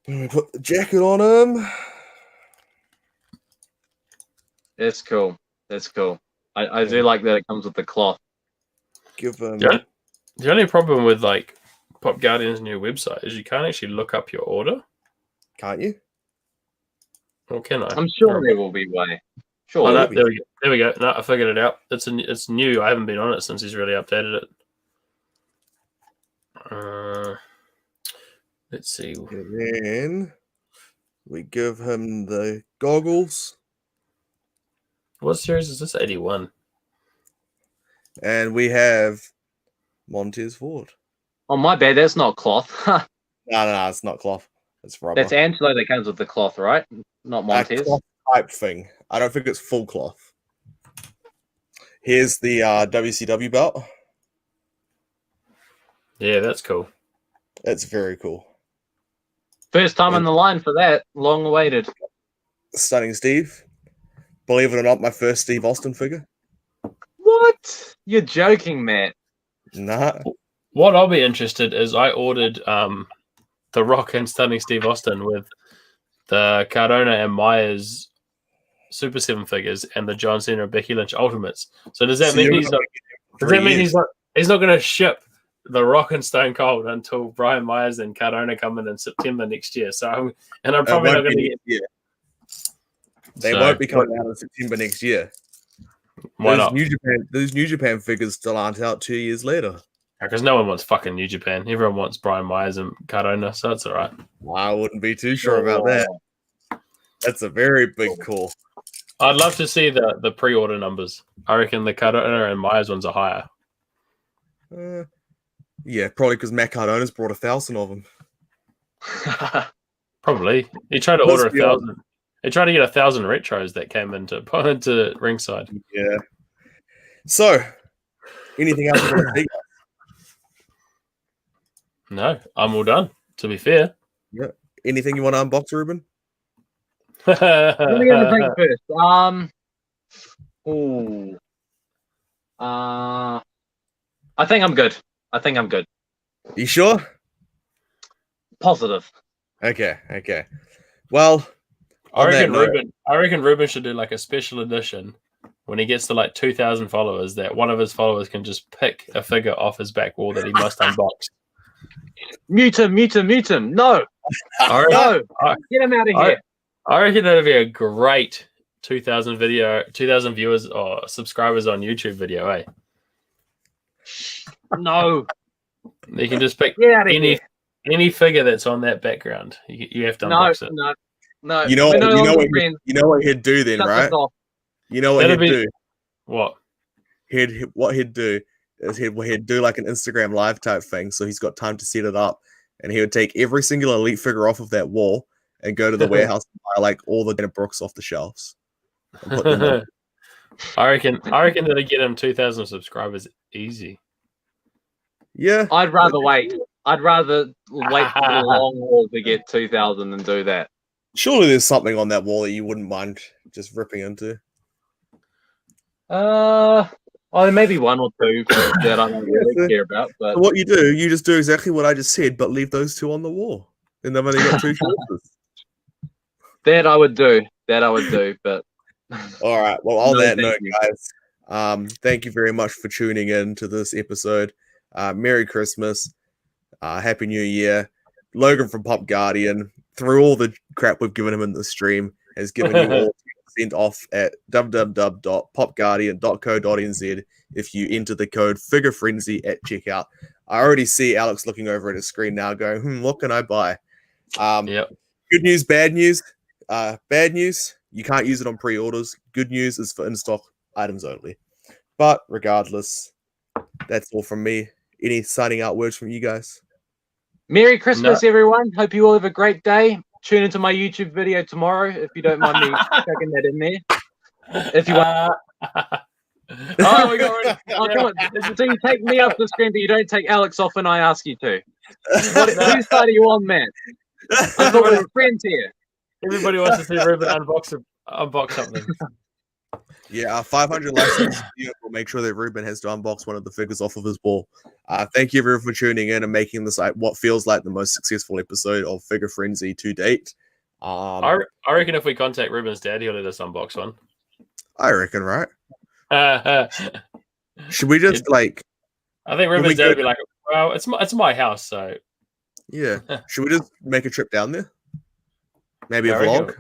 And we put the jacket on him. That's cool. That's cool. I do like that it comes with the cloth. Give them. The only problem with like Pop Guardian's new website is you can't actually look up your order. Can't you? Or can I? I'm sure there will be a way. Sure. Oh, no, there we go. There we go. No, I figured it out. It's new. I haven't been on it since he's really updated it. Let's see. And then we give him the goggles. What series is this? 81. And we have Montez Ford. Oh, my bad. That's not cloth. No, it's not cloth. It's rubber. That's Angelo that comes with the cloth, right? Not Montez. Cloth type thing. I don't think it's full cloth. Here's the WCW belt. Yeah, that's cool. It's very cool. First time on the line for that. Long awaited. Stunning Steve. Believe it or not, my first Steve Austin figure. What? You're joking, Matt. Nah. What I'll be interested is I ordered The Rock and Stunning Steve Austin with the Cardona and Myers Super 7 figures and the John Cena and Becky Lynch Ultimates. So does that mean he's not? Does that mean he's not going to ship The Rock and Stone Cold until Brian Myers and Cardona come in September next year? So I'm probably not going to get. Yeah. They won't be coming out in September next year. Why not? Those New Japan figures still aren't out 2 years later. Because no one wants fucking New Japan. Everyone wants Brian Myers and Cardona, so it's all right. I wouldn't be too sure about that. That's a very big call. I'd love to see the pre-order numbers. I reckon the Cardona and Myers ones are higher. Yeah, probably because Matt Cardona's brought 1,000 of them. Probably. He tried to order 1,000. He tried to get 1,000 retros that came into ringside. Yeah. So, anything else you want to say? No, I'm all done. To be fair. Yeah. Anything you want to unbox, Ruben? Let me get the thing first. I think I'm good. You sure? Positive. Okay. Well, I reckon Ruben should do like a special edition when he gets to like 2,000 followers that one of his followers can just pick a figure off his back wall that he must unbox. Mute him. No. No. Get him out of here. I reckon that'd be a great 2,000 viewers or subscribers on YouTube video, eh? No. You can just pick any figure that's on that background. You have to unbox it. No. You know what he'd do then, right? You know what he'd do? What? What he'd do is he'd do like an Instagram live type thing, so he's got time to set it up, and he would take every single elite figure off of that wall and go to the warehouse and buy like all the Dana Brooks off the shelves. And put them on. I reckon that'll get him 2,000 subscribers easy. Yeah. I'd rather wait. I'd rather wait for the long haul to get 2,000 and do that. Surely there's something on that wall that you wouldn't mind just ripping into. There may be one or two that I don't really care about. But so what you do, you just do exactly what I just said, but leave those two on the wall. And they've only got two choices. That I would do, but all right. Well, on that note, guys, thank you very much for tuning in to this episode. Merry Christmas. Happy New Year. Logan from Pop Guardian, through all the crap we've given him in the stream, has given you all 10% off at www.popguardian.co.nz if you enter the code Figure Frenzy at checkout. I already see Alex looking over at his screen now going, what can I buy? Yep. Good news, bad news. Bad news, you can't use it on pre-orders. Good news is for in-stock items only. But regardless, that's all from me. Any signing out words from you guys? Merry Christmas, everyone. Hope you all have a great day. Tune into my YouTube video tomorrow if you don't mind me chucking that in there. If you want. Oh, we got rid of. Oh, come on. So you take me off the screen, but you don't take Alex off when I ask you to. Whose side are you on, man? I thought we were friends here. Everybody wants to see Ruben unbox something. Yeah, 500 lessons. We'll make sure that Ruben has to unbox one of the figures off of his wall. Thank you everyone for tuning in and making this what feels like the most successful episode of Figure Frenzy to date. I reckon if we contact Ruben's dad, he'll let us unbox one. I reckon, right? I Should we just like? think when we River's dad would go- be like, "Well, it's my house, so Yeah. Should we just make a trip down there? Maybe Yeah, a I reckon- vlog.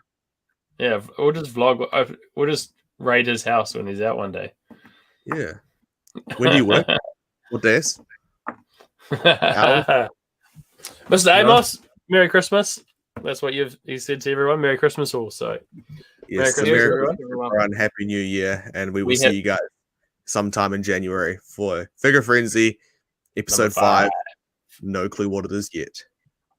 yeah, we'll just vlog. We'll just raid his house when he's out one day." Yeah. When do you work? What days? Mr. Amos, Merry Christmas. That's what you said to everyone. Merry Christmas also. Yes. Christmas, Merry everyone. Christmas, everyone. Happy New Year, and we will We see have- you guys sometime in January for Figure Frenzy episode Number 5. 5. No clue what it is yet.